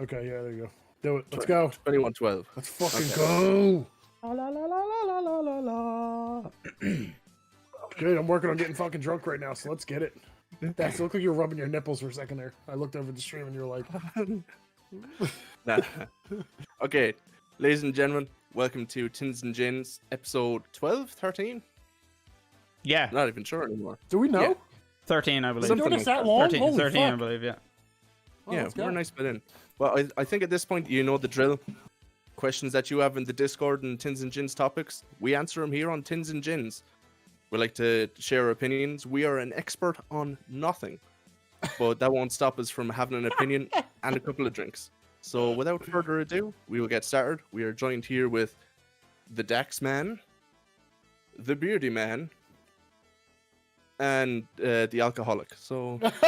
Okay, yeah, there you go. Do it. Let's go. 2112. Let's fucking Okay. go. La la la la la la la la. Good. I'm working on getting fucking drunk right now, so let's get it. Dax, it looked like you were rubbing your nipples for a second there. I looked over the stream and you were like, Nah. Okay, ladies and gentlemen, welcome to Tins and Gins, episode 12, 13? Yeah, Not even sure anymore. do we know? Yeah. 13, I believe. We've been doing this that long? 13, Holy 13 I fuck. believe, yeah. Oh, Yeah, let's we're go. a nice bit in. Well, I think at this point you know the drill. Questions that you have in the Discord and Tins and Gins topics, we answer them here on Tins and Gins. We like to share our opinions. We are an expert on nothing, but that won't stop us from having an opinion and a couple of drinks. So without further ado, we will get started. We are joined here with the Dax man, the Beardy man, and the alcoholic. So let's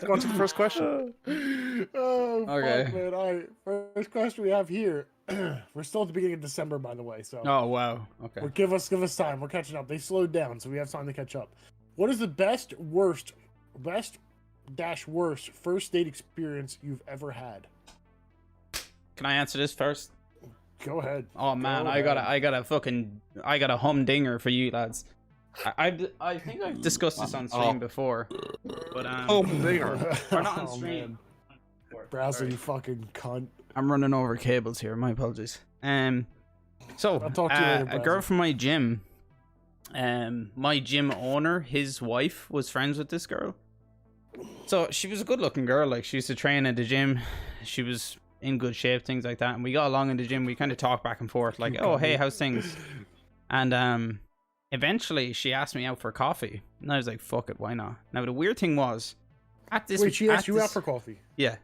go on to the first question. Oh, Okay. fuck, man. All right, first question we have here. We're still at the beginning of December, by the way, so Oh, wow. Okay. give us time. We're catching up. They slowed down, so we have time to catch up. What is the best worst first date experience you've ever had? Can I answer this first? Go ahead. Oh, man, Go I got ahead. a humdinger for you lads. I think I've discussed this on stream before, but There. we're not on Oh, stream. man. Browser, you fucking cunt. I'm running over cables here. My apologies. So I'll talk to you later, a Browser. girl from my gym, my gym owner, his wife was friends with this girl. So she was a good-looking girl. Like, she used to train at the gym. She was in good shape, things like that. And we got along in the gym. We kind of talked back and forth, like, "Oh, hey, how's things?" And eventually, she asked me out for coffee, and I was like, "Fuck it, why not?" Now the weird thing was, at this, Wait, she asked at you this- out for coffee? Yeah.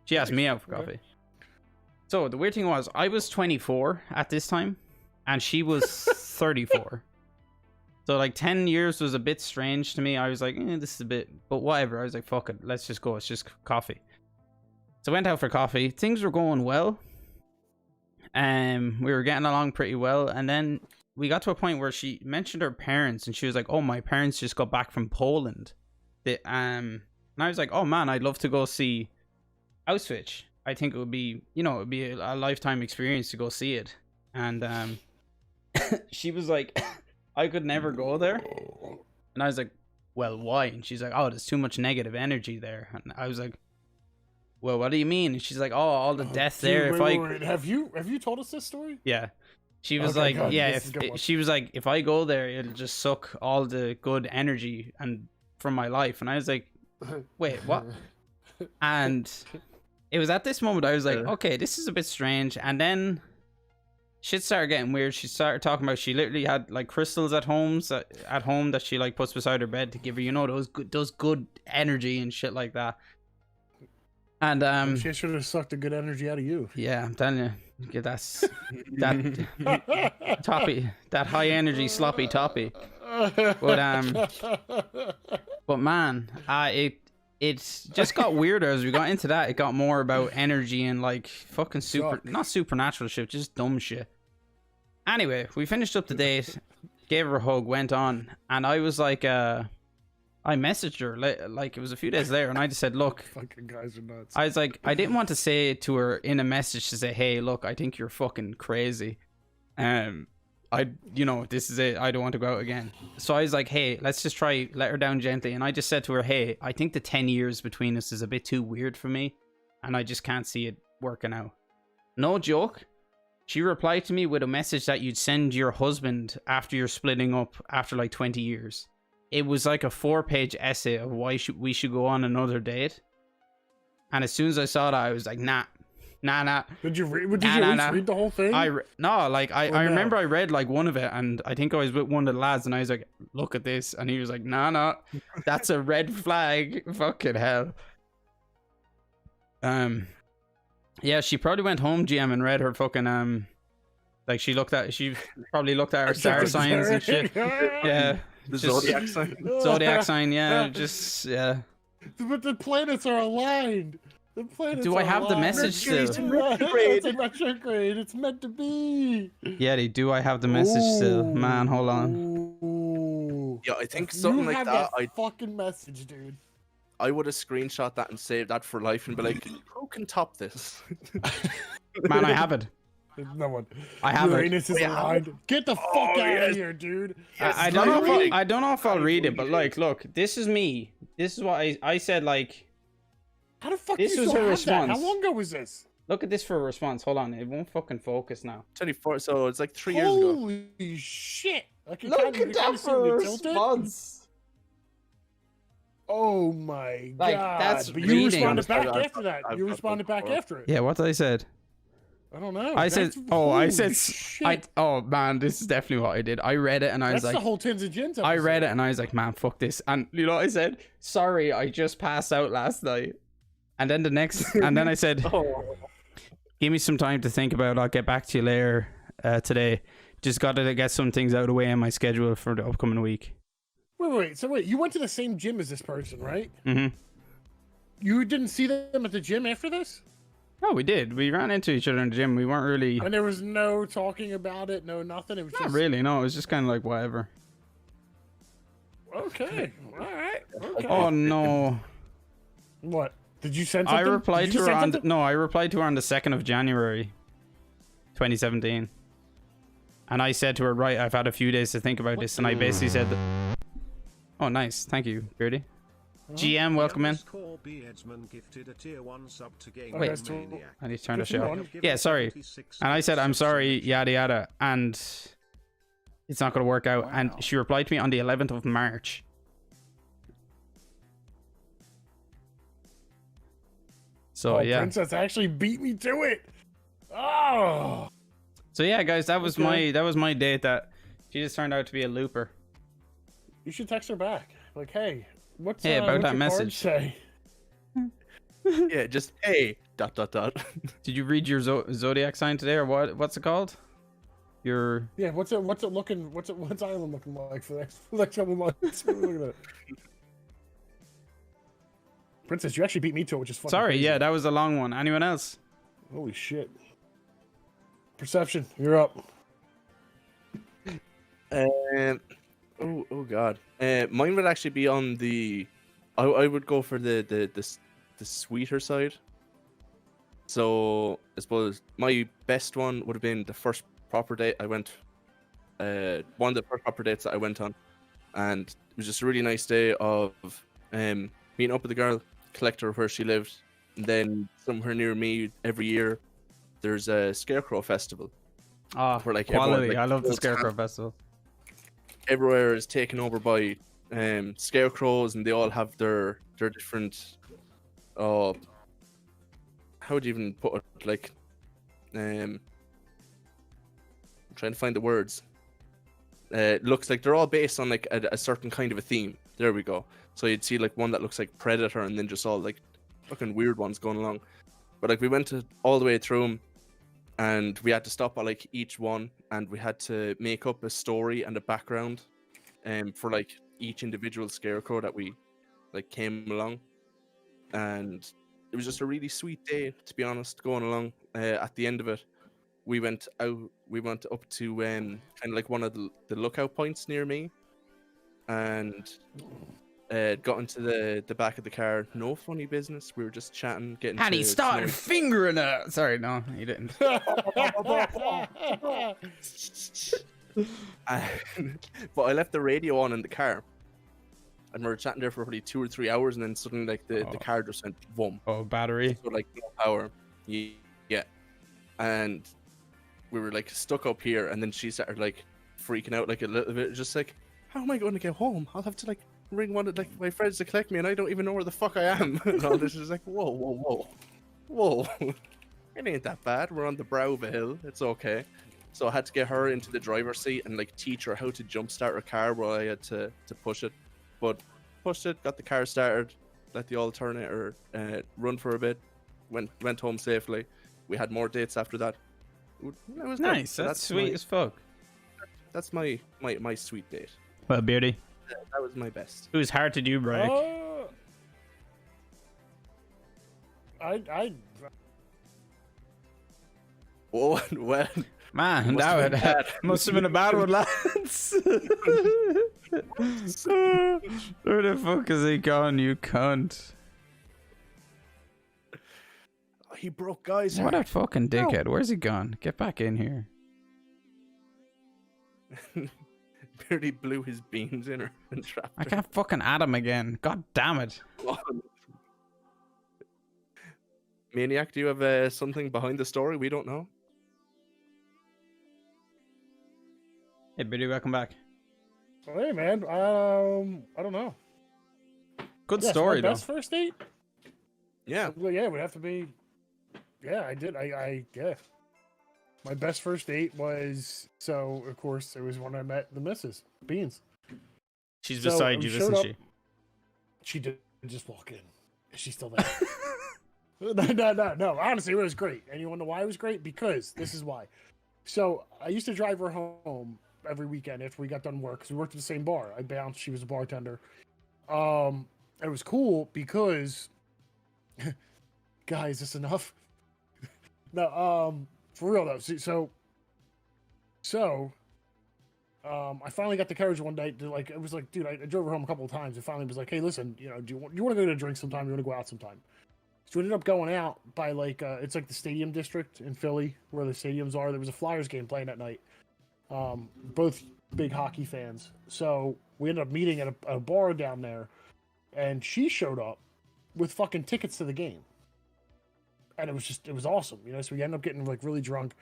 She asked me out for Okay. coffee. So the weird thing was, I was 24 at this time, and she was 34. So like 10 years was a bit strange to me. I was like, this is a bit, but whatever. I was like, fuck it, let's just go. It's just coffee. So I went out for coffee. Things were going well. We were getting along pretty well, and then we got to a point where she mentioned her parents, and she was like, "Oh, my parents just got back from Poland." And I was like, "Oh man, I'd love to go see Auschwitz. I think it would be, it'd be a lifetime experience to go see it." And she was like, "I could never go there." And I was like, "Well, why?" And she's like, "Oh, there's too much negative energy there." And I was like, "Well, what do you mean?" And she's like, "Oh, all the death there. Wait. Have you told us this story? Yeah." She was Okay, like, good. "Yeah, This is a good one. she was like, if I go there, it'll just suck all the good energy and from my life." And I was like, "Wait, what?" And it was at this moment I was like, "Okay, this is a bit strange." And then shit started getting weird. She started talking about she literally had like crystals at home that she like puts beside her bed to give her, those good energy and shit like that. And She should have sucked the good energy out of you. yeah, I'm telling you, that toppy, that high energy sloppy toppy. But man, it just got weirder as we got into that. It got more about energy and like fucking not supernatural shit, just dumb shit. Anyway, we finished up the date, gave her a hug, went on, and I was like, I messaged her like it was a few days later, and I just said, "Look, Fucking guys are nuts. I was like, I didn't want to say to her in a message to say, hey, look, I think you're fucking crazy. This is it. I don't want to go out again." So I was like, hey, let's just try, let her down gently. And I just said to her, hey, I think the 10 years between us is a bit too weird for me, and I just can't see it working out. No joke. She replied to me with a message that you'd send your husband after you're splitting up after like 20 years. It was like a 4-page essay of why we should go on another date. And as soon as I saw that, I was like, nah. Did you read the whole thing? I remember I read like one of it, and I think I was with one of the lads, and I was like, "Look at this," and he was like, "Nah, that's a red flag." Fucking hell. Yeah, she probably went home, GM, and read her fucking like she probably looked at her star signs and shit. Yeah. The zodiac sign. Zodiac sign, yeah, just yeah. But the planets are aligned. The planets Do I are have the aligned. message still? It's in retrograde. It's meant to be. Yeah, do I have the message still? Man, hold on. Ooh. Yeah, I think something you like have that. Fucking message, dude. I would have screenshot that and saved that for life and be like, who can top this? Man, I have it. No one. I have it. Uranus is aligned. Get the fuck out of here, dude. I don't know. I don't know if I'll read it, but like, look, this is me. This is what I said. Like, How the fuck this you was still her have that? response. How long ago was this? Look at this for a response. Hold on, it won't fucking focus now. 24, so it's like 3 years ago. Holy shit! Like, Look at that for a response. Oh my Like, god! that's but you reading. responded back I've- after that. I've You got responded that back before. after it. Yeah, what did I said? I don't know. I said, That's- oh, I holy said, shit. oh man, this is definitely what I did. I read it and I was That's like, the whole Tins and Gins episode. I read it and I was like, man, fuck this. And you know what I said? Sorry, I just passed out last night. And then and then I said, Oh. give me some time to think about it. I'll get back to you later today. Just got to get some things out of the way in my schedule for the upcoming week. Wait. So wait, you went to the same gym as this person, right? Mm-hmm. You didn't see them at the gym after this? No, we did. We ran into each other in the gym. We weren't really... And there was no talking about it, no nothing. It was Not just really, no. It was just kind of like, whatever. okay. All right. Okay. Oh, no. What? Did you send something? I replied Did to you her send on... something? No, I replied to her on the 2nd of January, 2017. And I said to her, right, I've had a few days to think about this. And I basically said... Oh, nice. Thank you, Beardy. GM, welcome in. Wait, I need to turn the show off. Yeah, sorry. And I said, I'm sorry, yada yada, and it's not going to work out. And she replied to me on the 11th of March. So yeah. Princess actually beat me to it. Oh. So yeah, guys, that was Okay. my date. That she just turned out to be a looper. You should text her back. Like, hey, what's Hey, about what's that your message. card say? Yeah, just hey ... Did you read your zodiac sign today, or what's it called? Your Yeah, what's it looking? What's Island looking like for the next couple months? Look at that. Princess, you actually beat me to it, which is fucking sorry, crazy. yeah, that was a long one. Anyone else? Holy shit. Perception, you're up. Oh god. Mine would actually be on the... I would go for the sweeter side. So I suppose my best one would have been the first proper date I went. One of the first proper dates that I went on, and it was just a really nice day of meeting up with the girl, collect her where she lived, and then somewhere near me every year there's a Scarecrow festival. Oh, Where, like, everyone, quality. like, I love the goes Scarecrow ham. Festival. Everywhere is taken over by scarecrows, and they all have their different how would you even put it, like I'm trying to find the words. Looks like they're all based on like a certain kind of a theme. There we go. So you'd see like one that looks like Predator, and then just all like fucking weird ones going along. But like we went all the way through them, and we had to stop at like each one, and we had to make up a story and a background for like each individual scarecrow that we like came along. And it was just a really sweet day, to be honest, going along. At the end of it, we went up to kind of like one of the lookout points near me, and got into the back of the car. No funny business. We were just chatting, getting. And he to started know- fingering her. Sorry, no, he didn't. But I left the radio on in the car, and we were chatting there for probably 2 or 3 hours, and then suddenly like the car just went boom. Oh, battery. So like no power. Yeah. And we were like stuck up here, and then she started like freaking out like a little bit, just like, how am I going to get home? I'll have to like ring one of like my friends to collect me, and I don't even know where the fuck I am. And all this is like, whoa. It ain't that bad. We're on the brow of a hill. It's okay. So I had to get her into the driver's seat and like teach her how to jumpstart her car while I had to push it. But pushed it, got the car started, let the alternator run for a bit, went home safely. We had more dates after that. It was good. Nice. So That's sweet as fuck. That's my sweet date. Well, Beardy, That was my best. it was hard to do, Break. I Oh well, Man, Must have been bad. must have been a bad one, lads. Where the fuck is he gone, you cunt? He broke guys. What a fucking No. dickhead. Where's he gone? Get back in here. Barely blew his beans in her and trapped I her. can't fucking add him again. God damn it. Maniac, do you have something behind the story we don't know? Hey, Biddy, welcome back. Hey, man. I don't know. Good Yeah, so story, my though. best first date? Yeah. Well, yeah, it would have to be. Yeah, I did. Yeah. My best first date was, so of course it was when I met the missus, Beans. She's So, beside you, showed isn't up- she? She did just walk in. Is she still there? No. Honestly, it was great. And you want to know why it was great? Because this is why. So I used to drive her home every weekend after we got done work because we worked at the same bar. I bounced. She was a bartender. It was cool because, guys, is this enough? No, for real though. I finally got the courage one day to it was like, dude, I drove her home a couple of times and finally was like, hey, listen, do you want to go get a drink sometime? You want to go out sometime? So we ended up going out by it's like the stadium district in Philly where the stadiums are. There was a Flyers game playing that night. Both big hockey fans. So we ended up meeting at a bar down there and she showed up with fucking tickets to the game. And it was awesome, so we ended up getting really drunk.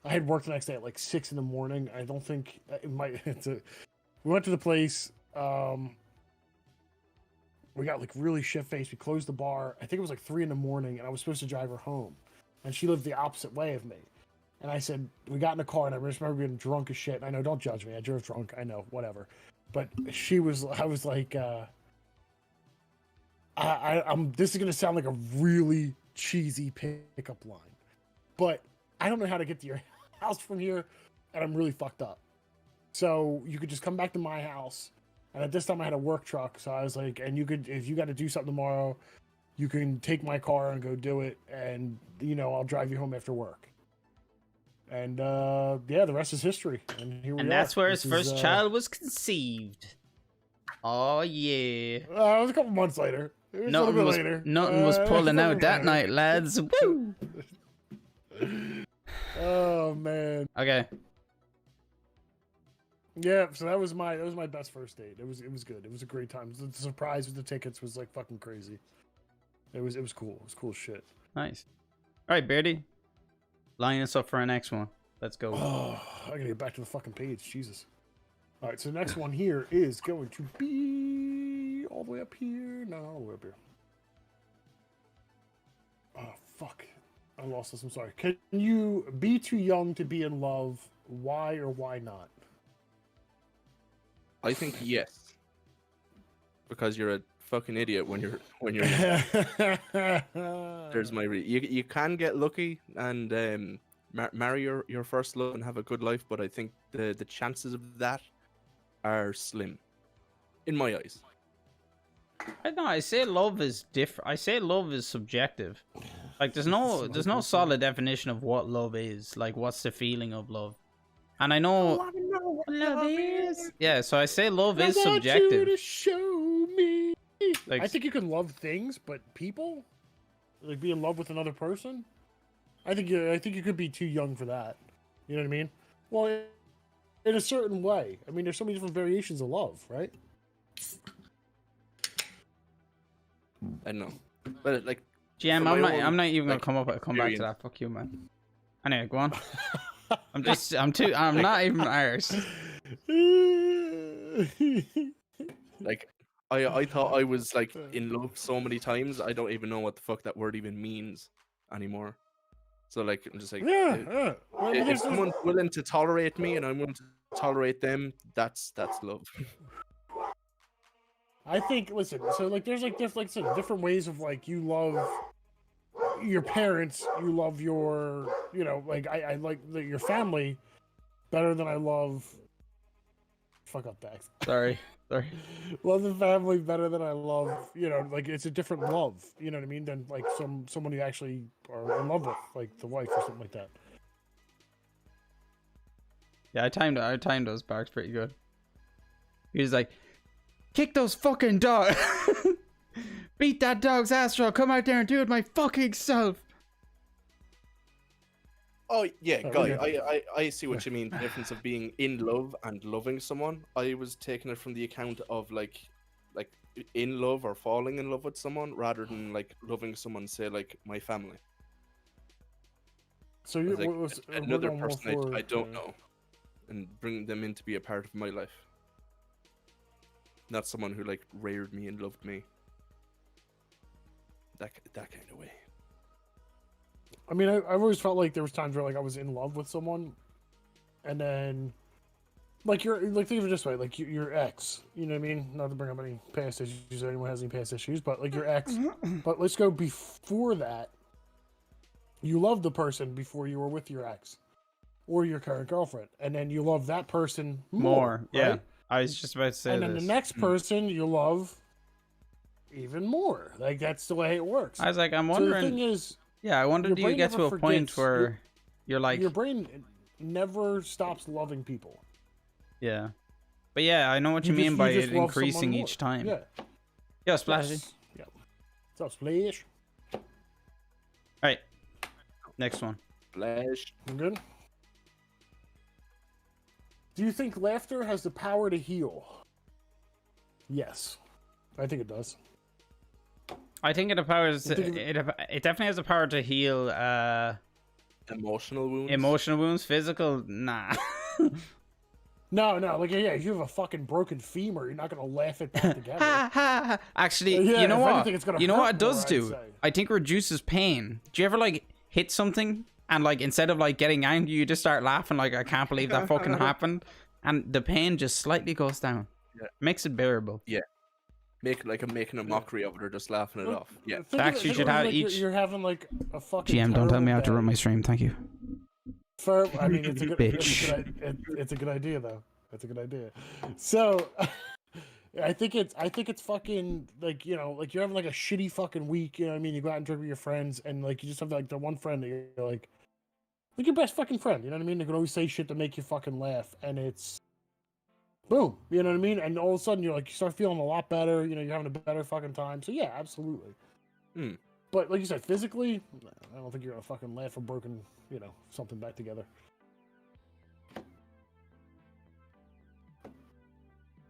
I had work the next day at 6 a.m. I don't think it might. We went to the place. We got really shit faced. We closed the bar. I think it was 3 a.m. and I was supposed to drive her home, and she lived the opposite way of me. And I said we got in the car, and I just remember being drunk as shit. And I know, don't judge me. I drove drunk. I know, whatever. But I was like, I'm. This is gonna sound like a really cheesy pickup line, but I don't know how to get to your house from here, and I'm really fucked up. So you could just come back to my house, and at this time I had a work truck, so I was like, and you could, if you got to do something tomorrow, you can take my car and go do it, and I'll drive you home after work. And yeah, the rest is history. And here we are. And that's where his This first is, child was conceived. Oh, yeah. It was a couple months later. It was a little bit later. Nothing was pulling it was a out that little night, lads. Woo! later. Oh man. Okay. Yeah, so that was my best first date. It was good. It was a great time. The surprise with the tickets was fucking crazy. It was cool. It was cool as shit. Nice. All right, Beardy. Line us up for our next one. Let's go. Oh, I gotta get back to the fucking page. Jesus. All right, so the next one here is going to be all the way up here. No, not all the way up here. Oh, fuck. I lost this. I'm sorry. Can you be too young to be in love? Why or why not? I think yes. Because you're a fucking idiot when you're young. There's my you can get lucky and marry your first love and have a good life, but I think the chances of that are slim in my eyes. I know. I say love is different. I say love is subjective. There's no solid definition of what love is. What's the feeling of love? And I know what love is. Yeah, so I say love is subjective. I want you to show me. Like, I think you can love things, but people, be in love with another person. I think you could be too young for that. You know what I mean? Well, in a certain way. I mean, there's so many different variations of love, right? I don't know, but GM, from my I'm not own, even gonna come back to experience. that. Fuck you, man. Anyway, go on. I'm not even Irish. I thought I was in love so many times. I don't even know what the fuck that word even means anymore. So I'm just Yeah. Well, if someone's willing to tolerate me and I'm willing to tolerate them, that's love. I think. Listen. So there's different ways of you love your parents. You love your I like your family better than I love. Fuck up, Dax. Sorry. Love the family better than I love. It's a different love. You know what I mean? Than someone you actually are in love with, like the wife or something like that. Yeah, I timed those barks pretty good. He was like, kick those fucking dogs. Beat that dog's ass, I'll come out there and do it my fucking self. Oh yeah, Oh, Guy, okay. I see what you mean. The difference of being in love and loving someone. I was taking it from the account of like in love or falling in love with someone rather than like loving someone, say like my family. So you Like, we're another going more person for, I don't know, and bring them in to be a part of my life. Not someone who like reared me and loved me. That kind of way. I mean, I've always felt like there was times where like I was in love with someone, and then like you're like think of it this way, like your ex. You know what I mean? Not to bring up any past issues, if anyone has any past issues, but like your ex. But let's go before that. You loved the person before you were with your ex, or your current girlfriend, and then you love that person more. Yeah, right? I was just about to say And then this. the next person you love even more. Like that's the way it works. I was like, I'm So wondering. the thing is, Yeah, I wonder, your do you brain get to never a point forgets. where you're like, your brain never stops loving people. yeah. But yeah, I know what you You mean just- by you just it love increasing someone more. each time. Yeah. Yo, Splashy. Yes. Yeah. What's up, Splash? Alright. Next one. Flash. You good? Do you think laughter has the power to heal? Yes. I think it does. I think it powers. You think It definitely has the power to heal Emotional wounds. emotional wounds. Physical, nah. No, like, yeah, if you have a fucking broken femur, you're not going to laugh it back together. Actually, Yeah, you know if what? anything, it's gonna You know what hurt it does more, I'd do? say. I think it reduces pain. Do you ever like hit something and like instead of like getting angry, you just start laughing like I can't believe that fucking happened, and the pain just slightly goes down. Yeah. Makes it bearable. Making a mockery of it or just laughing it off. Yeah. Think of Dax, it- you think should of it have like each- You're having like a fucking. GM, don't tell me I have to terrible run my day. stream. Thank you. I mean, it's a good, Bitch. it's a good idea though. That's a good idea. So, I think it's fucking like like you're having like a shitty fucking week. You know what I mean? You go out and drink with your friends, and like you just have like the one friend that you're like your best fucking friend. You know what I mean? They can always say shit to make you fucking laugh, and it's boom. You know what I mean? And all of a sudden you start feeling a lot better. You know, you're having a better fucking time. So yeah, absolutely. Hmm. But like you said, physically, I don't think you're gonna fucking laugh or broken, something back together.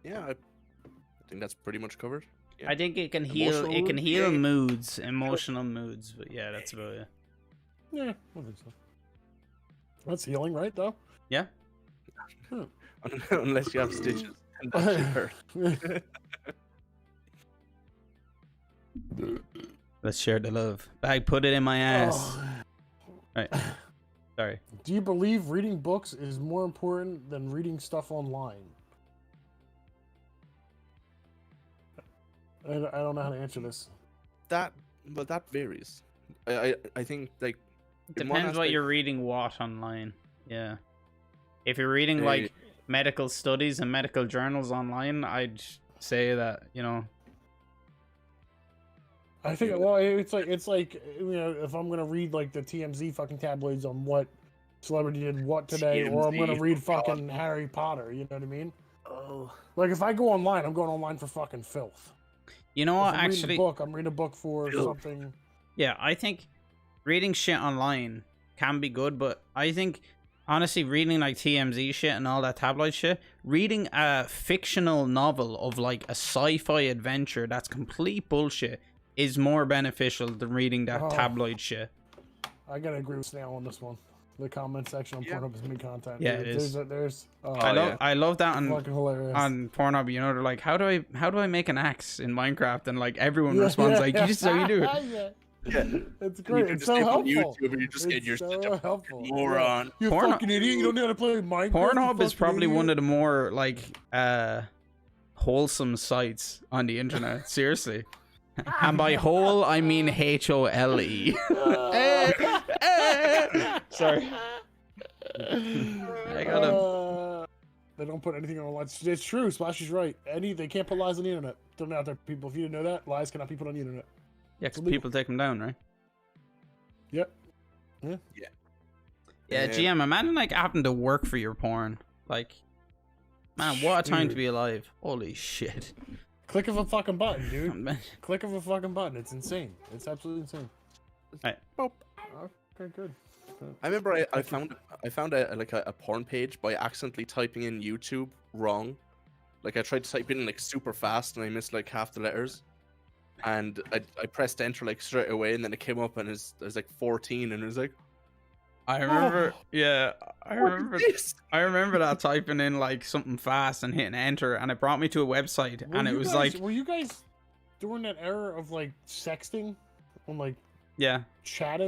Yeah, I think that's pretty much covered. Yeah. I think it can heal. Emotional It can wounds? heal Yeah. moods, emotional moods. But yeah, that's about it. Yeah, I think so. That's healing, right? Though. Yeah. Unless you have stitches, and that should hurt. Let's share the love. Bag, put it in my ass. Oh. Right. Sorry. Do you believe reading books is more important than reading stuff online? I don't know how to answer this. That varies. I think like in one Depends what aspect- you're reading what online. Yeah. If you're reading like medical studies and medical journals online, I'd say that, I think it's like if I'm gonna read like the TMZ fucking tabloids on what celebrity did what today, or I'm gonna TMZ, read fucking Harry Potter. You know what I mean? Oh. Like if I go online, I'm going online for fucking filth. you know If what, I'm reading actually, a book, I'm reading a book for Filth. something. yeah, I think reading shit online can be good, but I think honestly reading like TMZ shit and all that tabloid shit, reading a fictional novel of like a sci-fi adventure that's complete bullshit is more beneficial than reading that Oh. tabloid shit. I gotta agree with Snail on this one. The comment section on Yeah. Pornhub is new content. Yeah, it is. There's I love that fucking hilarious. on Pornhub. They're like, how do I make an axe in Minecraft? And like everyone responds like, this is how you do it. Yeah. Yeah. It's You great. can It's just so type on helpful. YouTube and you just get It's you're such so a helpful. moron. You Porno- fucking idiot! You don't know how to play Minecraft. Pornhub is probably one of the more like wholesome sites on the internet. Seriously. And by whole, I mean HOLE. Sorry. I gotta. They don't put anything online. It's true. Splash is right. They can't put lies on the internet. Don't out there, people. If you didn't know that, lies cannot be put on the internet. Yeah, 'cause illegal. people take them down, right? Yep. Yeah, GM, imagine like having to work for your porn. Like, man, what a time to Dude. be alive. Holy shit. Click of a fucking button, dude. Man. Click of a fucking button. It's insane. It's absolutely insane. Right. Boop. Okay, good. I remember I found a porn page by accidentally typing in YouTube wrong. Like I tried to type in like super fast and I missed like half the letters. And I pressed enter like straight away and then it came up and it was like 14 and it was like, I remember, yeah, I what remember, is this? I remember that typing in like something fast and hitting enter, and it brought me to a website, and it was like, were you guys during that era of like sexting, on like yeah, chat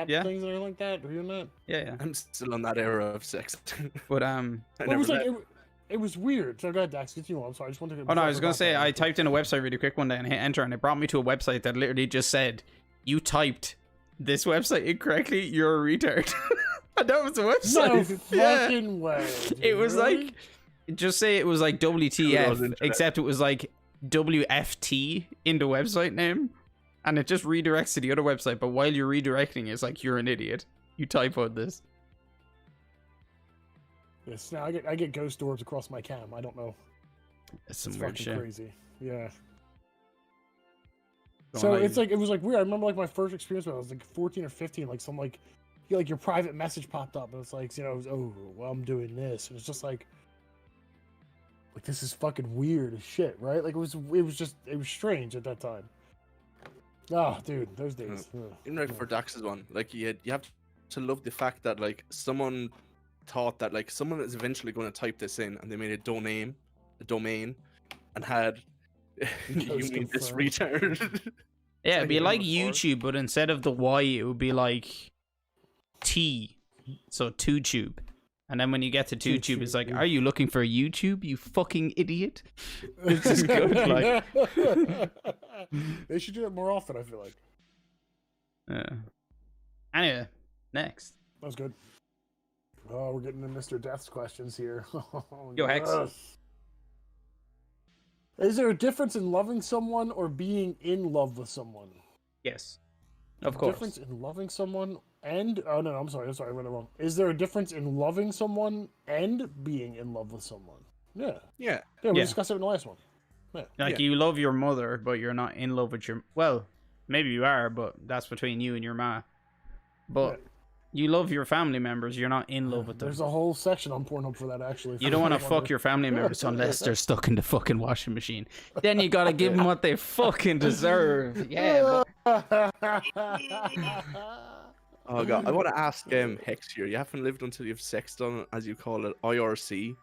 Yeah. things and everything like that? Were you in that? yeah. I'm still on that era of sex. But I Well, it never was like met- it was weird. So go ahead, Dax. Continue. I'm sorry. I just wanted to. oh no, I was gonna say I typed in a website really quick one day and hit enter, and it brought me to a website that literally just said, "You typed this website incorrectly. You're a retard." And that was the No website. Yeah. fucking way. Dude. It was Really? like, just say it was like WTF, internet. except it was like WFT in the website name, and it just redirects to the other website. But while you're redirecting, it's like, you're an idiot. You typoed this. Yes. Now I get ghost orbs across my cam. I don't know. That's some It's weird fucking shit. crazy. Yeah. Going So like- it's like it was like weird. I remember like my first experience when I was like 14 or 15. Like some like your private message popped up and it's like, it was, oh well, I'm doing this, and it's just like this is fucking weird as shit, right? Like it was strange at that time. Oh, dude, those days. Ugh. Even like for Dax's one, like you have to love the fact that like someone thought that like someone is eventually going to type this in and they made a domain, and had you Ghost mean this confirmed. retard. Yeah, it'd be like before. YouTube, but instead of the Y, it would be like T. So TubeTube. And then when you get to TubeTube, it's like, TubeTube. are you looking for YouTube, you fucking idiot? It's just good, like. They should do it more often, I feel like. Yeah. Anyway, next. That was good. Oh, we're getting to Mr. Death's questions here. Yo, Hex. Yes. Is there a difference in loving someone or being in love with someone? Yes. Of course. Difference in loving someone and I'm sorry, I read it wrong. Is there a difference in loving someone and being in love with someone? Yeah. Yeah. Yeah, we Yeah. discussed it in the last one. Yeah. Like, you love your mother, but you're not in love with your... Well, maybe you are, but that's between you and your ma. But you love your family members, you're not in love with them. There's a whole section on Pornhub for that, actually. You don't want to fuck your family members unless they're stuck in the fucking washing machine. Then you gotta give them what they fucking deserve. Yeah, Oh god, I want to ask Hex here. You haven't lived until you've sexed on, as you call it, IRC.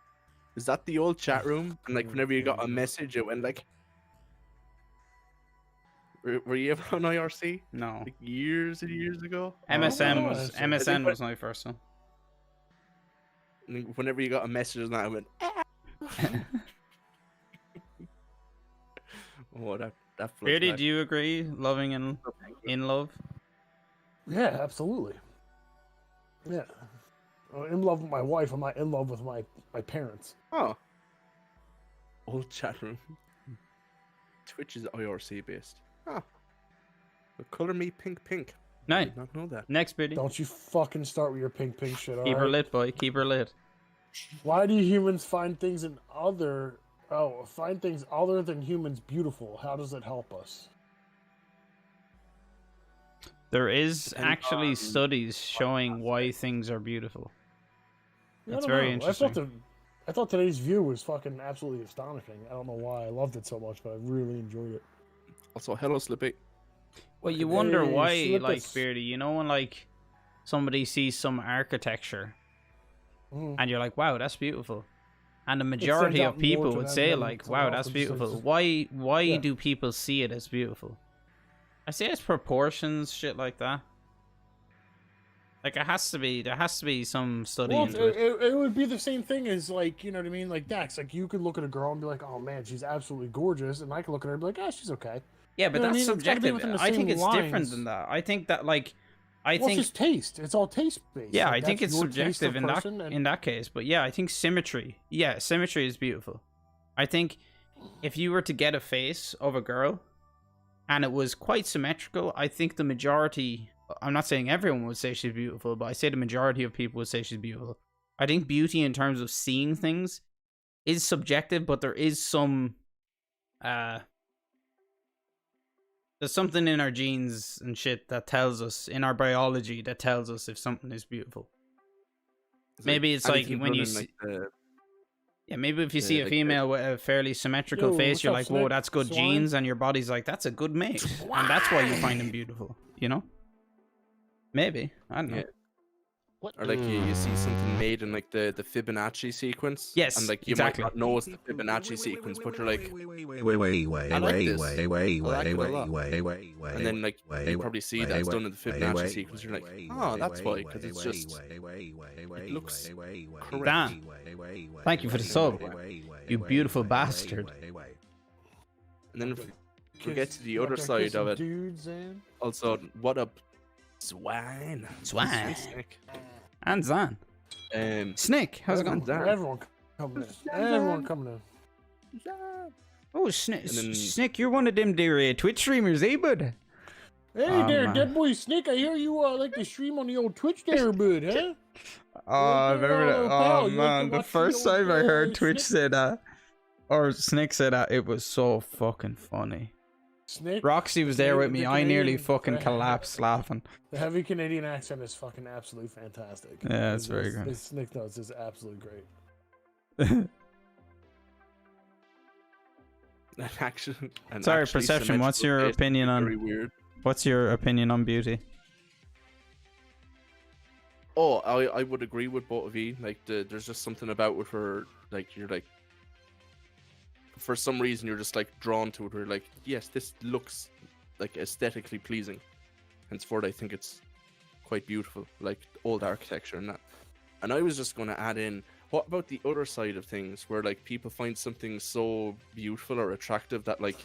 Is that the old chat room? And like whenever you got a message, it went like. Were you ever on IRC? no. Like years and years ago? MSN Oh, was I see. MSN was my first one. And whenever you got a message on that, I went. Oh, that floods Beardy, back. do you agree? Loving and in love? Yeah, absolutely. Yeah. I'm in love with my wife. I'm not in love with my parents. Oh. Old chat room. Twitch is IRC based. Oh. But color me pink. No. Did not know that. Next, Beardy. Don't you fucking start with your pink shit, Keep her alright? lit, boy. Keep her lit. Why do humans find things other than humans beautiful? How does it help us? There is Depends actually on studies showing why things are beautiful. I That's don't very know. interesting. I thought today's view was fucking absolutely astonishing. I don't know why I loved it so much, but I really enjoyed it. Also, hello Slippy. Well, you wonder Hey, why, slip like, us. Beardy, you know, when, like, somebody sees some architecture Mhm. and you're like, wow, that's beautiful. And the majority out of people more to would them say, than like, someone wow, else that's would just say beautiful. it's- Why Yeah. do people see it as beautiful? I say it's proportions, shit like that. Like, there has to be some study Well, into it. it would be the same thing as, like, you know what I mean? Like, Dax, like, you could look at a girl and be like, oh man, she's absolutely gorgeous. And I could look at her and be like, oh, she's okay. Yeah, but you know what I that's mean? It's gotta be subjective. within the I think same it's different lines. than that. I think that, like, I Well, think... it's just taste. It's all taste based. Yeah, Like, I think that's it's your taste subjective of in that person, and- in that case. But yeah, I think symmetry. Yeah, symmetry is beautiful. I think if you were to get a face of a girl and it was quite symmetrical, I think the majority, I'm not saying everyone would say she's beautiful, but I say the majority of people would say she's beautiful. I think beauty in terms of seeing things is subjective, but there is some there's something in our genes and shit that tells us, in our biology, that tells us if something is beautiful. Maybe it's like when you see, yeah, maybe if you see a female with a fairly symmetrical face, you're like, whoa, that's good genes, and your body's like, that's a good mate, and that's why you find them beautiful, you know? Maybe. I don't know. Yeah. Or like you see something made in like the Fibonacci sequence. Yes, and like you exactly. might not know it's the Fibonacci sequence, but you're like, and then like you probably see that's done in the Fibonacci sequence. You're like, oh, that's why, because it's just it looks correct. Dan, thank you for the sub, you beautiful bastard. And then if we get to the other side of it, also, what a swine. Snick. And Zan. Snick, how's it going? Everyone coming in. Everyone coming in. Oh, Snick, you're one of them there Twitch streamers, eh, bud? Hey there, dead boy Snick. I hear you like to stream on the old Twitch there, bud, huh? Oh, I remember that. Oh, man. The first time I heard Twitch say that, or Snick said that, it was so fucking funny. Snick, Roxy was there with me. I nearly fucking collapsed laughing. The heavy Canadian accent is fucking absolutely fantastic. Yeah, it's very good. Snick does is absolutely great. Sorry, Perception. What's your opinion on? Weird. What's your opinion on beauty? Oh, I would agree with both of you. Like there's just something about with her. Like you're like, for some reason you're just like drawn to it. Where like, yes, this looks like aesthetically pleasing. Henceforth, I think it's quite beautiful, like old architecture and that. And I was just going to add in, what about the other side of things, where like people find something so beautiful or attractive that like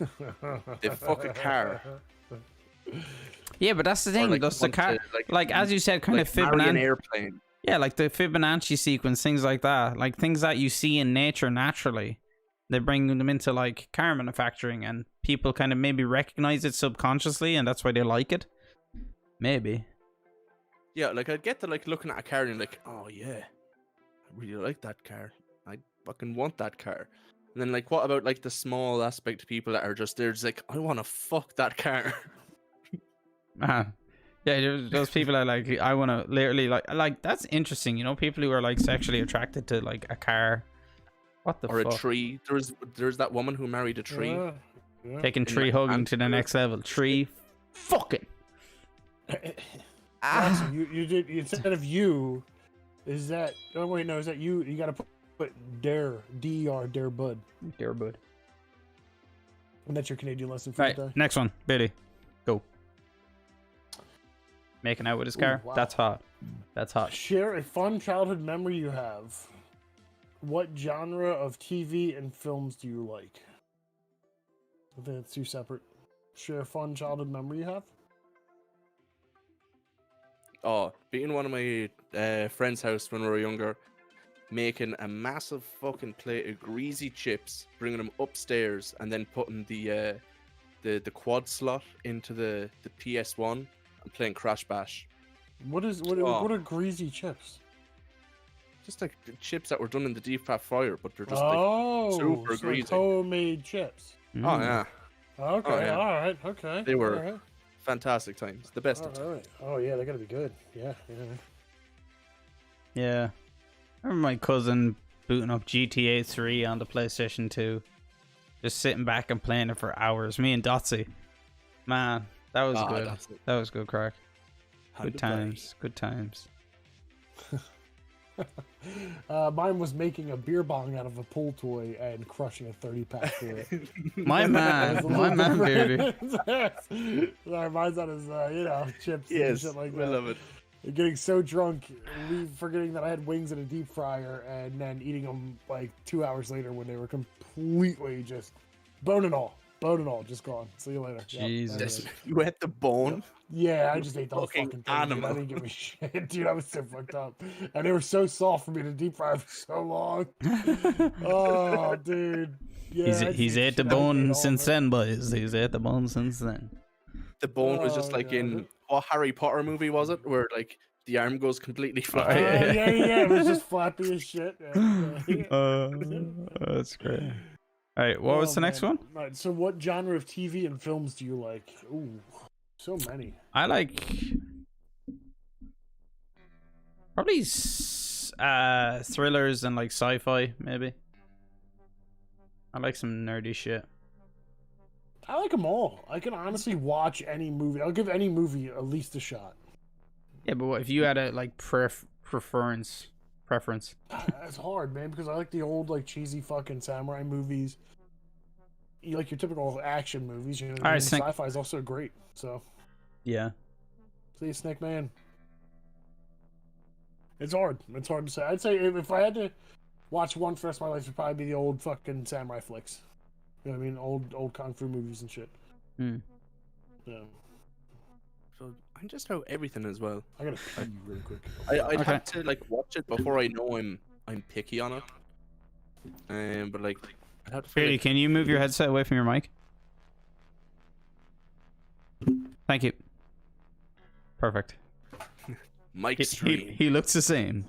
they fuck a car. Yeah, but that's the thing. Like, that's the car. Like as you said, kind like of Fibonacci. An airplane. Yeah, like the Fibonacci sequence, things like that. Like things that you see in nature naturally. They bring them into like car manufacturing, and people kind of maybe recognize it subconsciously, and that's why they like it. Maybe. Yeah, like I'd get to like looking at a car and like, oh yeah, I really like that car. I fucking want that car. And then like, what about like the small aspect of people that are just there, just like, I want to fuck that car. Yeah, those people are like, I want to literally like that's interesting. You know, people who are like sexually attracted to like a car. What the or fuck? A tree. There's that woman who married a tree. Yeah. Taking tree hugging to the next level. Tree fucking. So you did instead of you, is that? Oh wait, no, is that you? You gotta put dare dare bud. Dare bud. And that's your Canadian lesson for right, the day. Next one, Billy, go. Making out with his car. Wow. That's hot. That's hot. Share a fun childhood memory you have. What genre of TV and films do you like? I think it's two separate. Share a fun childhood memory you have. Oh, being one of my friend's house when we were younger, making a massive fucking plate of greasy chips, bringing them upstairs, and then putting the quad slot into the PS1 and playing Crash Bash. What are greasy chips? Just like the chips that were done in the deep fat fryer, but they're just like super greasy. Like homemade chips. Mm. Oh yeah. Okay. Oh, yeah. All right. Okay. They were all right. fantastic times. The best of times. Right. Oh yeah, they gotta be good. Yeah. Yeah. I remember my cousin booting up GTA 3 on the PlayStation 2. Just sitting back and playing it for hours. Me and Dotsy. Man, that was good. That was good crack. Good times. Good times. Mine was making a beer bong out of a pool toy and crushing a 30-pack through it. My man, baby. Sorry, mine's on his, chips and shit like that. I love it. Getting so drunk, forgetting that I had wings in a deep fryer, and then eating them like 2 hours later when they were completely just bone and all, just gone. See you later. Jesus, you ate the bone? Yeah, I just ate the whole fucking thing. Dude. I didn't give a shit, dude. I was so fucked up, and they were so soft for me to deep fry for so long. Oh, dude. Yeah, he's ate the bone since then, boys. He's ate the bone since then. The bone was just like in what Harry Potter movie was it? Where like the arm goes completely Oh, flat. Yeah. It was just flappy as shit. That's great. All right, what was the next one? All right, so what genre of TV and films do you like? Ooh, so many. I like probably thrillers and like sci-fi, maybe. I like some nerdy shit. I like them all. I can honestly watch any movie. I'll give any movie at least a shot. Yeah, but what if you had a like preference? It's hard, man, because I like the old like cheesy fucking samurai movies. You like your typical action movies. You know, All right, sci-fi is also great. So Yeah. see you, Snake Man. It's hard. It's hard to say. I'd say if I had to watch one for the rest of my life, it'd probably be the old fucking samurai flicks. You know what I mean? Old kung fu movies and shit. Hmm. Yeah. So I'm just how everything as well. I gotta pee really quick. I'd Okay. have to like watch it before I know I'm picky on it. But like I'd have to feel Beardy, like, can you move your headset away from your mic? Thank you. Perfect. Mike Stream. He looks the same.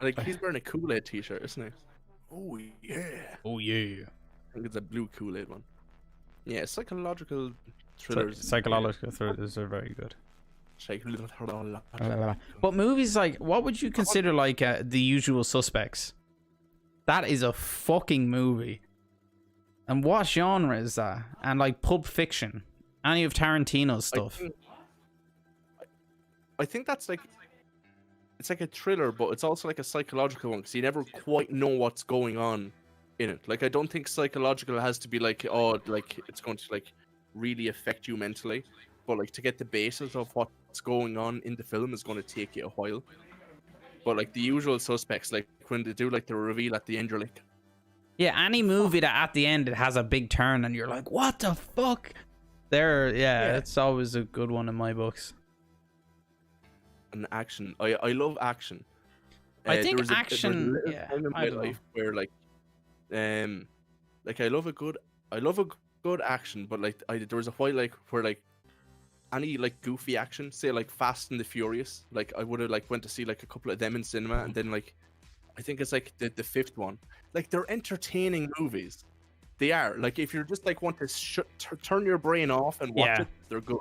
Like he's wearing a Kool-Aid t-shirt, isn't he? Oh yeah. Oh yeah. I think it's a blue Kool-Aid one. Yeah, psychological thrillers. Psychological thrillers are very good. Psychological. But movies like, what would you consider like The Usual Suspects? That is a fucking movie. And what genre is that? And like Pulp Fiction, any of Tarantino's stuff. I think that's like it's like a thriller, but it's also like a psychological one because you never quite know what's going on in it. Like I don't think psychological has to be like like it's going to like really affect you mentally, but like to get the basis of what's going on in the film is going to take you a while. But like The Usual Suspects, like when they do like the reveal at the end, you're like, Yeah, any movie that at the end it has a big turn and you're like, what the fuck? Yeah, it's always a good one in my books. an action. I love action. I think there was action. there was a little Yeah, time in I my don't know. life where like I love a good action, but like there was a while like where like any like goofy action, say like Fast and the Furious, like I would have like went to see like a couple of them in cinema, and then like I think it's like the fifth one. Like they're entertaining movies. They are like if you're just like want to turn your brain off and watch it, they're good.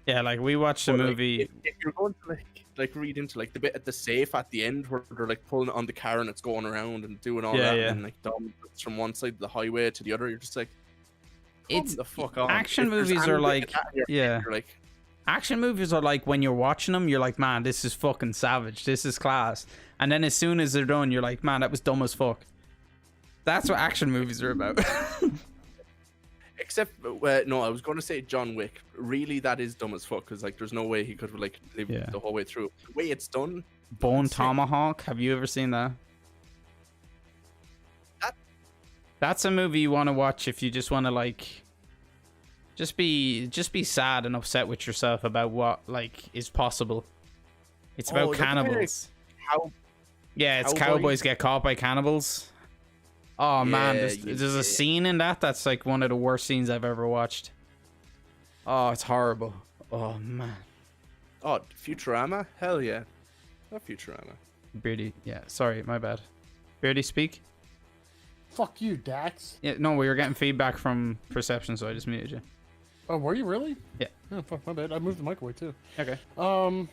Yeah, like we watched a But, like, movie. if you're going to like read into like the bit at the safe at the end where they're like pulling it on the car and it's going around and doing all that, and like Dom goes from one side of the highway to the other, you're just like, It's the fuck on. action If there's movies are anything like, that in your head, you're like, action movies are like when you're watching them, you're like, man, this is fucking savage. This is class. And then as soon as they're done, you're like, man, that was dumb as fuck. That's what action movies are about. except no, I was going to say John Wick. Really, that is dumb as fuck because like there's no way he could like live the whole way through. The way it's done. Bone Tomahawk. Have you ever seen that? That's a movie you want to watch if you just want to like just be sad and upset with yourself about what like is possible. It's about cannibals. It's cowboys get caught by cannibals. Oh man, there's a scene in that's like one of the worst scenes I've ever watched. Oh, it's horrible. Oh man. Oh, Futurama? Hell yeah. Not Futurama. Beardy, yeah, sorry, my bad. Beardy, speak. Fuck you, Dax. Yeah, no, we were getting feedback from Perception, so I just muted you. Oh, were you really? Yeah. Oh, fuck, my bad. I moved the mic away too. Okay. Alright,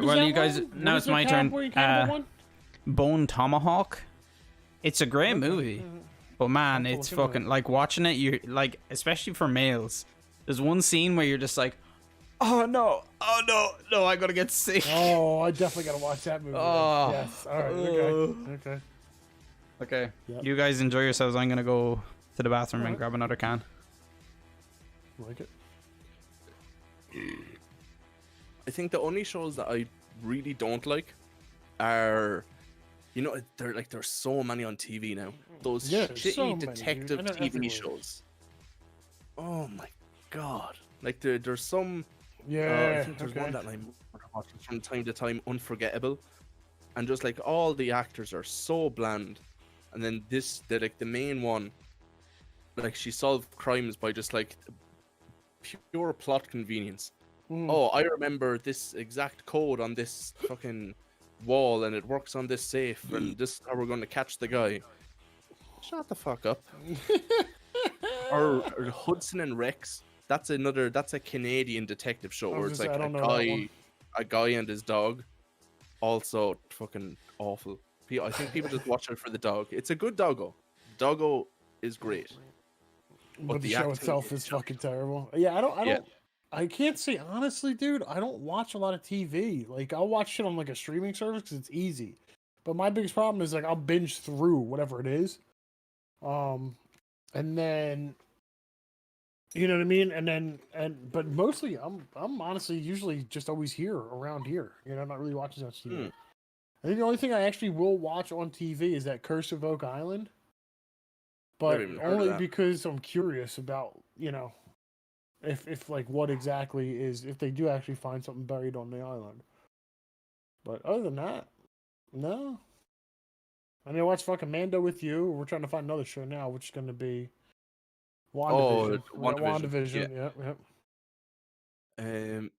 well, you guys, now it's my turn. Bone Tomahawk. It's a great movie, but man, it's fucking like watching it. You like, especially for males. There's one scene where you're just like, oh no, I gotta get sick. Oh, I definitely gotta watch that movie. Oh. Yes. All right. Okay. Okay. Yep. You guys enjoy yourselves. I'm gonna go to the bathroom and grab another can. Like it. I think the only shows that I really don't like are, you know, there's so many on TV now. Those shitty so many, detective dude. TV Everywhere. shows. Oh my god! Like there's some. Yeah. I think there's one that I'm watching from time to time, Unforgettable, and just like all the actors are so bland, and then the main one, like she solved crimes by just like pure plot convenience. oh, I remember this exact code on this fucking wall, and it works on this safe, and this is how we're going to catch the guy. Shut the fuck up. Or Hudson and Rex. That's a Canadian detective show where it's like a guy and his dog. Also fucking awful. I think people just watch it for the dog. It's a good doggo. Doggo is great. But the show itself is fucking terrible. Yeah, I can't say honestly, dude. I don't watch a lot of TV. Like, I'll watch shit on like a streaming service because it's easy. But my biggest problem is like I'll binge through whatever it is, and then, you know what I mean. But mostly I'm honestly usually just always here around here. You know, not really watching much TV. I think the only thing I actually will watch on TV is that Curse of Oak Island, but only because I'm curious about, you know, if like what exactly is, if they do actually find something buried on the island. But other than that, no. I mean, I watched fucking Mando with you. We're trying to find another show now, which is going to be WandaVision. Oh, WandaVision. Yep.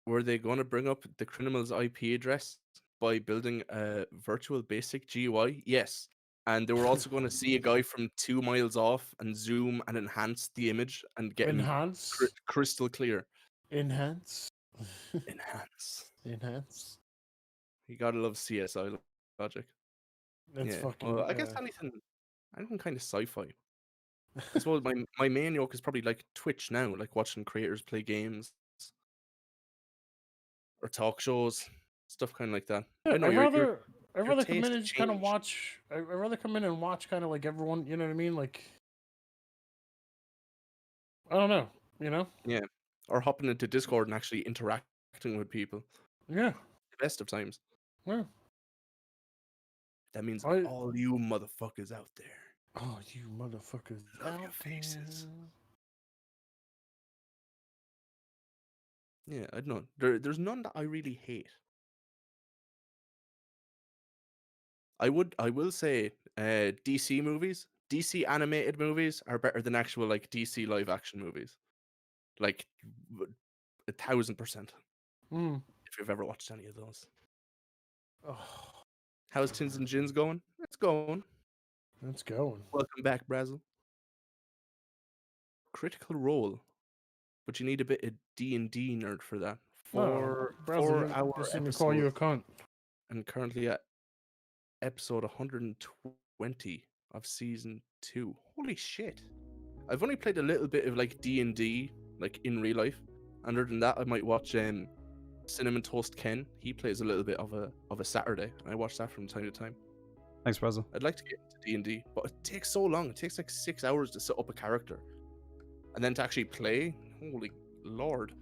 Were they going to bring up the criminal's IP address by building a virtual basic GUI? Yes. And they were also going to see a guy from 2 miles off and zoom and enhance the image and get crystal clear. Enhance. You gotta love CSI logic. That's fucking. Well, I guess anything kind of sci-fi. I suppose my main yoke is probably like Twitch now, like watching creators play games or talk shows, stuff kind of like that. Yeah, I'd rather come in and just kind of watch. I'd rather come in and watch kind of like everyone. You know what I mean? Like, I don't know. You know? Yeah. Or hopping into Discord and actually interacting with people. Yeah. The best of times. Yeah. That means all you motherfuckers out there. Oh, you motherfuckers out your faces. Yeah, I don't know. There's none that I really hate. I will say DC movies, DC animated movies are better than actual like DC live action movies. Like 1,000%. If you've ever watched any of those. Oh. How's Tins&Gins going? It's going. It's going. Welcome back, Brazil. Critical Role. But you need a bit of D&D nerd for that. 4 hour episode. Call you a cunt. And currently at episode 120 of season 2. Holy shit. I've only played a little bit of like D&D, like in real life. Other than that, I might watch Cinnamon Toast Ken. He plays a little bit of a Saturday, and I watch that from time to time. Thanks, Brazil. I'd like to get into D&D, but it takes so long. It takes like 6 hours to set up a character, and then to actually play. Holy lord!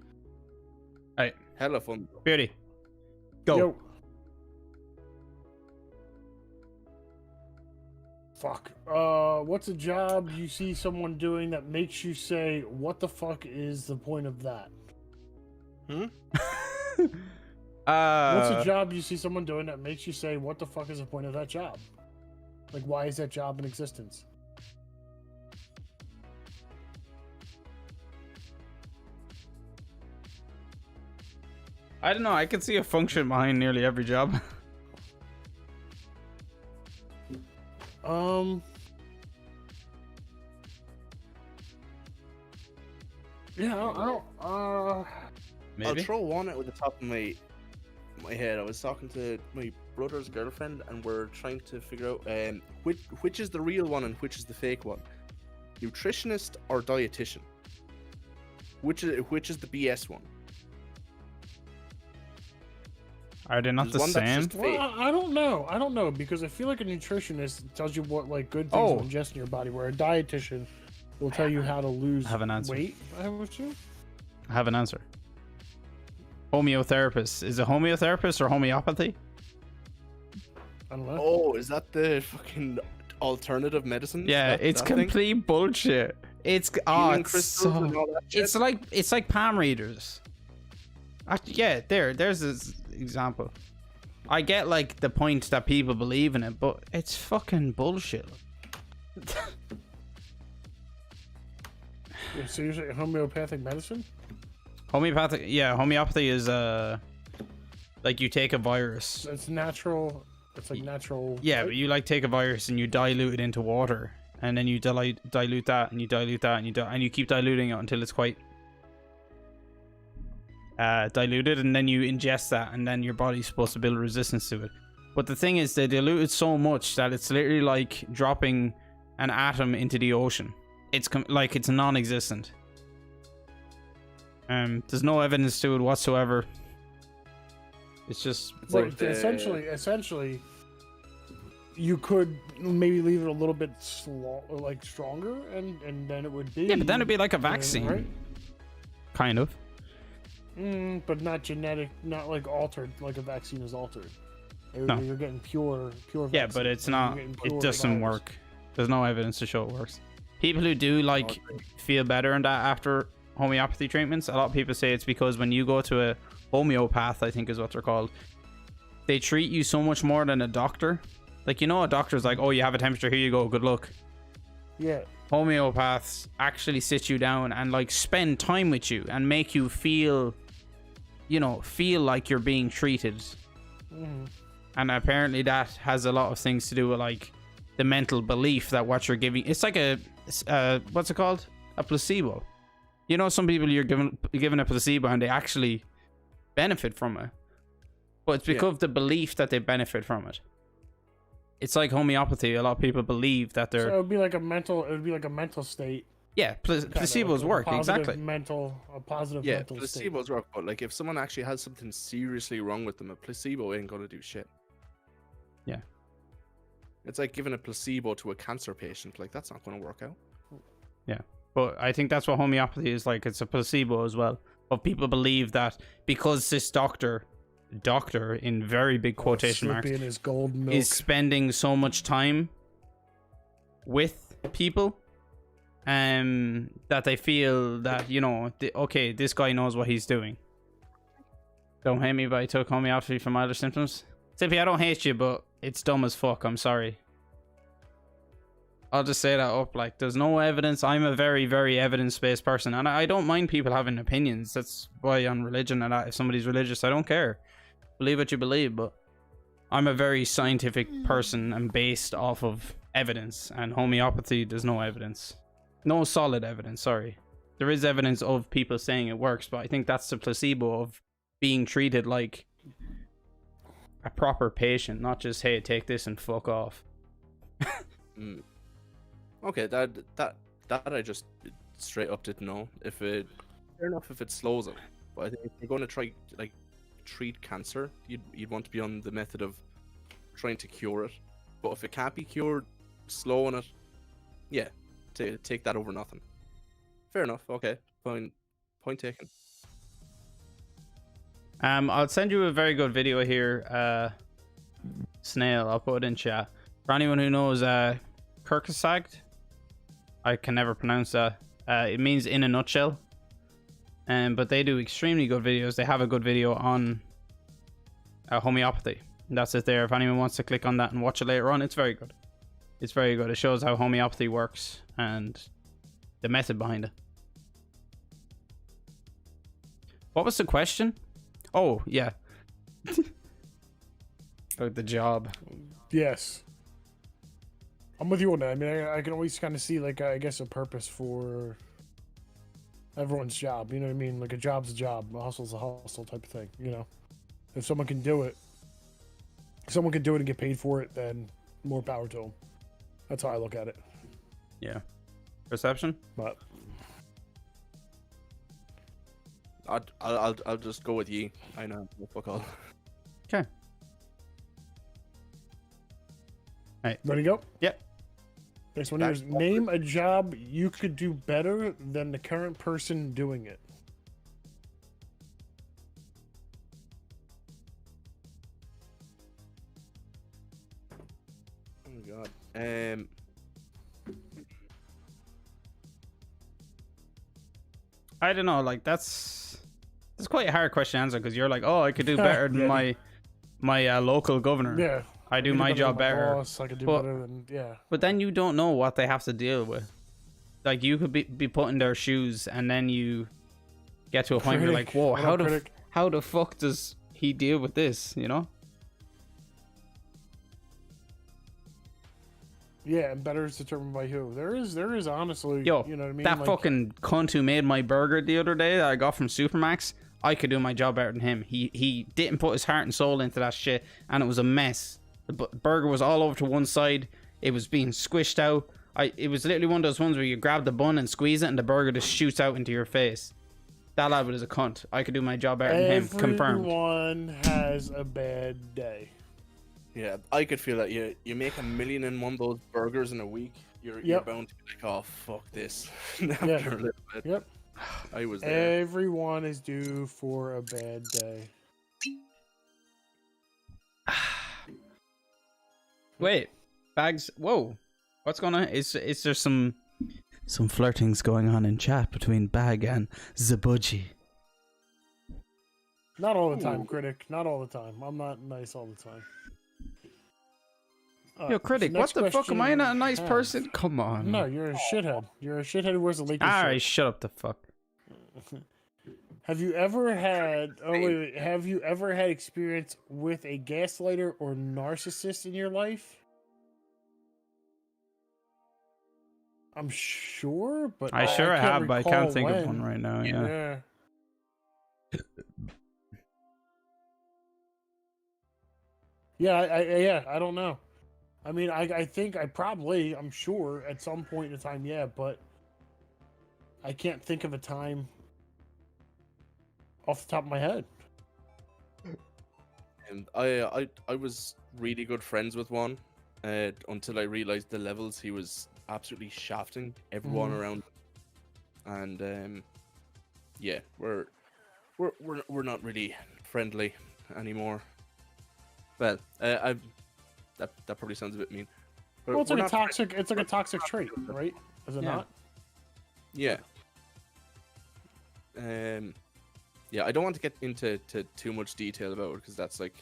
Right, hella fun. Beauty, go. Yo. Fuck. What's a job you see someone doing that makes you say, "What the fuck is the point of that?" What's a job you see someone doing that makes you say, "What the fuck is the point of that job?" Like, why is that job in existence? I don't know. I can see a function behind nearly every job. Yeah, I don't. Maybe. I'll throw one out at the top of my head. I was talking to my brother's girlfriend, and we're trying to figure out which is the real one and which is the fake one. Nutritionist or dietitian? Which is the BS one? Are they not the same? Well, I don't know because I feel like a nutritionist tells you what like good things to ingest in your body, where a dietitian will tell you how to lose weight. I have an answer. Homeotherapist. Is it homeotherapist or homeopathy? I don't know. Oh, is that the fucking alternative medicine? Yeah, it's complete bullshit. It's it's like palm readers. Yeah, there's this example. I get like the point that people believe in it, but it's fucking bullshit. Yeah, so you're saying homeopathic medicine? Homeopathy is like you take a virus. It's natural. It's like natural. Yeah, but you like take a virus and you dilute it into water, and then you dilute that, and you dilute that, and you keep diluting it until it's quite diluted, and then you ingest that, and then your body's supposed to build resistance to it. But the thing is, they dilute it so much that it's literally like dropping an atom into the ocean. It's like it's non-existent. There's no evidence to it whatsoever. It's just But essentially, you could maybe leave it a little bit stronger, and then it would be. Yeah, but then it'd be like a vaccine, right? Kind of. But not genetic, not like altered, like a vaccine is altered. No. You're getting pure. Yeah, but it's not. It doesn't work. There's no evidence to show it works. People who do like feel better and that after homeopathy treatments, a lot of people say it's because when you go to a homeopath, I think is what they're called, they treat you so much more than a doctor. Like, you know, a doctor's like, oh, you have a temperature, here you go, good luck. Yeah. Homeopaths actually sit you down and like spend time with you and make you feel, you know, feel like you're being treated. And apparently that has a lot of things to do with like the mental belief that what you're giving, it's like a what's it called, a placebo. You know, some people you're given a placebo and they actually benefit from it, but it's because of the belief that they benefit from it. It's like homeopathy. A lot of people believe that they're. So it would be like a mental state. Yeah, placebos work exactly. A positive Yeah, mental state. placebos work, but like if someone actually has something seriously wrong with them, a placebo ain't gonna do shit. Yeah. It's like giving a placebo to a cancer patient. Like, that's not gonna work out. Yeah, but I think that's what homeopathy is like. It's a placebo as well. But people believe that because this doctor in very big quotation marks in his gold milk. is spending so much time with people, that they feel that, you know, okay, this guy knows what he's doing. Don't hate me, but I took homeopathy for milder symptoms. Tippy, I don't hate you, but it's dumb as fuck. I'm sorry. I'll just say that up. Like, there's no evidence. I'm a very, very evidence-based person, and I don't mind people having opinions. That's why on religion and that, if somebody's religious, I don't care. Believe what you believe, but I'm a very scientific person and based off of evidence. And homeopathy, there's no evidence. No solid evidence, sorry. There is evidence of people saying it works, but I think that's the placebo of being treated like a proper patient, not just, hey, take this and fuck off. Okay, that I just straight up didn't know. Fair enough if it slows it, but I think if you're going to try like treat cancer, you'd want to be on the method of trying to cure it. But if it can't be cured, slowing it, yeah, take that over nothing. Fair enough. Okay, point taken. I'll send you a very good video here, Snail. I'll put it in chat for anyone who knows Kirkesagt. I can never pronounce that. It means in a nutshell. But they do extremely good videos. They have a good video on homeopathy. And that's it there. If anyone wants to click on that and watch it later on, it's very good. It's very good. It shows how homeopathy works and the method behind it. What was the question? Oh, yeah. About the job. Yes. I'm with you on that. I mean, I can always kind of see, like, I guess a purpose for everyone's job. You know what I mean? Like, a job's a job, a hustle's a hustle type of thing, you know? If someone can do it, and get paid for it, then more power to them. That's how I look at it. Yeah. Perception? But I'll just go with ye. I know. Fuck all. Okay. Right. Ready to go? Yep. Next one here is name a job you could do better than the current person doing it. Oh god. I don't know. Like, that's quite a hard question to answer because you're like, oh, I could do better than my local governor. Yeah. I do my job better. Boss, I could do better than, yeah. But then you don't know what they have to deal with. Like, you could be put in their shoes and then you get to a point where you're like, whoa, What up, critic? how the fuck does he deal with this? You know? Yeah, and better is determined by who. There is honestly, Yo, you know what I mean? that Like, fucking cunt who made my burger the other day that I got from Supermax, I could do my job better than him. He didn't put his heart and soul into that shit, and it was a mess. The burger was all over to one side. It was being squished out. It was literally one of those ones where you grab the bun and squeeze it, and the burger just shoots out into your face. That lad was a cunt. I could do my job better than him. Confirmed. Everyone has a bad day. Yeah, I could feel that. You make 1,000,001 of those burgers in a week, you're bound to be like, oh fuck this. After a little bit. Yep. I was there. Everyone is due for a bad day. Wait, Bags. Whoa, what's going on? Is there some flirtings going on in chat between Bag and Zabudgie? Not all the time, critic. Not all the time. I'm not nice all the time. Yo, critic, what the fuck? Am I not a nice person? Come on. No, you're a shithead. You're a shithead who wears a Lakers shirt. Alright, shut up the fuck. Have you ever had? Oh wait. Have you ever had experience with a gaslighter or narcissist in your life? I'm sure, but I can't have, but I can't recall think of when. one right now. Yeah. I don't know. I mean, I think I'm sure at some point in time, yeah, but I can't think of a time off the top of my head. And I was really good friends with one until I realized the levels he was absolutely shafting everyone around. And yeah, we're not really friendly anymore. Well, that probably sounds a bit mean. Well, it's like a toxic. It's like a toxic trait, right? Is it not? Yeah. Yeah, I don't want to get into too much detail about it because that's like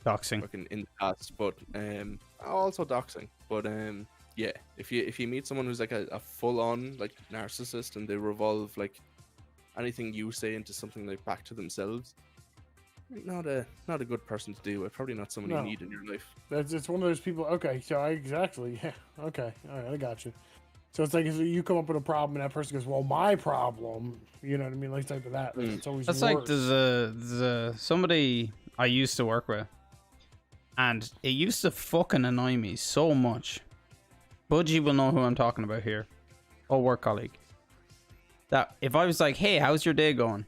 Doxing. fucking in the past. But also doxing. But yeah, if you meet someone who's like a full on like narcissist and they revolve like anything you say into something like back to themselves. Not a good person to deal with. Probably not someone you need in your life. It's one of those people. Okay, so exactly. Yeah. Okay. All right. I got you. So it's like if you come up with a problem and that person goes, "Well, my problem," you know what I mean? Like type of that. It's always That's worse. like there's somebody I used to work with, and it used to fucking annoy me so much. Budgie will know who I'm talking about here. Oh, work colleague. That if I was like, "Hey, how's your day going?"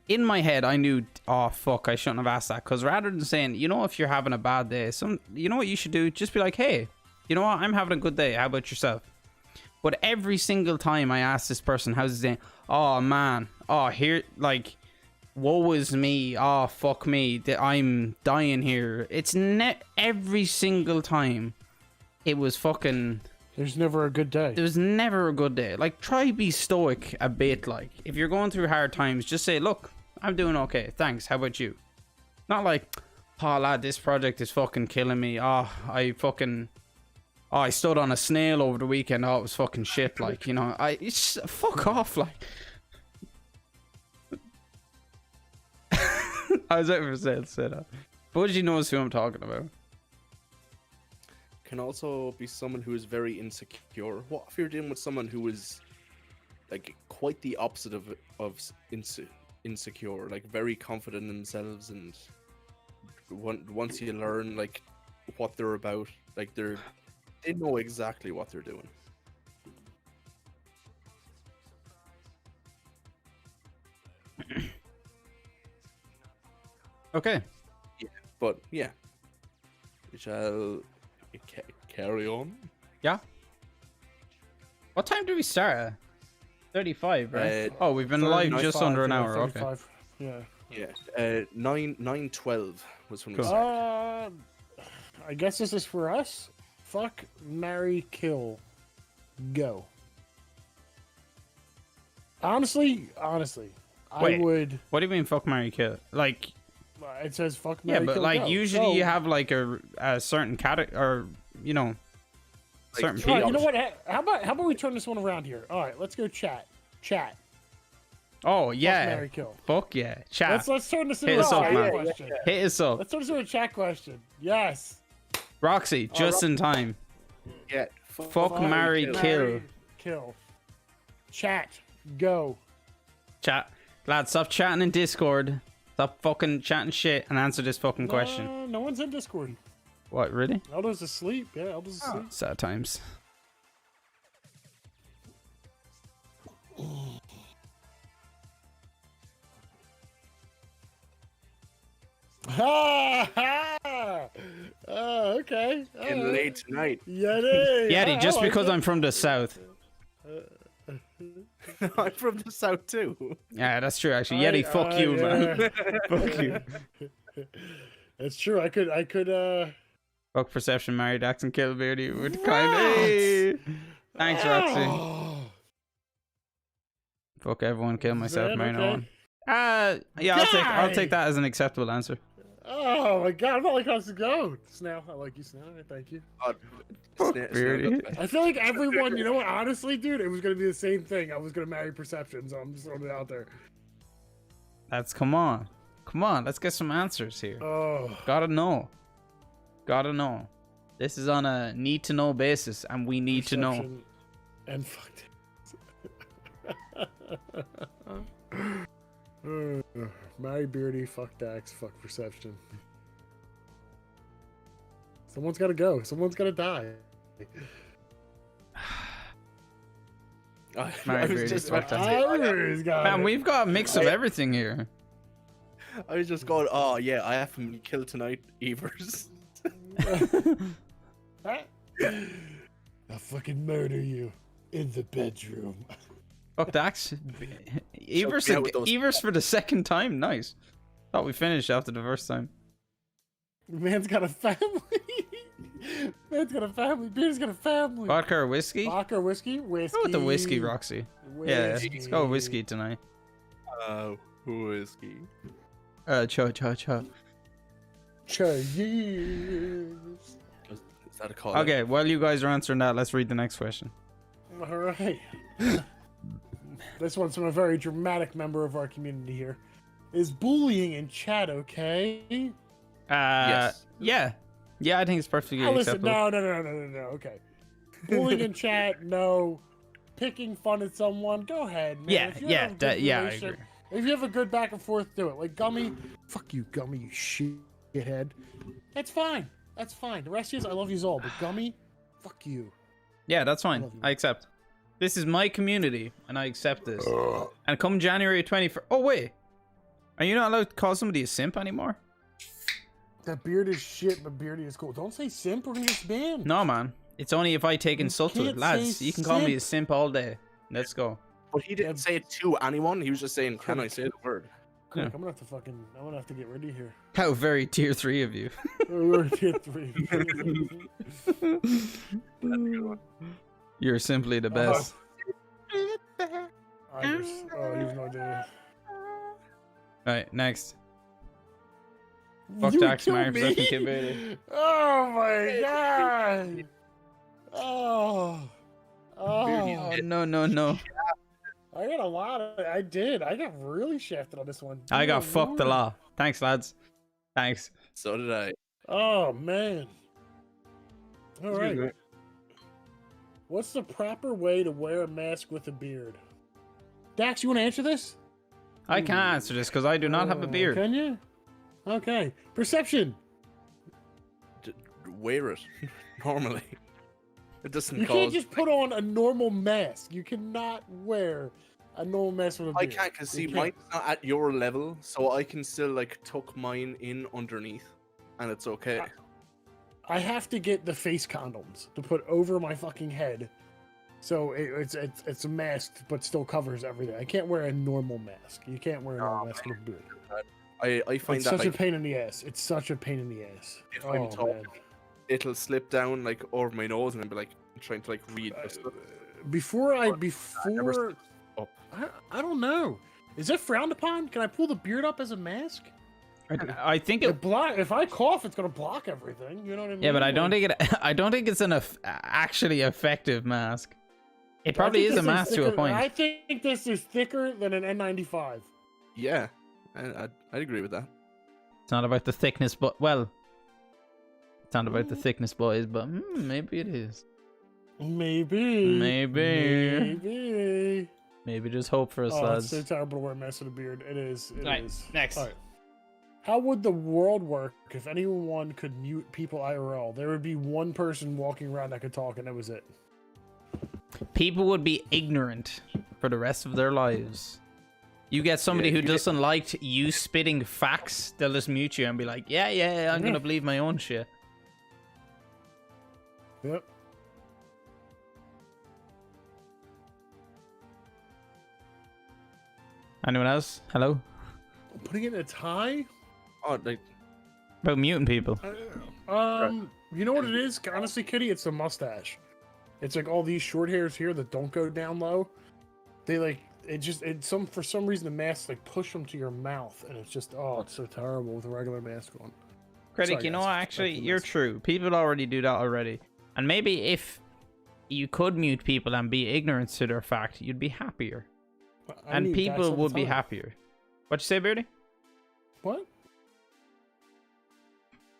In my head, I knew, oh fuck, I shouldn't have asked that. Because rather than saying, you know, if you're having a bad day, you know what you should do? Just be like, hey, you know what? I'm having a good day. How about yourself? But every single time I ask this person, how's his day? Oh man, oh here, like, woe is me. Oh fuck me, I'm dying here. It's every single time. It was fucking. There's never a good day. There's never a good day. Like, try be stoic a bit. Like, if you're going through hard times, just say, look, I'm doing okay. Thanks. How about you? Not like, oh, lad, this project is fucking killing me. Oh, I stood on a snail over the weekend. Oh, it was fucking shit. Like, you know, it's fuck off. Like, I was ever said that. Budgie knows who I'm talking about. Can also be someone who is very insecure. What if you're dealing with someone who is like quite the opposite of insecure, like very confident in themselves, and once you learn like what they're about, like they know exactly what they're doing. Okay. Yeah, but yeah, we shall carry on. Yeah. What time do we start at? 35, right? Oh, we've been live just under an hour. 35. Okay. Yeah. 9:12 was when we Cool. started. I guess this is for us. Fuck, marry, kill, go. Honestly, Wait, I would. What do you mean, fuck, marry, kill? Like, It says fuck, marry, yeah, but kill, like go. usually So- you have like a certain category, or you know, certain Like, people. All right, you know what? How about we turn this one around here? All right, let's go chat. Chat. Oh Fuck, yeah. marry, kill. Fuck yeah. Chat. Let's turn this Hit into a us up, chat man. question. Hit us up. Let's turn this into a chat question. Yes. Roxy, just in time. Yeah. Fuck, marry, kill. Marry, kill. Chat. Go. Chat. Lads, stop chatting in Discord. Stop fucking chatting shit and answer this fucking question. No one's in Discord. What, really? Eldo's asleep. Yeah, Eldo's asleep. Sad times. Ha ha! Oh, okay. Getting late tonight. Yeti. Yeti, just because I'm from the south. I'm from the south too. Yeah, that's true, actually. Yeti, fuck you, man. Fuck you. It's true. I could. Fuck Perception, marry Dax, and kill Beardy with kind. Hey! Thanks, Roxy. Oh. Fuck everyone, kill myself, that marry no okay? one. Yeah, I'll take that as an acceptable answer. Oh my god, I'm not like us to go. Snail, I like you, Snail. Thank you. Beardy. I feel like everyone, you know what? Honestly, dude, it was gonna be the same thing. I was gonna marry Perception, so I'm just throwing it out there. Come on, let's get some answers here. Oh, Gotta know. This is on a need to know basis, and we need to know. Perception and fuck. Marry Beardy, fuck Dax, fuck Perception. Someone's gotta go. Someone's gotta die. Marry I was Beardy, just fuck about to Dax. say, Everybody's got Man, it. we've got a mix of everything here. I was just going, oh yeah, I have to kill tonight, Evers. I'll fucking murder you in the bedroom. Fuck Dax. Evers, me out with those- Evers for the second time. Nice. Thought we finished after the first time. Man's got a family. Man's got a family. Beer's got a family. Vodka or whiskey? Vodka or whiskey? Whiskey. Go with the whiskey, Roxy. Yeah, Whiskey. let's go with whiskey tonight. Whiskey. Cha. Cheers. Is that a call? Okay, while you guys are answering that, let's read the next question. All right. This one's from a very dramatic member of our community here. Is bullying in chat okay? Yes. Yeah. Yeah, I think it's perfectly Oh, listen, acceptable. no. Okay. Bullying in chat, no. Picking fun at someone, go ahead, man. Yeah, If you yeah, have a good I relationship- agree. If you have a good back and forth, do it. Like Gummy, fuck you, Gummy, you shithead. That's fine. That's fine. The rest of you, I love you all, but Gummy, fuck you. Yeah, that's fine. Love you. I accept. This is my community, and I accept this. And come January 21st... Oh, wait. Are you not allowed to call somebody a simp anymore? That beard is shit, but beardy is cool. Don't say simp or he's banned. No, man. It's only if I take insult to it. can't Lads, say you can call me a simp. simp all day. Let's go. But he didn't say it to anyone. He was just saying, "Can I say the word?" Quick, Yeah. I'm gonna have to get ready here. How very tier 3 of you. We're at tier 3. You're simply the best. Oh, you have no idea. Right, next. Fuck You Dax, killed marry me? Perception, Kid Bailey. Oh my god! Oh. Oh, no. I got a lot of. I did. I got really shafted on this one. I got Dear fucked a Lord. lot. Thanks, lads. Thanks. So did I. Oh man. All Excuse me. right. What's the proper way to wear a mask with a beard? Dax, you want to answer this? I can't answer this because I do not have a beard. Can you? Okay. Perception. Wear it normally. It doesn't You cause. can't just put on a normal mask. You cannot wear a normal mask with a I beard. can't, cause see, You can't. mine's not at your level, so I can still like tuck mine in underneath, and it's okay. I have to get the face condoms to put over my fucking head, so it's a mask but still covers everything. I can't wear a normal mask. You can't wear a normal mask with a beard. I find It's that such a like pain in the ass. It's such a pain in the ass. if Oh, I'm man. talking, it'll slip down like over my nose, and I'll be like trying to like read. the stuff. Before I never before up. I don't know. Is it frowned upon? Can I pull the beard up as a mask? I think It it. block. If I cough, it's gonna block everything. You know what I mean? Yeah, but I don't Like, think it. I don't think it's an actually effective mask. It probably is a math to a thicker- point. I think this is thicker than an N95. Yeah, I'd agree with that. It's not about the thickness, but well, it's not about the thickness, boys. But maybe it is. Maybe. Maybe there's hope for us, Oh, lads. it's so terrible to wear a mask and a beard. It is. It is. Right, next. All right. How would the world work if anyone could mute people IRL? There would be one person walking around that could talk, and that was it. People would be ignorant for the rest of their lives. You get somebody who doesn't like you spitting facts, they'll just mute you and be like, yeah, I'm gonna believe my own shit. Yep. Anyone else? Hello? Putting it in a tie? Oh, like About muting people. You know what it is? Honestly, Kitty, it's the mustache. It's like all these short hairs here that don't go down low. They like for some reason the masks like push them to your mouth, and it's just it's so terrible with a regular mask on. Critic, Sorry, you know guys. what? Actually, That's the you're mask. true. People already do that already. And maybe if you could mute people and be ignorant to their fact, you'd be happier. I And mute Dax people all the would be time. happier. What'd you say, Beardy? What?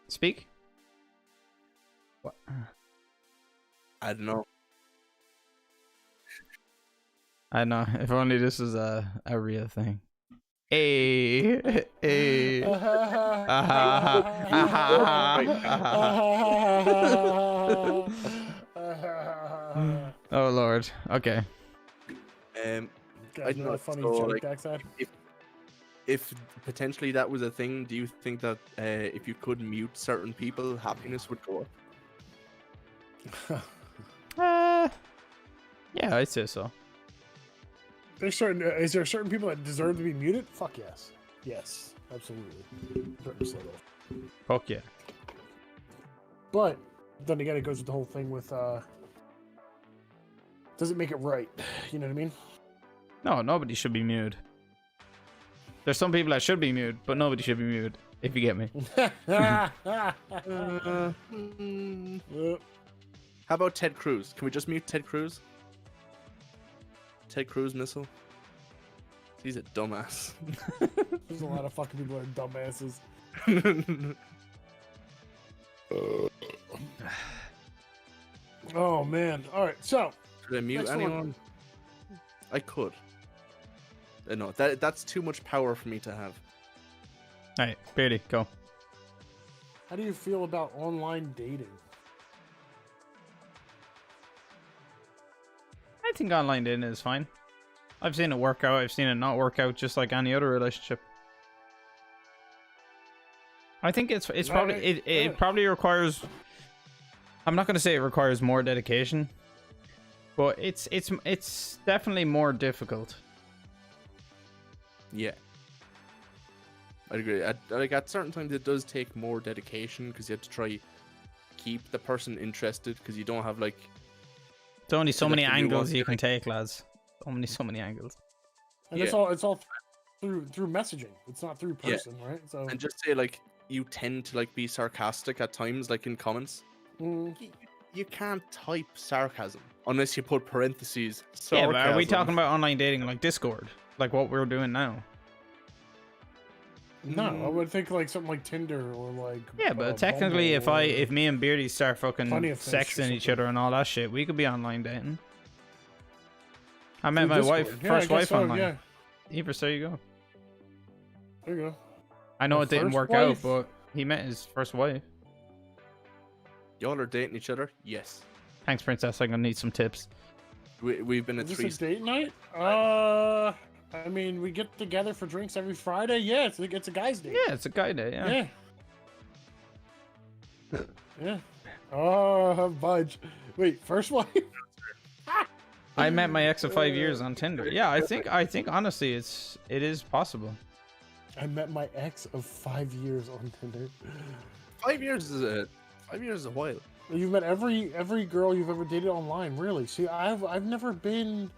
Speak? What? I don't know. I know. If only this was a real thing. Hey. Hey. Oh, Lord. Okay. Guys, don't know know, how funny so, joke like, Dax had? If potentially that was a thing, do you think that if you could mute certain people, happiness would go up? Yeah, I'd say so. Is there certain people that deserve to be muted? Fuck yes. Yes, absolutely. 100% off. Fuck yeah. But then again, it goes with the whole thing with does it make it right? You know what I mean? No, nobody should be muted. There's some people that should be muted, but nobody should be muted, if you get me. How about Ted Cruz? Can we just mute Ted Cruz? Ted Cruz missile? He's a dumbass. There's a lot of fucking people that are dumbasses. Oh man! All right, so Could I mute next one. anyone? I could. No, that's too much power for me to have. Alright, Beardy, go. How do you feel about online dating? I think online dating is fine. I've seen it work out, I've seen it not work out, just like any other relationship. I think it's probably it probably requires. I'm not gonna say it requires more dedication, but it's definitely more difficult. Yeah. I agree. At certain times it does take more dedication because you have to try keep the person interested because you don't have like. There's only so So many that can be angles one you can thing. take, lads. So many angles. And Yeah. it's all through messaging. It's not through Yeah. person, right? So And just say like you tend to like be sarcastic at times, like in comments. mm, You can't type sarcasm unless you put parentheses. Yeah, but are we sarcasm. talking about online dating like Discord, like what we're doing now? no, I would think like something like Tinder or like Yeah, but technically, Bumble or- if me and Beardy start fucking Plenty of Fish or sexting each something. other and all that shit, we could be online dating. I met through my Discord. wife, Yeah, I first guess wife so, online. Yeah, Either, there you go. there you go. I know My it didn't first work wife? out, but he met his first wife. Y'all are dating each other? Yes. Thanks, Princess. I'm gonna need some tips. We've been a Is this threesome. a date night? I mean, we get together for drinks every Friday. Yeah, it's a guy's date. Yeah, it's a guy day. Yeah. Yeah. Yeah. Oh, Budge. Wait, first wife? I met my ex of 5 years on Tinder. Yeah, I think honestly, it is possible. I met my ex of 5 years on Tinder. 5 years is a while. You've met every girl you've ever dated online, really. See, I've never been.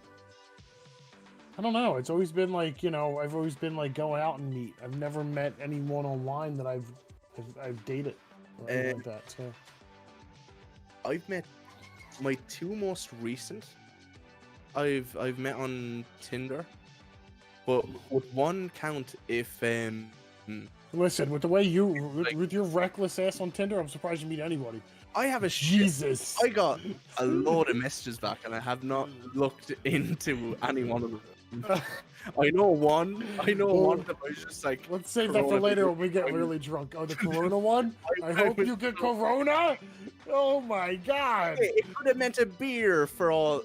I don't know. It's always been like, I've always been like going out and meet. I've never met anyone online that I've dated or anything like that. So I've met my two most recent I've met on Tinder, but would one count if Listen, with the way with your reckless ass on Tinder, I'm surprised you meet anybody. I have a Jesus. I got a load of messages back, and I have not looked into any one of them. I know one that was just like. Let's save that for later when we get really drunk. Oh, the Corona one? I hope you get Corona? Oh my god. It could have meant a beer for all.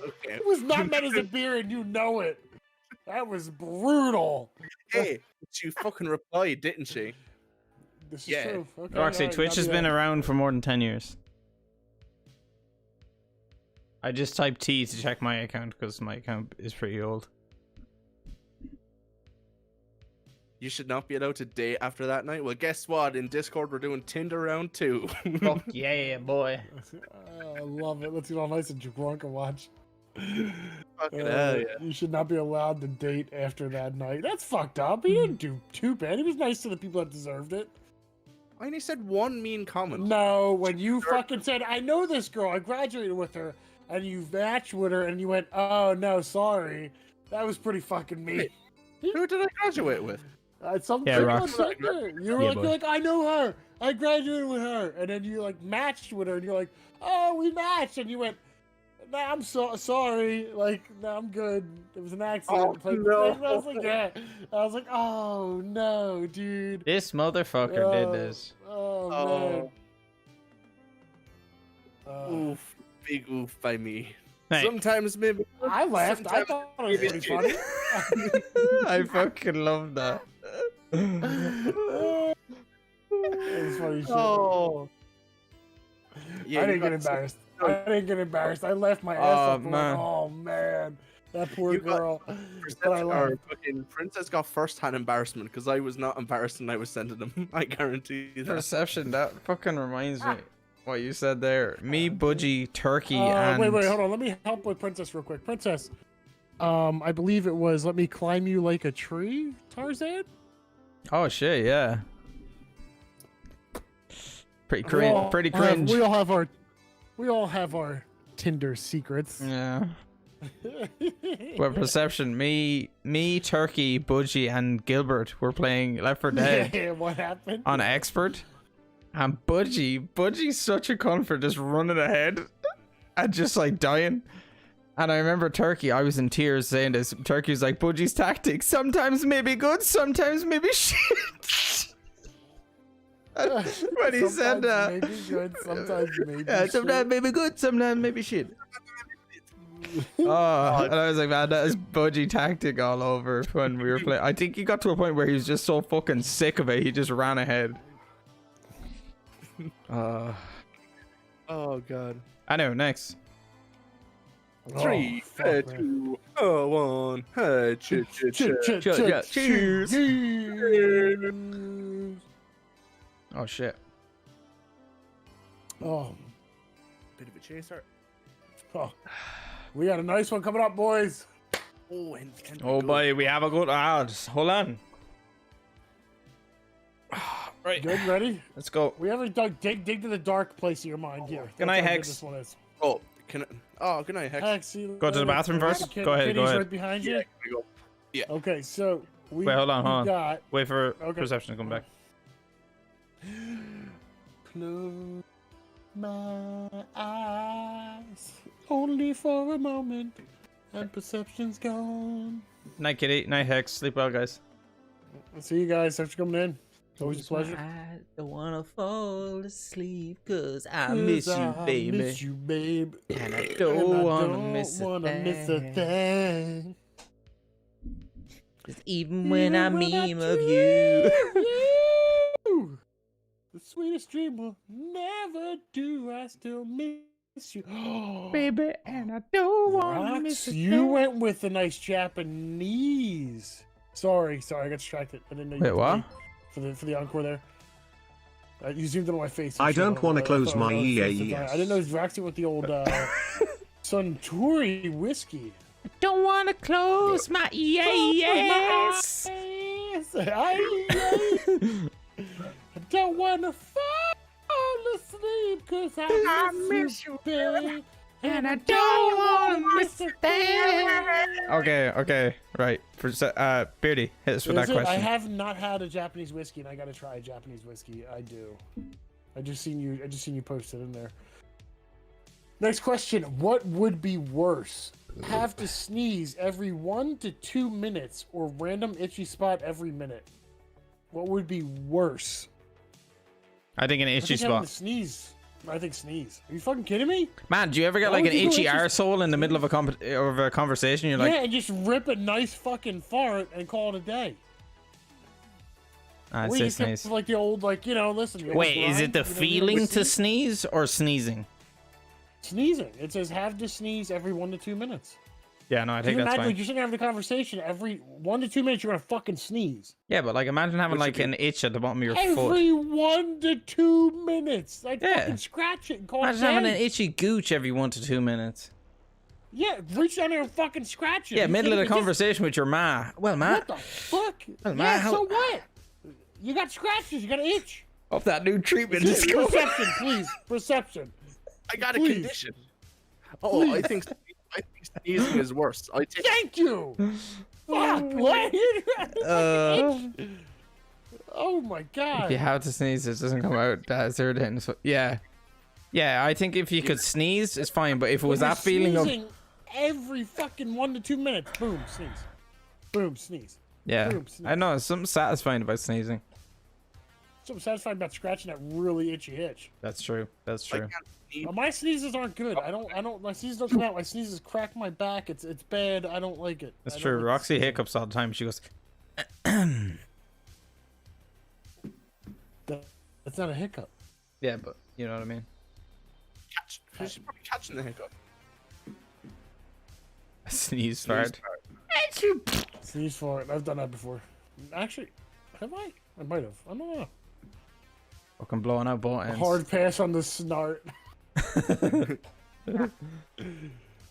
Okay. It was not meant as a beer and you know it. That was brutal. Hey, she fucking replied, didn't she? This is Yeah. true. Okay, Roxy, alright, Twitch has been around for more than 10 years. I just typed T to check my account because my account is pretty old. You should not be allowed to date after that night. Well, guess what? In Discord, we're doing Tinder round 2. Fuck yeah, boy. I love it. Let's get all nice and drunk and watch. Fucking hell, yeah. You should not be allowed to date after that night. That's fucked up. He didn't do too bad. He was nice to the people that deserved it. I only said one mean comment. No, when you fucking said, I know this girl, I graduated with her, and you matched with her, and you went, oh no, sorry. That was pretty fucking mean. Who did I graduate with? Some Yeah, chick Rox. on Tinder. You were Yeah, like, boy. you're like, I know her. I graduated with her. And then you like matched with her, and you're like, oh, we matched. And you went, nah, I'm so sorry. Like, nah, I'm good. It was an accident. Oh, Like, no. I was like, yeah. I was like, oh no, dude. This motherfucker did this. Oh, man. Oof. Big oof by me. Hey. Sometimes maybe. I laughed. I sometimes thought it was pretty funny. I fucking love that. It was funny shit. Oh. Yeah, I you didn't get got- embarrassed. I didn't get embarrassed. I laughed my ass off. man. Going, oh man, that poor You got girl. But I Perception, laughed. or fucking Princess got first-hand embarrassment because I was not embarrassed and I was sending them. I guarantee you that. Perception, that fucking reminds me what you said there. Me, Budgie, Turkey, Wait, and... hold on. Let me help with Princess real quick. Princess, I believe it was "Let me climb you like a tree," Tarzan. Oh shit, yeah. Pretty cringe. Pretty cringe. We all have our Tinder secrets. Yeah. But Perception, me, Turkey, Budgie, and Gilbert were playing Left 4 Dead Yeah, what happened? on Expert. And Budgie's such a cunt for just running ahead and just like dying. And I remember Turkey, I was in tears saying this. Turkey was like, Budgie's tactics sometimes may be good, sometimes may be shit. When he said that. Maybe good, sometimes maybe. Yeah, sometimes maybe good, sometimes maybe shit. Oh, and I was like, man, that is Budgie tactic all over when we were playing. I think he got to a point where he was just so fucking sick of it, he just ran ahead. Oh god. I know, next. 3, fuck, man. 2, 1. Hey, Cheers. Cheers. Oh, shit. Oh, Bit of a chaser. oh, we got a nice one coming up, boys. Oh, and Oh, boy, we have a good... just hold on. Right, Good, ready? let's go. We haven't dig to the dark place of your mind here. Good That's night, how good Hex. This one is. Oh, can I? Oh, good night, Hex. Hex, you Go to the bathroom first? Go ahead, Kitty's go ahead. right behind you. Yeah, go. Okay, so we. Wait, hold on, we hold on. got Wait for Okay. Perception to come back. Close my eyes only for a moment, and perception's gone. Night, Kitty. Night, Hex. Sleep well, guys. I'll see you guys. Thanks for coming in. It's always a pleasure. I don't wanna fall asleep cause I 'Cause miss you, I baby. miss you, babe. And I And don't I wanna don't miss wanna miss a thing. thing. 'Cause even when I meme of you. you, the sweetest dream will never do. I still miss you. Baby, and I don't wanna Rox, miss a you thing. went with the nice Japanese. Sorry, I got distracted. I didn't know you Wait, did what? for the encore there. You zoomed in on my face. I don't wanna close thought my I was EAES. I didn't know it was Roxy with the old Suntory whiskey. Don't wanna close my EAS. I don't wanna fall asleep 'cause I miss you, babe. And I don't want to miss a thing. Okay, right. For Beardy, hit us with that question. I have not had a Japanese whiskey, and I gotta try a Japanese whiskey. I do. I just seen you post it in there. Next question: what would be worse? Have to sneeze every 1 to 2 minutes, or random itchy spot every minute? What would be worse? I think an itchy spot. Sneeze. I think sneeze. Are you fucking kidding me? Man, do you ever get like an itchy arsehole in the middle of a conversation? You're like, yeah, and just rip a nice fucking fart and call it a day. I'd say sneeze. Like the old, like, you know, listen. Wait, is it the feeling to sneeze or sneezing? Sneezing. It says have to sneeze every 1 to 2 minutes. Yeah, no, I think that's fine. Like, you're sitting having a conversation, every 1 to 2 minutes you're gonna fucking sneeze. Yeah, but like imagine having like an itch at the bottom of your foot. Every 1 to 2 minutes. Like fucking scratch it and call it. Imagine having an itchy gooch every 1 to 2 minutes. Yeah, reach down there and fucking scratch it. Yeah, middle of the conversation with your ma. Well, ma. What the fuck? Well, ma, yeah, so what? You got scratches, you got an itch. Hope that new treatment is going. Perception, please. Perception. I got a condition. Oh, I think sneezing is worse. Thank you. Fuck. What? Oh my god. If you have to sneeze, it doesn't come out. That's irritating. So, yeah. Yeah, I think if you could sneeze, it's fine. But if it was that feeling of every fucking 1 to 2 minutes, boom, sneeze. Boom, sneeze. Yeah. Boom, sneeze. I know, there's something satisfying about sneezing. Something satisfying about scratching that really itchy itch. That's true. That's true. My sneezes aren't good. My sneezes don't come out. My sneezes crack my back. It's bad. I don't like it. That's true. Roxy hiccups all the time. She goes, that's not a hiccup. Yeah, but you know what I mean? She's probably catching the hiccup. Sneeze fart. Sneeze fart. I've done that before. Actually, have I? I might have. I don't know. Fucking blowing out both ends. Hard pass on the snart.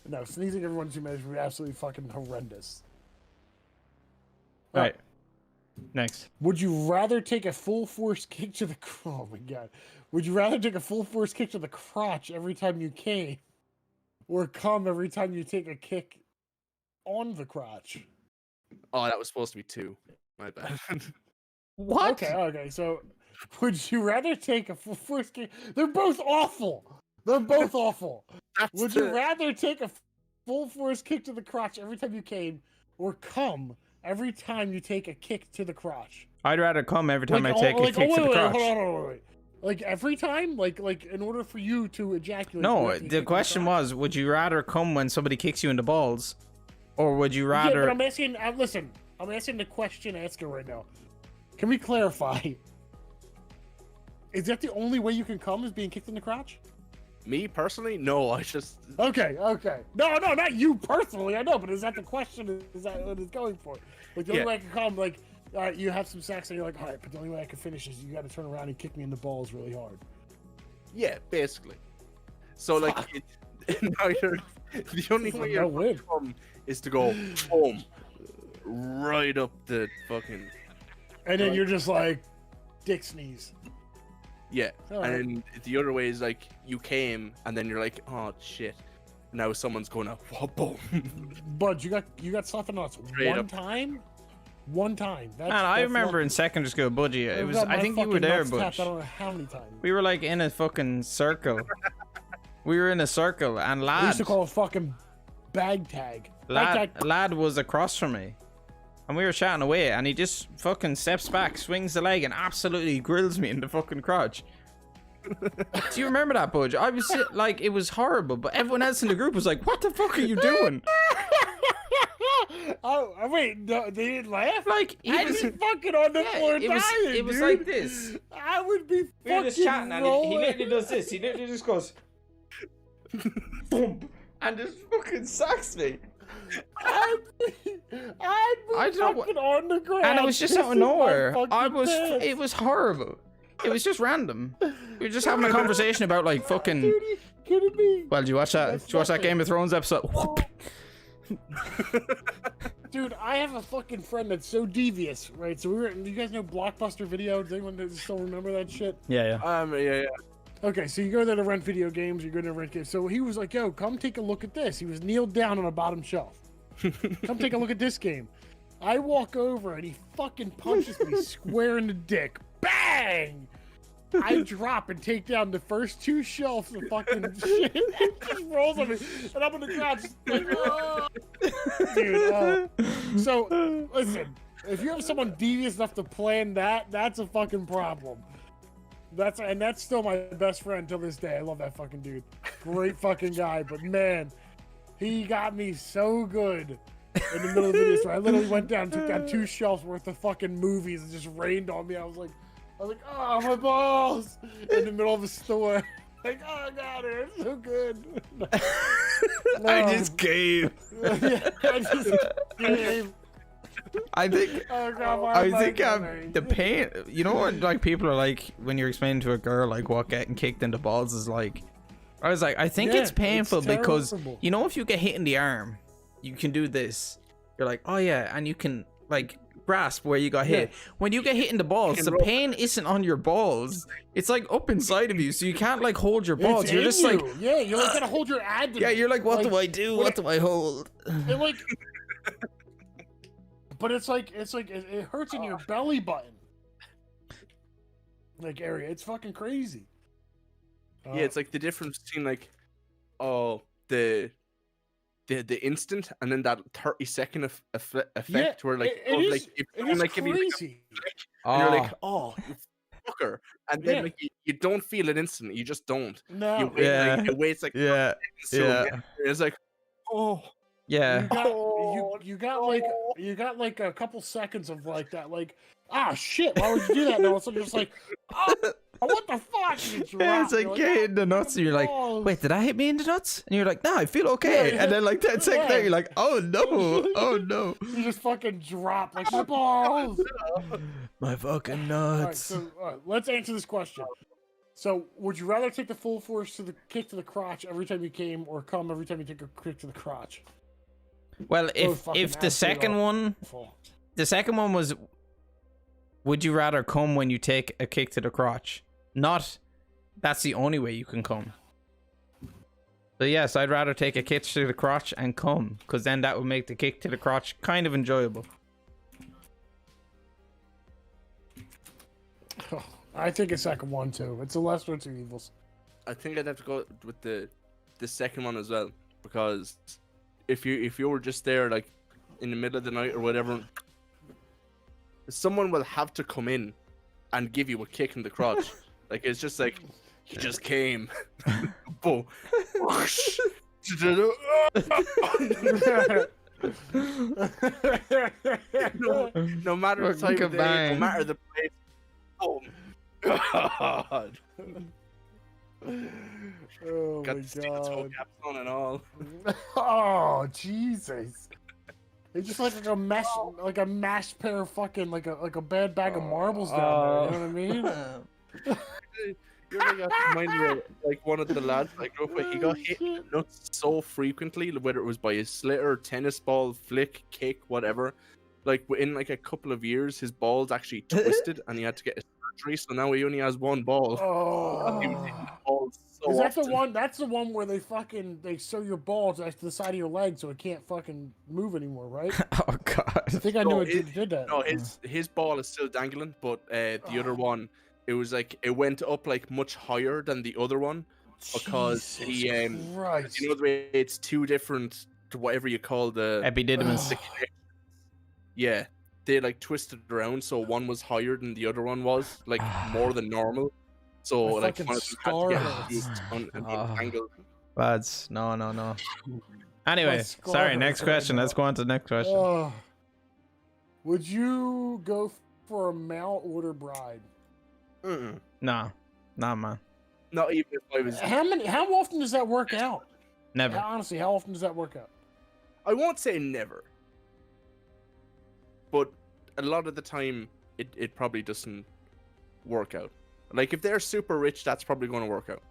No, sneezing every 1 to 2 minutes would be absolutely fucking horrendous. All right. Next. Would you rather take a full force kick to the... Oh my god. Would you rather take a full force kick to the crotch every time you came? Or come every time you take a kick on the crotch? Oh, that was supposed to be 2. My bad. What? Okay, so... Would you rather take a full force kick? They're both awful. They're both awful. Would you rather take a full force kick to the crotch every time you came, or come every time you take a kick to the crotch? I'd rather come every time I take a kick to the crotch. Hold on. Like every time, like in order for you to ejaculate. No, the question was, would you rather come when somebody kicks you in the balls, or would you rather? Yeah, but I'm asking. Listen, I'm asking the question asker right now. Can we clarify? Is that the only way you can come, is being kicked in the crotch? Me personally, no. I just. Okay. No, not you personally. I know, but is that the question? Is that what it's going for? Like the only way I can come, like, all right, you have some sex, and you're like, all right, but the only way I can finish is you got to turn around and kick me in the balls really hard. Yeah, basically. So like, now you're the only way you're going to come is to go boom, right up the fucking. And then you're just like, dick sneeze. Yeah, and the other way is like you came and then you're like, oh shit, now someone's going to boom. Bud, you got something else. One time. Man, I remember in secondary school, Budgie. It was. I think you were there, Budge. I don't know how many times. We were like in a fucking circle. We were in a circle, and lad. We used to call it fucking bag tag. Lad was across from me, and we were chatting away, and he just fucking steps back, swings the leg, and absolutely grills me in the fucking crotch. Do you remember that, Budge? I was like, it was horrible, but everyone else in the group was like, "What the fuck are you doing?" Oh wait, no, they didn't laugh. Like I'd be fucking on the floor dying. It was like this. I would be We were just chatting, and rolling. he literally does this. He literally just goes, boom, and just fucking sacks me. I'd be fucking on the ground. And it was just out of nowhere. It was horrible. It was just random. We were just having a conversation about like fucking. Dude, you kidding me? Well, did you watch that? Did you watch that Game of Thrones episode? Dude, I have a fucking friend that's so devious, right? So you guys know Blockbuster Video? Does anyone still remember that shit? Yeah. Yeah. Okay, so you go there to rent video games, you go there to rent games. So he was like, yo, come take a look at this. He was kneeled down on a bottom shelf. Come take a look at this game. I walk over and he fucking punches me square in the dick. Bang! I drop and take down the first 2 shelves of fucking shit. It just rolls on me. And I'm on the ground just like, oh. Dude, so, listen, if you have someone devious enough to plan that, that's a fucking problem. That's still my best friend till this day. I love that fucking dude. Great fucking guy, but man, he got me so good in the middle of the video. So I literally went down and took down 2 shelves worth of fucking movies and just rained on me. I was like, oh, my balls! In the middle of the store. Like, oh, God, it's so good. I just came. Yeah, I just came. I think, Oh, God, I think the pain, you know what, like, people are like, when you're explaining to a girl, like, what getting kicked in the balls is like, I was like, I think Yeah, it's painful it's because, terrible. you know, if you get hit in the arm, you can do this. You're like, oh, yeah, and you can, like, grasp where you got hit. When you get hit in the balls, the pain isn't on your balls. It's like up inside of you, so you can't like hold your balls. It's You're in just you. like, Yeah, you're like gonna hold your abdomen. yeah, you're like, what Like, do I do? What do I hold? It like, but it hurts in your belly button, like area. It's fucking crazy. Yeah, it's like the difference between like, oh, the instant and then that 30-second effect where like, it is, like if it someone is like give you like, crazy. and you're like, oh, you fucker, and then like you don't feel it instantly. You just don't. No, You wait, like, it waits like Yeah, so it's like, oh. yeah. You got like a couple seconds of like that, like, ah, shit, why would you do that? And all of a sudden you're just like, oh, what the fuck? And you Yeah, drop. it's like You're get hit oh, in the nuts, and you're like, balls. wait, did I hit me in the nuts? And you're like, no, I feel okay. Yeah, And then like 10 seconds later, yeah. you're like, oh no, oh no, You just fucking drop like my balls. my fucking All right, nuts. so let's answer this question. So, would you rather take the full force to the kick to the crotch every time you came, or come every time you take a kick to the crotch? Well, Both fucking if the absolutely second one was, would you rather come when you take a kick to the crotch? Not, that's the only way you can come. So yes, I'd rather take a kick to the crotch and come, because then that would make the kick to the crotch kind of enjoyable. I think a second one too. It's a lesser of two evils. I think I'd have to go with the second one as well, because if you were just there like in the middle of the night or whatever, someone will have to come in and give you a kick in the crotch. Like it's just like you just came. Boom. No matter the time of day, no matter the place. Boom. God. Oh Got my the steel toe god. caps on and all. Oh Jesus. It's just like a mesh, like a mashed pair of fucking like a bad bag of marbles down there. You know what I mean? You really got to remind me of, like one of the lads I grew up with. He got hit in the nuts so frequently, whether it was by a slitter, tennis ball, flick, kick, whatever. Like within like a couple of years, his balls actually twisted, and he had to get a surgery. So now he only has one ball. Oh. He was hitting the balls so Is that the often. one? That's the one where they sew your balls to the side of your leg so it can't fucking move anymore, right? Oh god. I think I knew it did that. No, his ball is still dangling, but the other one, it was like it went up like much higher than the other one because Jesus Christ. you know the way it's two different, whatever you call the Epididymous. the connection. Yeah, they like twisted around, so one was higher than the other one was, like more than normal. So My like fucking one of them had to scar get untangled. Lads, no. Anyway, My skull sorry, hurts next right question. now. Let's go on to the next question. Oh. Would you go for a mail order bride? Nah, man. Not even if I was. How often does that work out? Never. Honestly, how often does that work out? I won't say never, but a lot of the time it probably doesn't work out. Like if they're super rich, that's probably going to work out.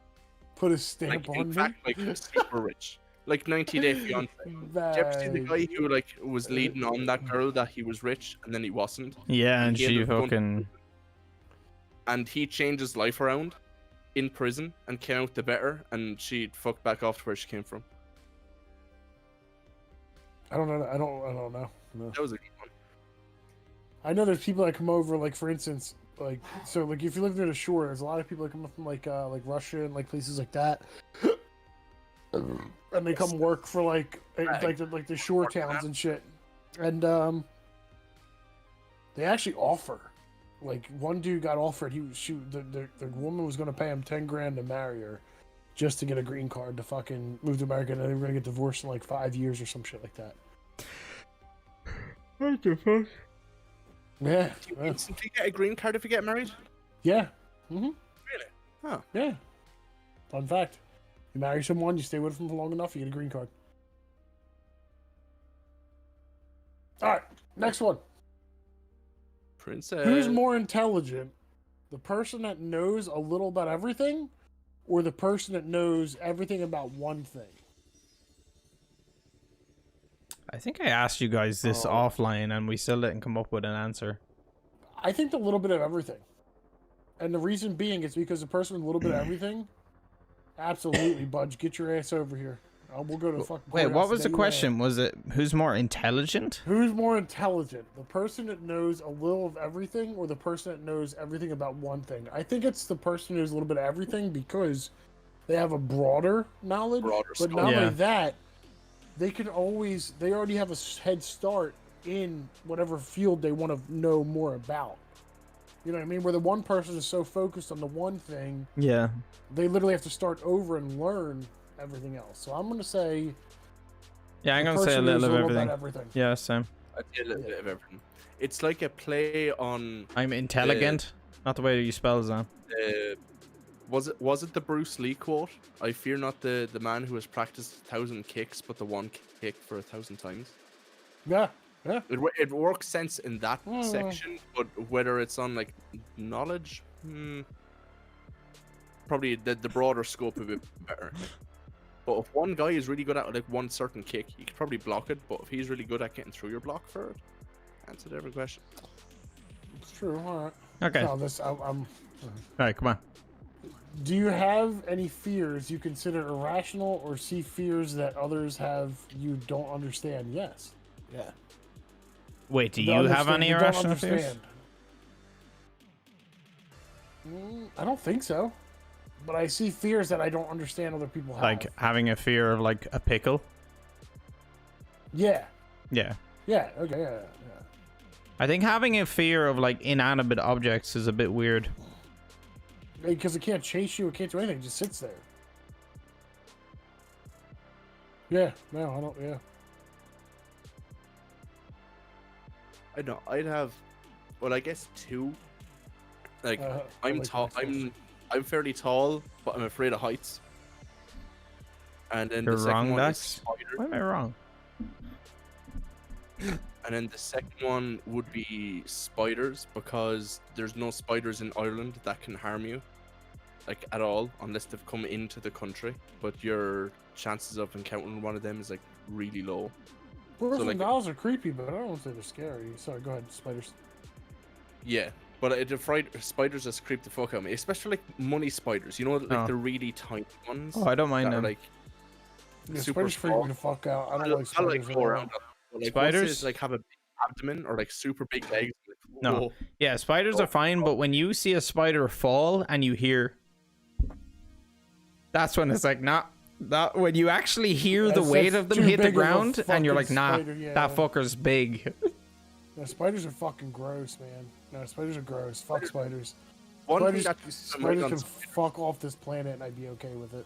Put a stamp Like on in me. fact, like super rich, like 90 Day Fiance. Did you ever see the guy who like was leading on that girl that he was rich and then he wasn't? Yeah, and he she ended up going- fucking. And he changed his life around in prison and came out the better, and she fucked back off to where she came from. I don't know. I don't know. No. That was a good one. I know there's people that come over, like for instance, like so, like if you live near the shore, there's a lot of people that come up from like Russia and like places like that, and they come work for like the shore towns and shit, and they actually offer. Like one dude got offered, the woman was gonna pay him 10 grand to marry her, just to get a green card to fucking move to America, and then they were gonna get divorced in like 5 years or some shit like that. What the fuck? Yeah. Do you instantly get a green card if you get married? Yeah. Mm-hmm. Really? Huh. Yeah. Fun fact: you marry someone, you stay with them for long enough, you get a green card. All right, next one. Princess. Who's more intelligent, the person that knows a little about everything, or the person that knows everything about one thing? I think I asked you guys this offline, and we still didn't come up with an answer. I think a little bit of everything, and the reason being is because the person with a little bit of everything, absolutely, Budge, get your ass over here. We'll go to the fucking. Wait, what was the question? Was it who's more intelligent? Who's more intelligent? The person that knows a little of everything, or the person that knows everything about one thing? I think it's the person who knows a little bit of everything because they have a broader knowledge. But not only that, they already have a head start in whatever field they want to know more about. You know what I mean? Where the one person is so focused on the one thing, yeah, they literally have to start over and learn everything else. So I'm gonna say, yeah, I'm gonna say a little of everything. Yeah, same. I'd say a little bit of everything. It's like a play on. I'm intelligent, not the way you spell that. Was it the Bruce Lee quote? I fear not the man who has practiced 1,000 kicks, but the one kick for 1,000 times. Yeah, yeah. It works sense in that section, but whether it's on like knowledge, probably the broader scope a bit better. But if one guy is really good at like one certain kick, you could probably block it. But if he's really good at getting through your block for it, answered every question. It's true. All right. Okay. No, all right, come on. Do you have any fears you consider irrational, or see fears that others have you don't understand? Yes. Yeah. Wait, do you have any irrational fears? I don't think so. But I see fears that I don't understand other people have. Like having a fear of like a pickle? Yeah. Yeah. Yeah, okay, yeah. I think having a fear of like inanimate objects is a bit weird. Because it can't chase you, it can't do anything, it just sits there. Yeah, no, I don't, yeah. I know, I'd have, well, I guess two. Like, I'm tall, I'm fairly tall, but I'm afraid of heights. And then You're the second wrong, one is Dax. spiders. Why am I wrong? And then the second one would be spiders, because there's no spiders in Ireland that can harm you, like at all, unless they've come into the country. But your chances of encountering one of them is like really low. Porcelain dolls are creepy, but I don't want to say they're scary. Sorry, go ahead, spiders. Yeah, but spiders just creep the fuck out of me, especially like money spiders. You know, like the really tiny ones. Oh, I don't mind them. Like, yeah, super spiders freak me the fuck out. I don't like spiders. Go around them. Like, spiders like have a big abdomen or like super big legs. Like, no, yeah, spiders are fine, but when you see a spider fall and you hear, that's when it's like not that. When you actually hear the weight of them hit the ground, and you're like, nah, that fucker's big. No, spiders are fucking gross, man. No, spiders are gross. Fuck spiders. Spiders can fuck off this planet, and I'd be okay with it.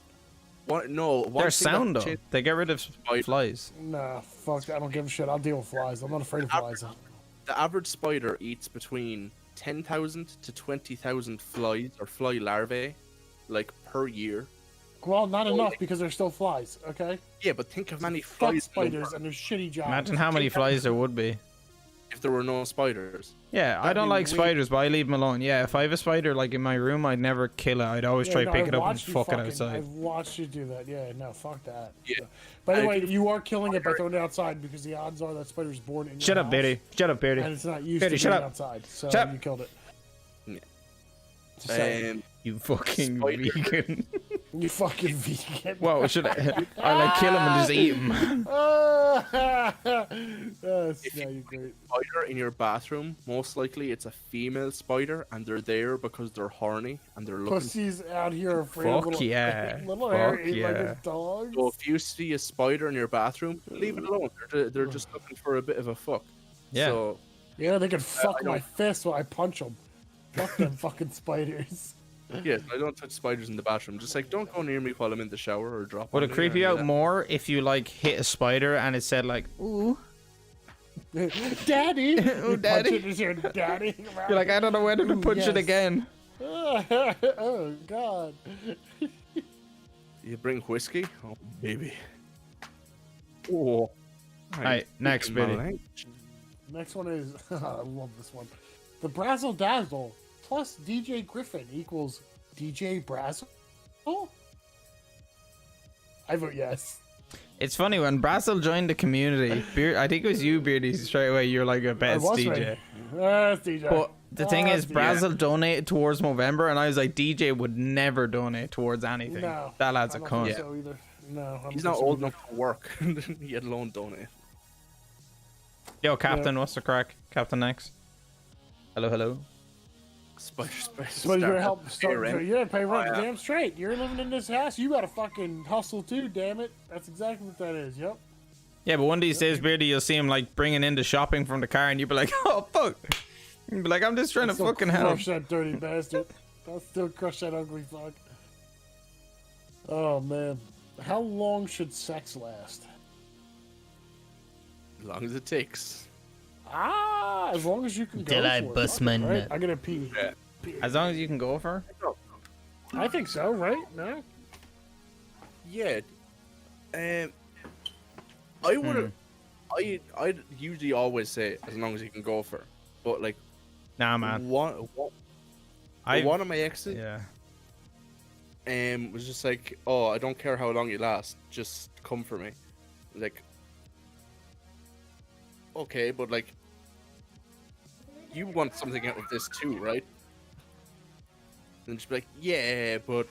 They're sound though. They get rid of flies. Nah, fuck. I don't give a shit. I'll deal with flies. I'm not afraid of flies. The average spider eats between 10,000 to 20,000 flies or fly larvae, like per year. Well, not enough because they're still flies. Okay. Yeah, but think of many fuck flies. Spiders and their shitty jobs. Imagine how many flies there would be. If there were no spiders. Yeah, I don't like spiders, but I leave them alone. Yeah, if I have a spider like in my room, I'd never kill it. I'd always try to pick it up and fuck it outside. I've watched you do that. Yeah, no, fuck that. Yeah. So, by the way, you are killing it by throwing it outside because the odds are that spider's born in your Shut up, house, Beardy. Shut up, Beardy. and it's not used to being outside. So Shut up. you killed it. Yeah. You fucking Spider. vegan. You fucking vegan. Whoa, should I like kill him and just eat him? That's yeah, you're great. Spider in your bathroom, most likely it's a female spider, and they're there because they're horny and they're looking. Pussy's out here afraid of Fuck little, yeah. little hair Fuck eat like yeah. a dog. So if you see a spider in your bathroom, leave it alone. They're just looking for a bit of a fuck. Yeah. So Yeah, they can fuck I my don't- fist when I punch them. Fuck them fucking spiders. yeah, I don't touch spiders in the bathroom. Just like don't go near me while I'm in the shower or drop. Would on it me creep or you any out of that. more if you like hit a spider and it said like, ooh? Daddy! Oh, You daddy. punch it, it's your daddy. You're like, I don't know whether to Ooh, punch it yes. again. Oh, God. You bring whiskey? Oh, baby. Oh. Alright, next video. Next one is, I love this one. The Brazzle Dazzle plus DJ Griffin equals DJ Brazzle? I vote yes. It's funny when Brazzle joined the community. I think it was you, Beardy. Straight away, you're like a best was DJ. me. That's DJ. But the thing is, DJ. Brazzle donated towards Movember, and I was like, DJ would never donate towards anything. No, That lad's I a don't cunt. think so either. No, I don't He's think not so old either. enough to work, yet alone donate. Yo, Captain, what's the crack? Captain X. Hello, hello. Spider. So you're gonna help start. rent. You're gonna pay rent. yeah. Damn straight. You're living in this house. You gotta fucking hustle too. Damn it. That's exactly what that is. Yep. Yeah, but one of these days, Beardy, you'll see him like bringing in the shopping from the car, and you'll be like, "Oh fuck!" You'll be like, "I'm just trying to Still fucking help." crush that dirty bastard. I'll still crush that ugly fuck. Oh man, how long should sex last? As long as it takes. As long as you can go. Till I for it. bust Fuck my it, right? nut. I gotta pee. Yeah. As long as you can go for. I think so, right? No. Yeah. I would. I'd usually always say as long as you can go for, but like Nah, man. one of my exes Yeah. was just like, oh, I don't care how long you last, just come for me. Like, okay, but like, you want something out of this too, right? And just be like, yeah, but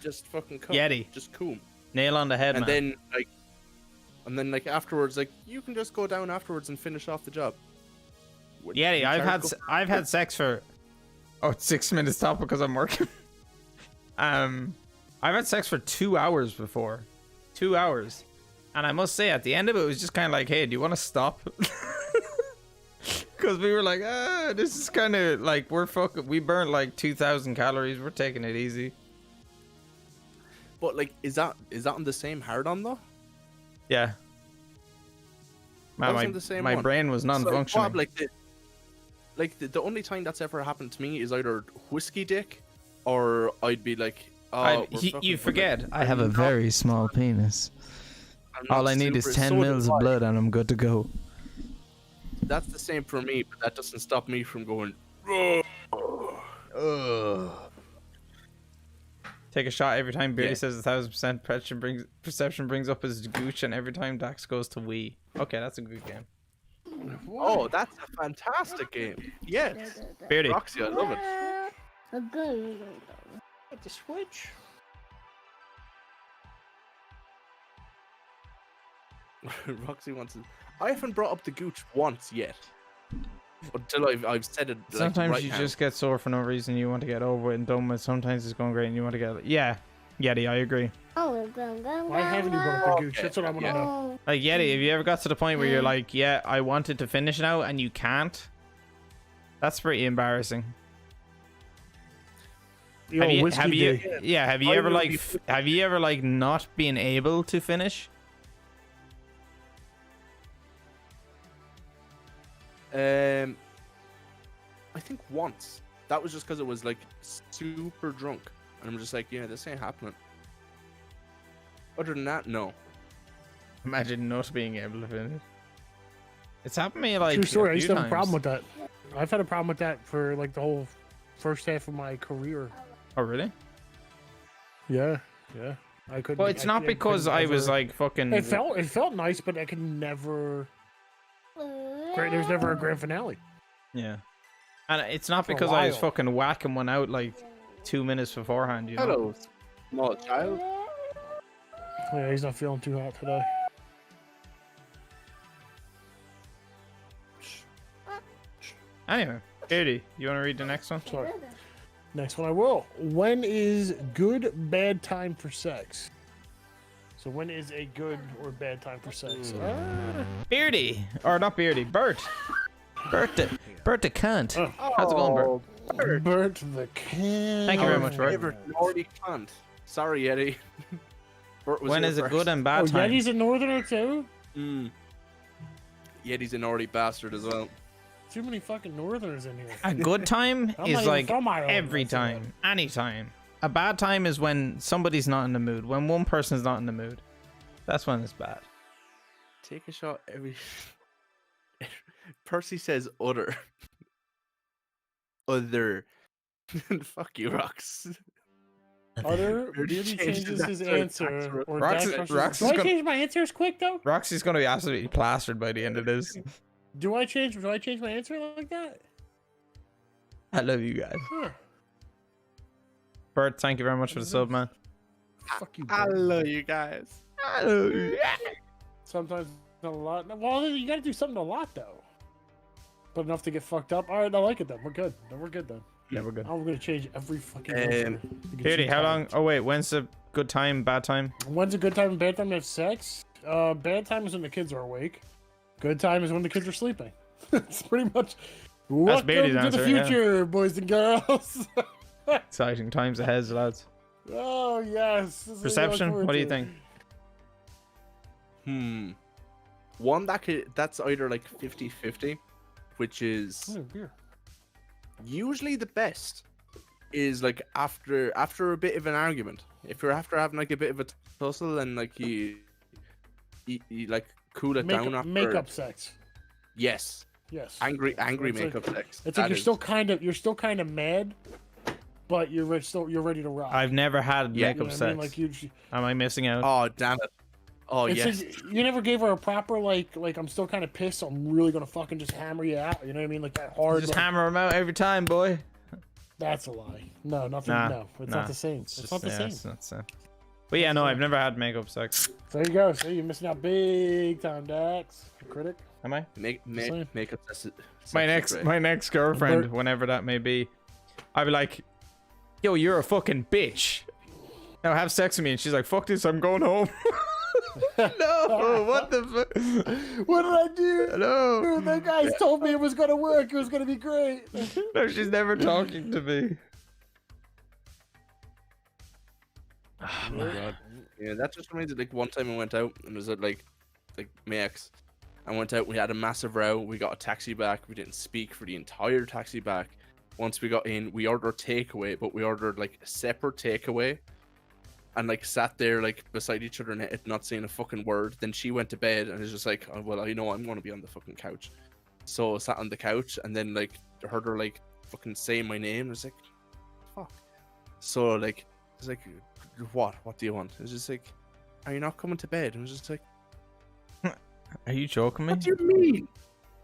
just fucking come. Yeti. Just cool. Nail on the head, And man. then afterwards, like, you can just go down afterwards and finish off the job. Yeti, You I've had sex for 6 minutes top because I'm working. I've had sex for 2 hours before. 2 hours. And I must say, at the end of it, it was just kind of like, hey, do you want to stop? Because we were like, this is kind of like, we burnt like 2,000 calories. We're taking it easy. But like, is that on the same hard on though? Yeah. Man, Wasn't the same my one. brain was non-functioning. So, the only time that's ever happened to me is either whiskey dick, or I'd be like, oh, You forget, I have A a very small penis. All I need is 10 mils of blood and I'm good to go. That's the same for me, but that doesn't stop me from going. Take a shot every time Beardy Yeah. says 1,000% perception brings up his gooch, and every time Dax goes to wee. Okay, that's a good game. Oh, that's a fantastic game. Yes, Beardy. Roxy, I love it. At the switch. Roxy wants it. I haven't brought up the gooch once yet. Until I've said it. Like, Sometimes right you now. just get sore for no reason. You want to get over it and done with. Sometimes it's going great and you want to get. Yeah, Yeti, I agree. Why haven't you brought up the gooch? That's what I want to Yeah. know. Like Yeti, have you ever got to the point where you're like, yeah, I wanted to finish now and you can't? That's pretty embarrassing. Yo, whiskey have you dick. yeah, have you I ever will like be- have you ever like not been able to finish? I think once. That was just because it was like super drunk, and I'm just like, yeah, this ain't happening. Other than that, no. Imagine not being able to finish. It's happened to me like True story. I a used few to have a problem times. with that. I've had a problem with that for like the whole first half of my career. Oh really? Yeah, yeah. I couldn't. Well, it's not because couldn't I was ever- like fucking. It felt nice, but I could never. There was never a grand finale. Yeah. And it's not For a because I was while. fucking whacking one out like 2 minutes beforehand. You know. Hello, small child. Yeah, he's not feeling too hot today. Anyway, Katie, you want to read the next one? Sorry. Next one I will. When is good bad time for sex? So when is a good or bad time for sex? Beardy, or not Beardy, Bert. Bert the cunt. How's it going, Bert? Bert the can. Thank you very much, Bert. Favorite naughty cunt. Sorry, Eddie. Bert was When here is a first. good and bad Oh, time? Yeti's a northerner too? Yeti's a naughty bastard as well. Too many fucking northerners in here. A good time I'm not is even like from Ireland, every that's all right. time, anytime. A bad time is when somebody's not in the mood. When one person's not in the mood, that's when it's bad. Take a shot every. Percy says other. Other. Fuck you, Rocks. Other Beardy Beardy changes changes his answer. answer. Or Rox- Daxter Rox says, is do I gonna- change my answers quick though? Roxy's gonna be absolutely plastered by the end of this. Do I change my answer like that? I love you guys. Huh. Bert, thank you very much for the sub, man. Fuck you, I Bert. love you guys. Sometimes not a lot. Well, you gotta do something a lot though. But enough to get fucked up. Alright, I like it then. We're good. Then we're good then. Yeah, we're good. Oh, we're gonna change every fucking answer. Katie, how long? Oh wait, when's the good time, bad time? When's a good time and bad time to have sex? Bad time is when the kids are awake. Good time is when the kids are sleeping. It's pretty much welcome Beardy's to answer, the yeah. future, boys and girls. Exciting times ahead, lads. Oh yes. This is what I look Perception, forward what do you to. think? One that's either like 50-50, which is Oh, beer. usually the best is like after a bit of an argument. If you're after having like a bit of a tussle and like you like cool it down after. Makeup sex. Yes, Yes. angry It's like- makeup sex. It's That like you're is- still kind of mad, but you're ready to rock. I've never had Yeah. makeup You know what sex. I mean? Like you. Am I missing out? Oh damn it! Oh It's yes. like, you never gave her a proper like I'm still kind of pissed. So I'm really gonna fucking just hammer you out. You know what I mean? Like that hard. Just like- hammer them out every time, boy. That's a lie. No, nothing. Nah, no, it's nah. not the same. It's not the same. It's not the same. But yeah, no, I've never had makeup sex. There you go. See, you're missing out big time, Dax. Critic. Am I? Makeup sex. My next girlfriend, Bert- whenever that may be, I'd be like, "Yo, you're a fucking bitch. Now have sex with me." And she's like, "Fuck this, I'm going home." No, what the fuck? What did I do? No, Dude, that guy told me it was gonna work. It was gonna be great. no, she's never talking to me. Oh my god. Yeah, that just reminds me like one time I went out and it was at like my ex. I went out, we had a massive row, we got a taxi back, we didn't speak for the entire taxi back. Once we got in, we ordered takeaway, but we ordered like a separate takeaway and like sat there like beside each other and not saying a fucking word. Then she went to bed and was just like, oh, well, I know I'm gonna be on the fucking couch. So I sat on the couch and then like heard her like fucking say my name. I was like, fuck. So like it's like, what do you want? It's just like, are you not coming to bed? And I was just like, Are you joking me? what do you mean?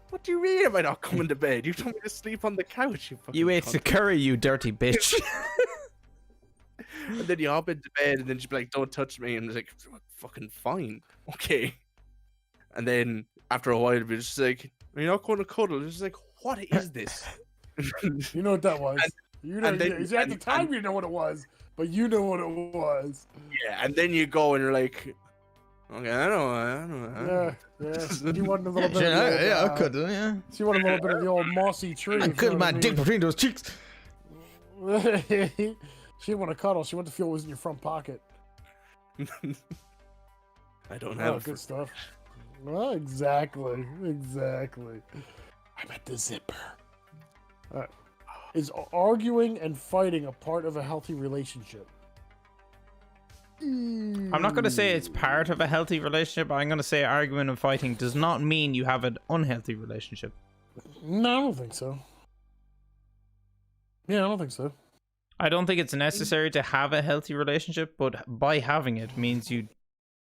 What do you mean am I not coming to bed? You told me to sleep on the couch, you fucking You ate the cunt. curry, you dirty bitch. And then you hop into bed and then she'd be like, don't touch me. And it's like, fucking fine. Okay. And then after a while, it'd be just like, are you not going to cuddle? It's just like, what is this? You know what that was. You know. and then- at the and- time, you know what it was, but you know what it was. Yeah, and then you go and you're like, okay, I know. Yeah, yeah. You want a little bit. Of the old, yeah, I could, yeah. She wanted a little bit of the old mossy tree. I if you could know my what I dick mean. between those cheeks. She didn't want to cuddle. She wanted to feel what was in your front pocket. I don't Oh, have good stuff. Well, exactly. I'm at the zipper. All right. Is arguing and fighting a part of a healthy relationship? I'm not going to say it's part of a healthy relationship. I'm going to say arguing and fighting does not mean you have an unhealthy relationship. No, I don't think so. Yeah, I don't think so. I don't think it's necessary to have a healthy relationship, but by having it means you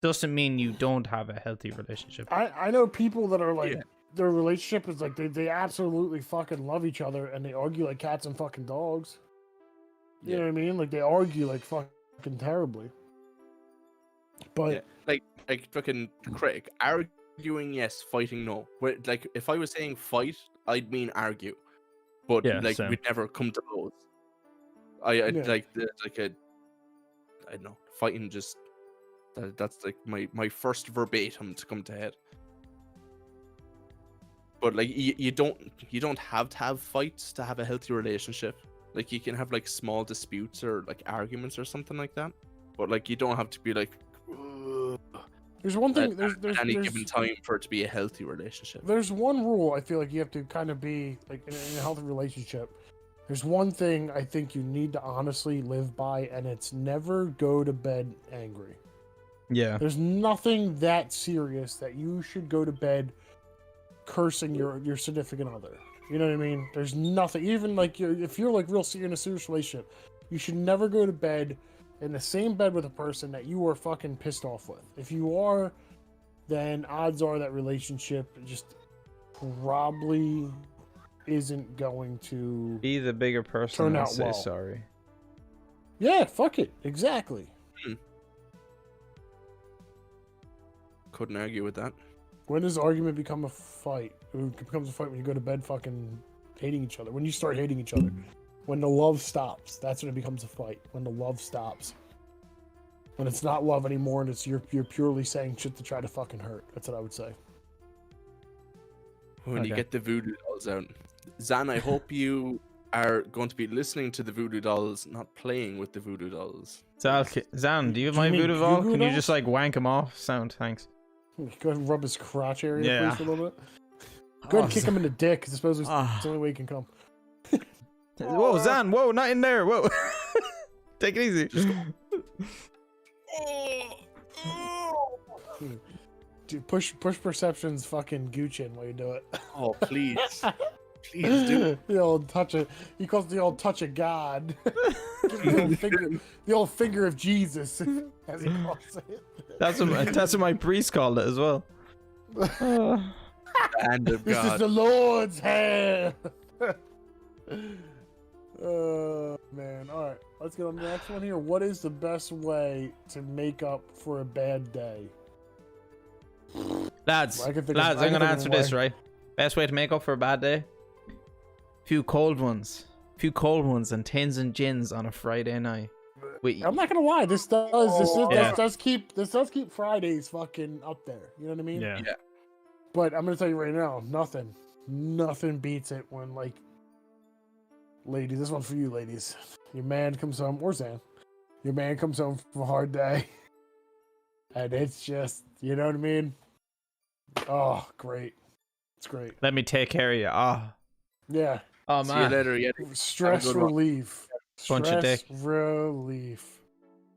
doesn't mean you don't have a healthy relationship. I know people that are like Yeah. their relationship is like they absolutely fucking love each other and they argue like cats and fucking dogs. You know what I mean? Like they argue like fucking terribly. But Yeah. Like fucking critic arguing yes, fighting no. Like if I was saying fight, I'd mean argue, but Yeah, like same. we'd never come to blows. I Yeah. like a I don't know, fighting just that's like my first verbatim to come to head. But like you don't have to have fights to have a healthy relationship. Like you can have like small disputes or like arguments or something like that. But like you don't have to be like there's one thing. at any given time for it to be a healthy relationship. There's one rule I feel like you have to kind of be like in a healthy relationship. There's one thing I think you need to honestly live by, and it's never go to bed angry. Yeah. There's nothing that serious that you should go to bed cursing your significant other. You know what I mean? There's nothing. Even like if you're like you're in a serious relationship, you should never go to bed in the same bed with a person that you are fucking pissed off with. If you are, then odds are that relationship just probably isn't going to Be the bigger person turn and out say well. sorry. Yeah, fuck it. Exactly. Couldn't argue with that. When does argument become a fight? It becomes a fight when you go to bed fucking hating each other. When you start hating each other. When the love stops. That's when it becomes a fight. When the love stops. When it's not love anymore and it's you're purely saying shit to try to fucking hurt. That's what I would say. When you get the voodoo dolls out. Zan, I hope you are going to be listening to the voodoo dolls, not playing with the voodoo dolls. Zan, do you have Do you my mean voodoo doll? Goo Goo Can you dolls? just like wank him off? Sound, thanks. Go ahead and rub his crotch area Yeah. please, for a little bit. Go ahead and kick him in the dick, because I suppose it's Ah. the only way he can come. Whoa, Zan! Whoa, not in there! Whoa! Take it easy. Dude, push Perception's fucking Gucci while you do it. Oh, please. Please do. The old touch of, he calls it the old touch of God. the old finger of Jesus, as he calls it. That's what my priest called it as well. Hand of This is God. the Lord's hand. Man. All right, let's get on the next one here. What is the best way to make up for a bad day? Lads, I can think of- lads, I I'm can gonna think of answer one this way. right. Best way to make up for a bad day? Few cold ones and tins and gins on a Friday night. Wait, I'm not gonna lie. This Yeah. does keep Fridays fucking up there. You know what I mean? Yeah. But I'm gonna tell you right now, nothing beats it when like, ladies, this one's for you, ladies. Your man comes home, or Zan, your man comes home from a hard day, and it's just, you know what I mean? Oh, great, it's great. let me take care of you. Yeah, Oh See you man. later, Yeti. stress Have a good one. relief. Bunch of Stress dick. relief.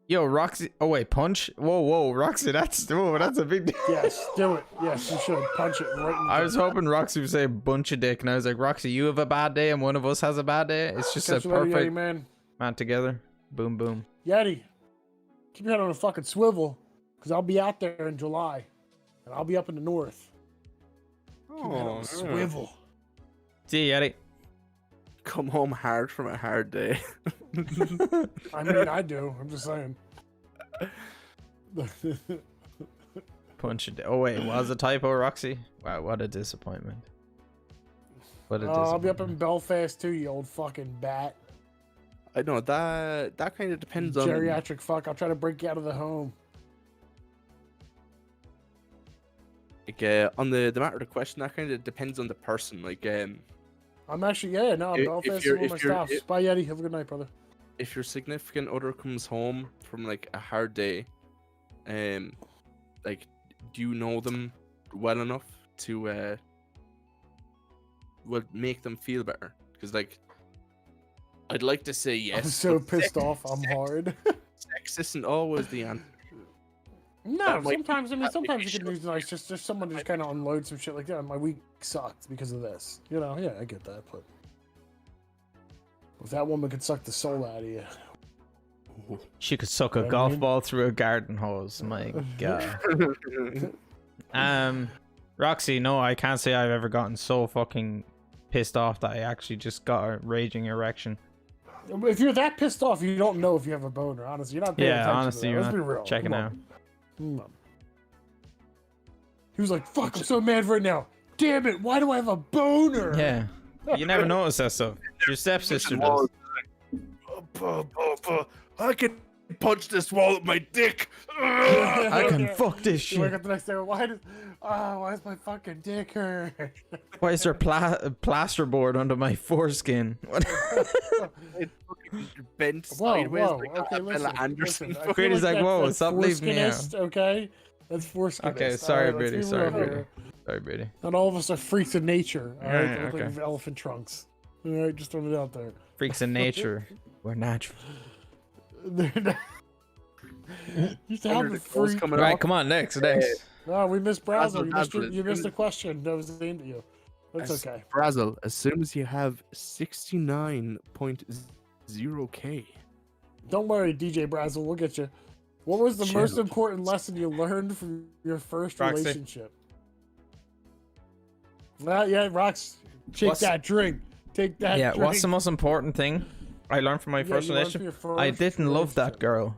Yo, Roxy. Oh wait, punch. Whoa, Roxy. That's a big deal. Yes, do it. Yes, you should punch it right in the I was hoping Roxy would say bunch of dick, and I was like, Roxy, you have a bad day, and one of us has a bad day. It's just Catch a you later, Yeti, perfect man. man together. Boom, boom. Yeti, keep your head on a fucking swivel, because I'll be out there in July, and I'll be up in the north. Keep your head on a swivel. See you, Yeti. Come home hard from a hard day. I mean, I do. I'm just saying. Punch a dick. Oh wait, was a typo, Roxy? Wow, what a disappointment. What a I'll be up disappointment. in Belfast too, you old fucking bat. I know that kind of depends on Geriatric fuck. I'll try to break you out of the home. like on the matter of the question. That kind of depends on the person. Like I'm actually, yeah, no, If Belfast is you're- one of my if you're- stops. if- Bye, Yeti. Have a good night, brother. if your significant other comes home from like a hard day, like do you know them well enough to would make them feel better? Because like I'd like to say yes. I'm so but pissed sex- off. I'm hard. Sex isn't always the answer. No, That might- sometimes I mean, that might sometimes be you can true. use nice. Just someone to just kind of unload some shit like that. My week sucked because of this. You know, yeah, I get that. But if that woman could suck the soul out of you, She could suck a You know what I golf mean? ball through a garden hose. My god. Roxy, no, I can't say I've ever gotten so fucking pissed off that I actually just got a raging erection. If you're that pissed off, you don't know if you have a boner. Honestly, you're not paying attention. honestly, to you're that. Let's not be real. checking Come out. on. Come on. He was like, "Fuck, I'm so mad right now. Damn it, why do I have a boner?" Yeah. You never notice that stuff. Your stepsister does. I can punch this wall with my dick. I can fuck this You wake shit. up the next day. Why is my fucking dick hurt? Why is there plasterboard under my foreskin? What? It's fucking bent Whoa, sideways whoa. like Okay, a listen. Bella Anderson. Listen, I feel Brady's like, whoa, that's stop leaving me out. foreskinist, okay? That's foreskinist. Okay, sorry, All right, let's Brady. be Sorry, real Brady. here. Sorry, Brady. Not all of us are freaks of nature. All right, Alright, They look like okay. elephant trunks. All right, just throwing it out there. Freaks in nature. We're natural. They're not. Used to have The a clothes freak. coming Right, off. come on, next. Oh, we missed Brazel. Brazel, You missed the question that was aimed at you. That's okay. Brazel, as soon as you have 69.0k. Don't worry, DJ Brazel. We'll get you. What was the most Chill. important lesson you learned from your first Roxy. relationship? Yeah, Rox. Take What's- that drink. Take that Yeah, drink. what's the most important thing I learned from my Yeah, first you learned from relationship? your I first didn't love that relationship. girl.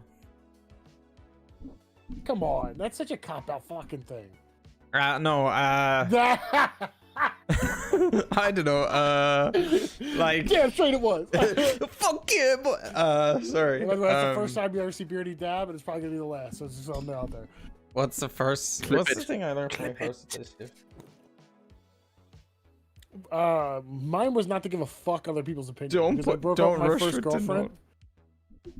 Come on. That's such a cop-out fucking thing. No, I don't know, like, Damn straight it was. fuck yeah, boy. Sorry. By the way, that's the first time you ever see Beardy dab, and it's probably gonna be the last. So it's just something out there. What's the first, Clip what's it. the thing I learned from my first relationship? Mine was not to give a fuck other people's opinions. Don't because I put- broke don't up with my rush first it to girlfriend know.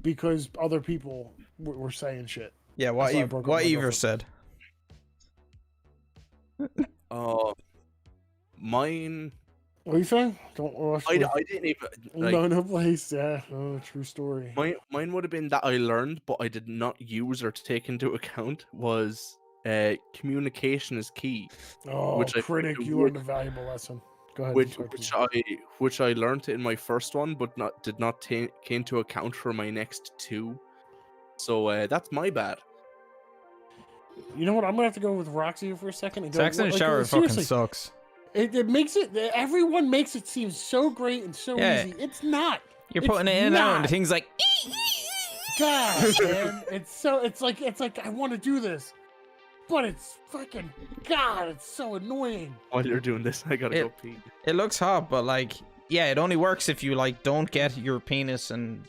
because other people were saying shit. Yeah, what That's why I broke up what with my Ever girlfriend. said. Mine. What are you saying? Don't rush. I with- didn't even. Like, no place. Yeah. Oh, true story. mine would have been that I learned, but I did not use or take into account was communication is key. Oh, which I- critic, you learned a valuable lesson. Go ahead. Which sorry, which I learned in my first one, but did not take into account for my next two. So that's my bad. you know what? I'm gonna have to go with Roxy for a second. And go, Sex in the like, shower fucking seriously, sucks. it makes it. Everyone makes it seem so great and so Yeah. easy. It's not. You're It's putting it in and out, and not. the thing's like, God, man, it's like I want to do this, but it's fucking God. It's so annoying. While you're doing this, I gotta It- go pee. it looks hot, but like, yeah, it only works if you like don't get your penis and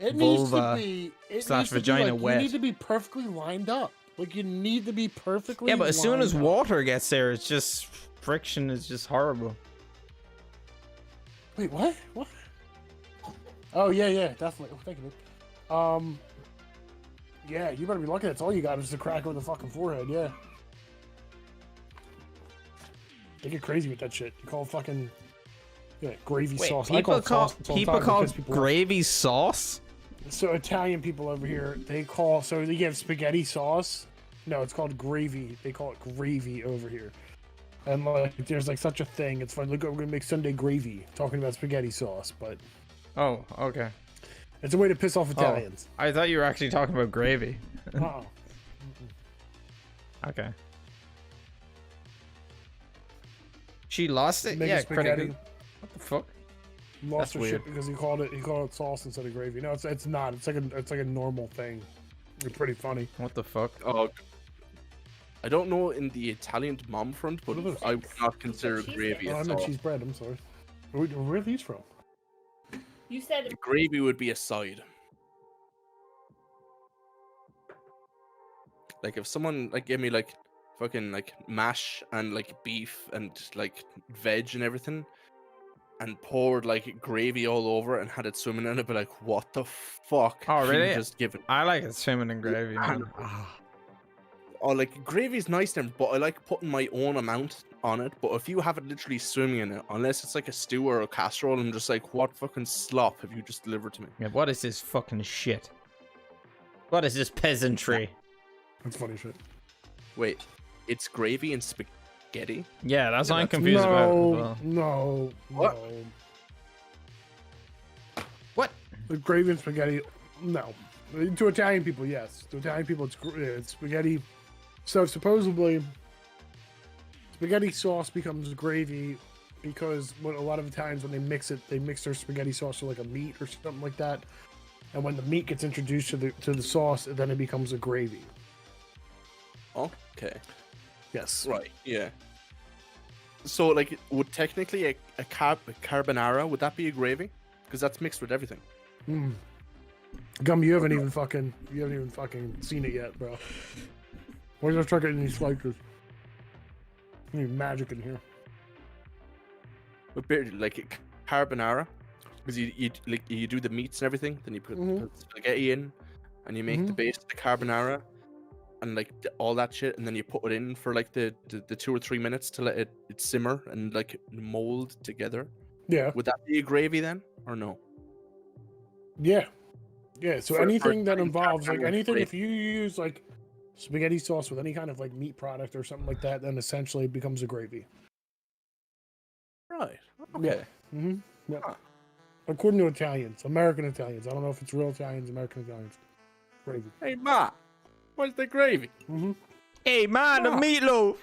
It needs Vulva to be slash vagina like, wet. You need to be perfectly lined up. Like you need to be perfectly. yeah, but as soon as lined up. water gets there, it's just friction is just horrible. Wait, what? What? Oh yeah, definitely. Oh, thank you. Dude. Yeah, you better be lucky. That's all you got is the crack over the fucking forehead. Yeah. They get crazy with that shit. You call it fucking gravy Wait, sauce. I people call it sauce all the people time call because people- gravy sauce. So Italian people over here, they call they get spaghetti sauce. No, it's called gravy. They call it gravy over here. And like, there's like such a thing. It's fun. Look, we're gonna make Sunday gravy, talking about spaghetti sauce, but Oh, okay. it's a way to piss off Italians. I thought you were actually talking about gravy. Uh-uh. Okay. She lost it. Make Yeah, spaghetti. critical. What the fuck? Lost That's her weird. shit because he called it sauce instead of gravy. No, it's not. It's like a normal thing. It's pretty funny. What the fuck? Oh, I don't know in the Italian mom front, but What are those? I would not consider Cheese gravy Oh, a I meant sauce. cheese bread. I'm sorry. Where are these from? You said Gravy would be a side. Like if someone like gave me like fucking like mash and like beef and like veg and everything, and poured like gravy all over it and had it swimming in it, I'd be like, what the fuck? Oh, have you really? Just given. I like it swimming in gravy, man. Ah. Oh, like gravy's nice then, but I like putting my own amount on it. But if you have it literally swimming in it, unless it's like a stew or a casserole, I'm just like, what fucking slop have you just delivered to me? Yeah, what is this fucking shit? What is this peasantry? That's funny shit. Wait, it's gravy and spaghetti? Yeah, that's what I'm that's- confused about. as well. No, What? no. What? The gravy and spaghetti, no. To Italian people, yes. To Italian people, it's spaghetti. So supposedly, spaghetti sauce becomes gravy because a lot of the times when they mix it, they mix their spaghetti sauce with like a meat or something like that. And when the meat gets introduced to the sauce, then it becomes a gravy. Okay. Yes. Right. Yeah. So, like, would technically a carbonara, would that be a gravy? Because that's mixed with everything. Gum, you haven't even fucking seen it yet, bro. Why don't you try getting these slices? You need magic in here. But like carbonara, because you do the meats and everything, then you put spaghetti in, and you make the base of the carbonara, and like all that shit, and then you put it in for like the 2 or 3 minutes to let it simmer and like mold together. Yeah. Would that be a gravy then, or no? Yeah. Yeah. So For anything that involves like carbonara anything, gravy. if you use like spaghetti sauce with any kind of like meat product or something like that, then essentially it becomes a gravy. Right. Yeah. Okay. Yeah. Huh. According to Italians, American Italians. I don't know if it's real Italians, American Italians. Gravy. Hey, Ma, where's the gravy? Hey man, the meatloaf.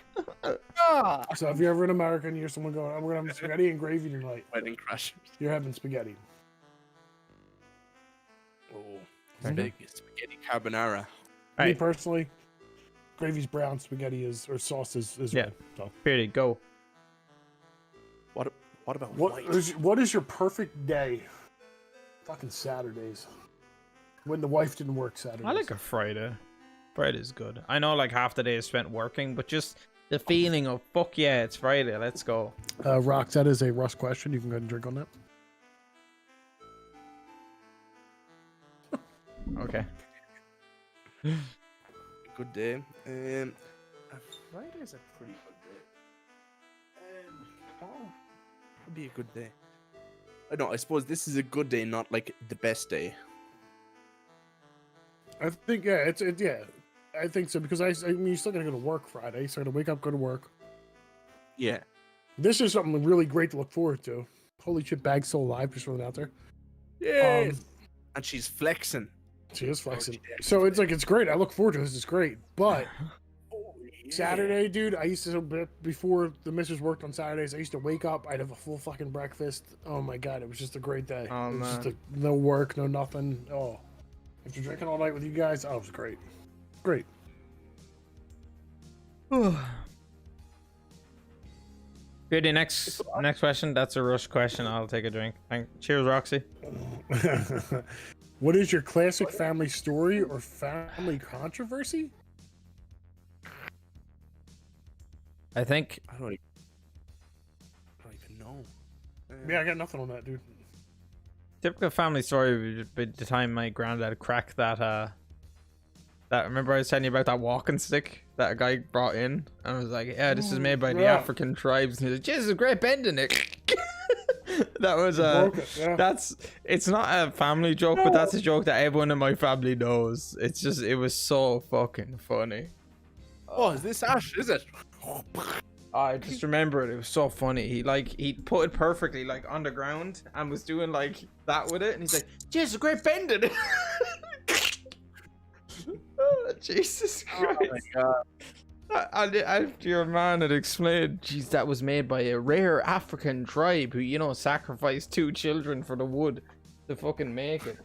So if you're ever in America and you hear someone going, "Oh, we're gonna have spaghetti and gravy tonight," Wedding crashers. you're having spaghetti. Oh, spaghetti carbonara. Me Right. personally, gravy's brown, spaghetti is or sauce is Yeah. red. So. Period. Go. What about What white? what is your perfect day? Fucking Saturdays. When the wife didn't work Saturdays. I like a Friday. Friday's good. I know like half the day is spent working, but just the feeling of fuck yeah, it's Friday. Let's go. Rock, that is a Russ question. You can go ahead and drink on that. Okay. Good day. Friday's a pretty good day. Would be a good day. I know. I suppose this is a good day, not like the best day. I think yeah, yeah. I think so because I mean you're still gonna go to work Friday, so I gotta wake up, go to work. Yeah. This is something really great to look forward to. Holy shit, Bag's still alive, just throwing it out there. Yeah. And she's flexing. She is flexing. yeah. So it's like it's great. I look forward to this. It's great. But Oh, yeah. Saturday, dude, I used to before the missus worked on Saturdays. I used to wake up. I'd have a full fucking breakfast. Oh my god, it was just a great day. Oh, it was man. just no work, no nothing. Oh, after drinking all night with you guys, oh, it was great. Great. Good. Next question. That's a rush question. I'll take a drink. Cheers, Roxy. What is your classic family story or family controversy? I think I don't even know. Yeah, I got nothing on that, dude. typical family story would be the time my granddad cracked that remember I was telling you about that walking stick that a guy brought in, and I was like, yeah, this is made by the Yeah. African tribes, and he's like, Jesus, great bend in it. That was Broke it, yeah. it's not a family joke, but that's a joke that everyone in my family knows. It was so fucking funny. Oh, is this Ash? Is it? I just remember it. It was so funny. He put it perfectly like on the ground and was doing like that with it, and he's like, "Jesus, great bend in it." Oh, Jesus Christ! Oh my god. After your man had explained, "Geez, that was made by a rare African tribe who, sacrificed 2 children for the wood to fucking make it."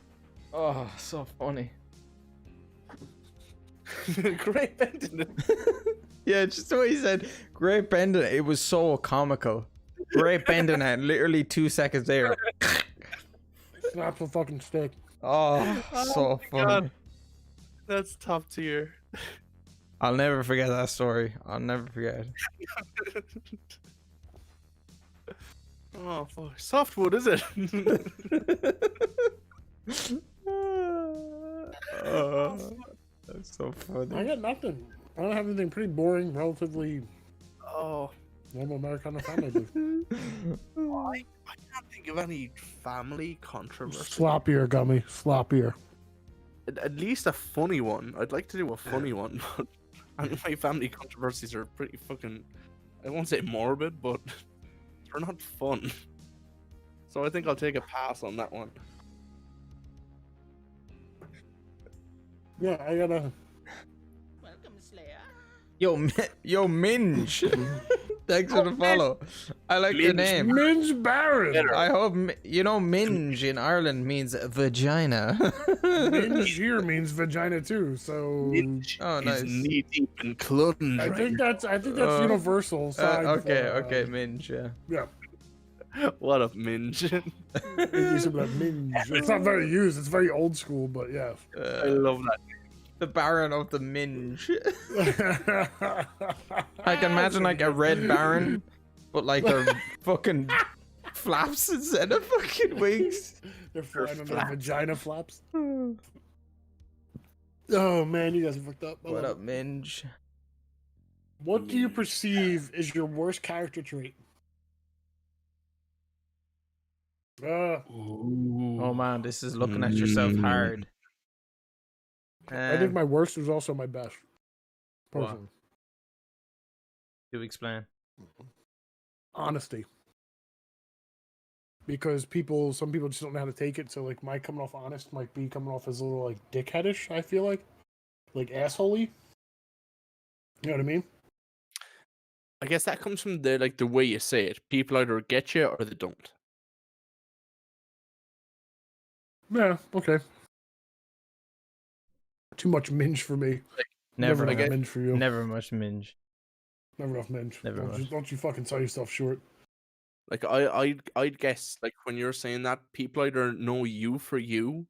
Oh, so funny. Great bending it. Yeah, just the way he said, "Great bending it." It was so comical. Great bending it. Literally 2 seconds there. Snap the fucking stick. Oh, so my funny. God. That's top tier. I'll never forget that story. I'll never forget it. Oh, fuck. Softwood, is it? That's so I funny. got nothing. I don't have anything. Pretty boring, relatively Oh, normal Americana family. I can't think of any family controversy. Sloppier, Gummy. Sloppier. At least a funny one. I'd like to do a funny one, but my family controversies are pretty fucking, I won't say morbid, but they're not fun. So I think I'll take a pass on that one. Yeah, I gotta. Yo, Minge. Thanks for the follow. I like the name. Minge Baron. I hope minge in Ireland means vagina. Minge here means vagina too. So Oh, nice. Knee deep in clunge. I think that's universal. Okay, minge. Yeah. Yeah. What a minge. It's not very used. It's very old school, but yeah. I love that. The Baron of the Minge. I can imagine like a red Baron, but like they're fucking flaps instead of fucking wings. They're flying on their vagina flaps. Oh man, you guys are fucked up. What up, Minge? What do you perceive is your worst character trait? Oh man, this is looking at yourself hard. I think my worst was also my best. Personally. Do explain. Honesty. Because some people just don't know how to take it. So like my coming off honest might be coming off as a little like dickheadish, I feel like assholey. You know what I mean? I guess that comes from the way you say it. People either get you or they don't. Yeah, okay. Too much minge for me. Never enough minge for you. Never much minge. Never enough minge. Never much. Don't you fucking sell yourself short. Like I'd guess like when you're saying that, people either know you for you,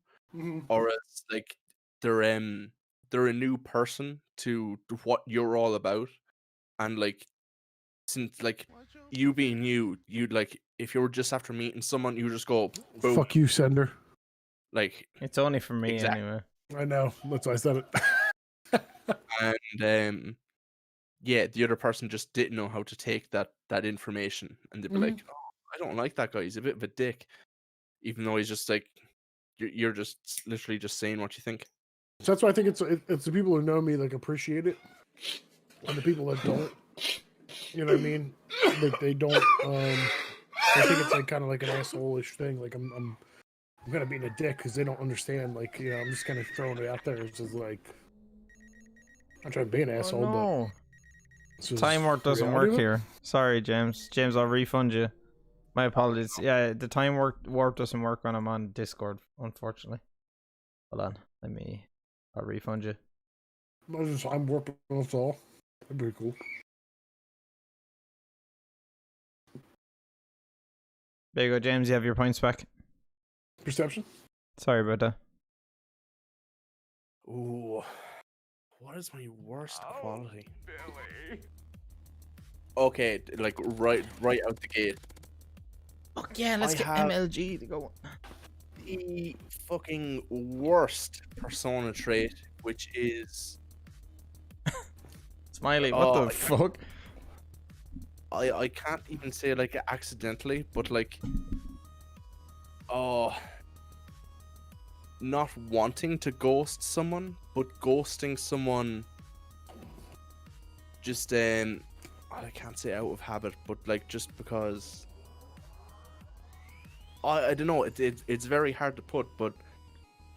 or it's like they're a new person to what you're all about, and like since like you being you'd like if you were just after meeting someone, you just go boom. Fuck you, sender. Like it's only for me exactly. anyway. I know. That's why I said it. And yeah, the other person just didn't know how to take that information, and they'd be like, "Oh, I don't like that guy. He's a bit of a dick," even though he's just like, you're just literally just saying what you think. So that's why I think it's the people who know me like appreciate it, and the people that don't, you know what I mean? Like they don't. I think it's like kind of like an asshole-ish thing. Like I'm kind of being a dick because they don't understand. Like I'm just kind of throwing it out there. It's just like I'm trying to be an asshole, no. but time warp doesn't work here. Sorry, James. James, I'll refund you. My apologies. Yeah, the time warp doesn't work when I'm on Discord, unfortunately. Hold on. I'll refund you. I'm warping us all. That'd be cool. There you go, James. You have your points back. Perception? Sorry about that. Ooh. What is my worst quality? Billy. Okay, like right out the gate. Oh yeah, let's get MLG to go. The fucking worst persona trait, which is Smiley. What the fuck? I can't even say like accidentally, but like not wanting to ghost someone, but ghosting someone just I can't say out of habit, but like just because I don't know, it's very hard to put, but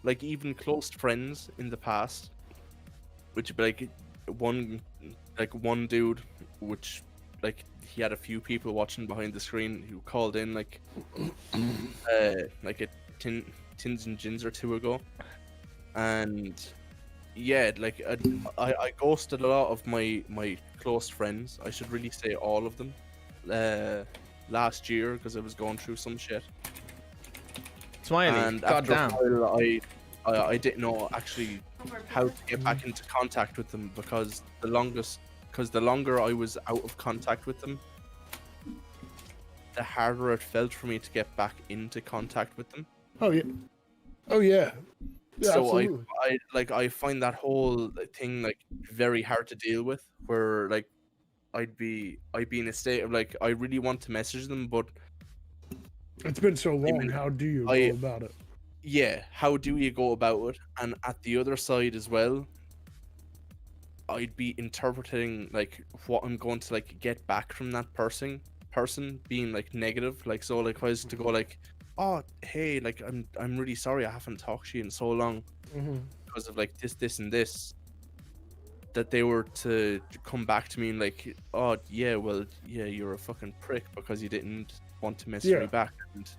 like even close friends in the past, which would be like one dude, which like he had a few people watching behind the screen who called in like like a Tins&Gins or two ago, and yeah, like I ghosted a lot of my close friends. I should really say all of them last year because I was going through some shit. Smiley, and after a while, I didn't know actually how to get back into contact with them because the longer I was out of contact with them, the harder it felt for me to get back into contact with them. Oh yeah. Oh yeah. Yeah, so absolutely. I find that whole thing like very hard to deal with, where like I'd be in a state of like I really want to message them, but it's been so long. How do you go about it? Yeah, how do you go about it? And at the other side as well, I'd be interpreting like what I'm going to like get back from that person being like negative. Like so, like if I was to go like, oh hey, like I'm really sorry I haven't talked to you in so long because of like this and this. that they were to come back to me and like, oh yeah, well yeah, you're a fucking prick because you didn't want to message me back, and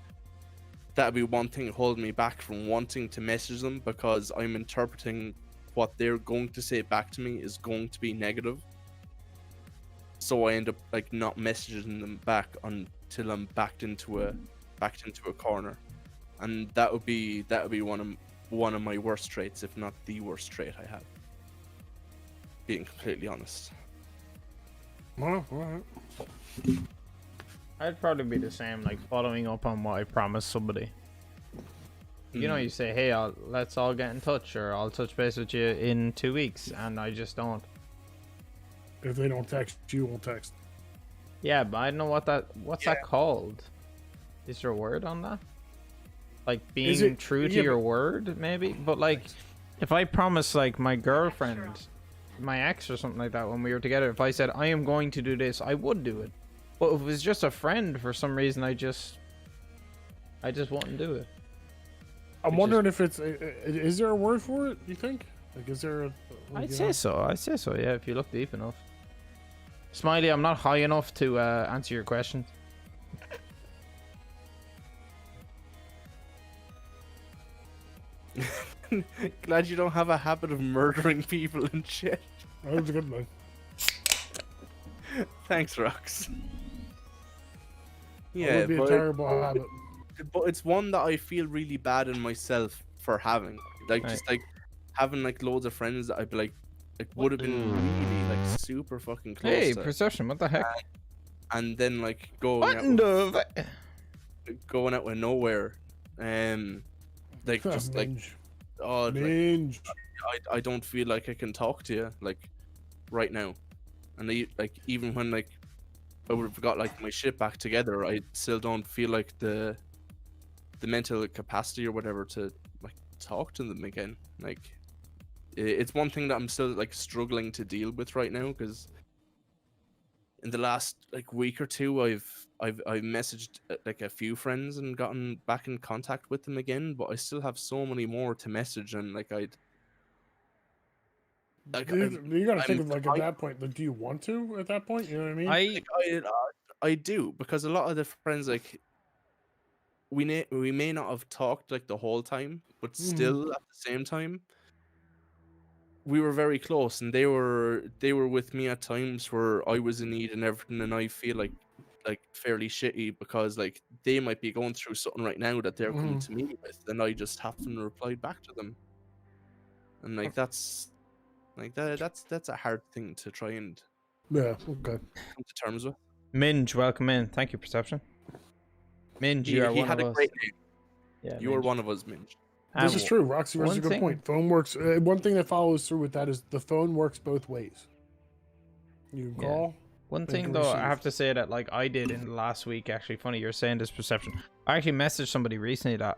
that'd be one thing holding me back from wanting to message them, because I'm interpreting what they're going to say back to me is going to be negative. So I end up like not messaging them back until I'm backed into a corner, and that would be one of my worst traits, if not the worst trait I have. Being completely honest. Well, all right. I'd probably be the same, like following up on what I promised somebody. You know, you say, hey, let's all get in touch, or I'll touch base with you in 2 weeks, and I just don't. If they don't text, you won't text. Yeah, but I don't know what's that called? Is there a word on that? Like being true to your word, maybe? But like, if I promise like my girlfriend, my ex or something like that when we were together, if I said I am going to do this, I would do it. But if it was just a friend, for some reason I just wouldn't do it. I'm wondering if it's is there a word for it, you think? Like, is there a I'd say so, yeah, if you look deep enough. Smiley, I'm not high enough to answer your question. Glad you don't have a habit of murdering people and shit. that was a good one. Thanks, Rox. That Yeah, would be a terrible habit. but it's one that I feel really bad in myself for having. Like, just like having like loads of friends that I'd be like would have been really like super fucking close Hey, to. Perception, what the heck? And then like going out with nowhere, like just like, Minge. oh, like, Minge. I don't feel like I can talk to you like right now, and like even when like I would have got like my shit back together, I still don't feel like the mental capacity or whatever to like talk to them again. Like, it's one thing that I'm still like struggling to deal with right now, because in the last like week or two I've messaged like a few friends and gotten back in contact with them again, but I still have so many more to message, and like You gotta think of like at that point, like, do you want to at that point? You know what I mean? I do, because a lot of the friends, like, we may not have talked like the whole time, but still at the same time we were very close, and they were with me at times where I was in need and everything, and I feel like fairly shitty because like they might be going through something right now that they're coming to me with, and I just haven't replied back to them, and like that's a hard thing to try and Yeah. Okay. come to terms with. Minge, welcome in. Thank you, Perception. Minge, you are He one had of a us. great name. Yeah, You are one of us, Minge. This is true. Roxy raises a one good point. Phone works. One thing that follows through with that is the phone works both ways. You can call. One and thing can though, I receive. have to say that like I did in the last week, actually funny you're saying this, Perception. I actually messaged somebody recently that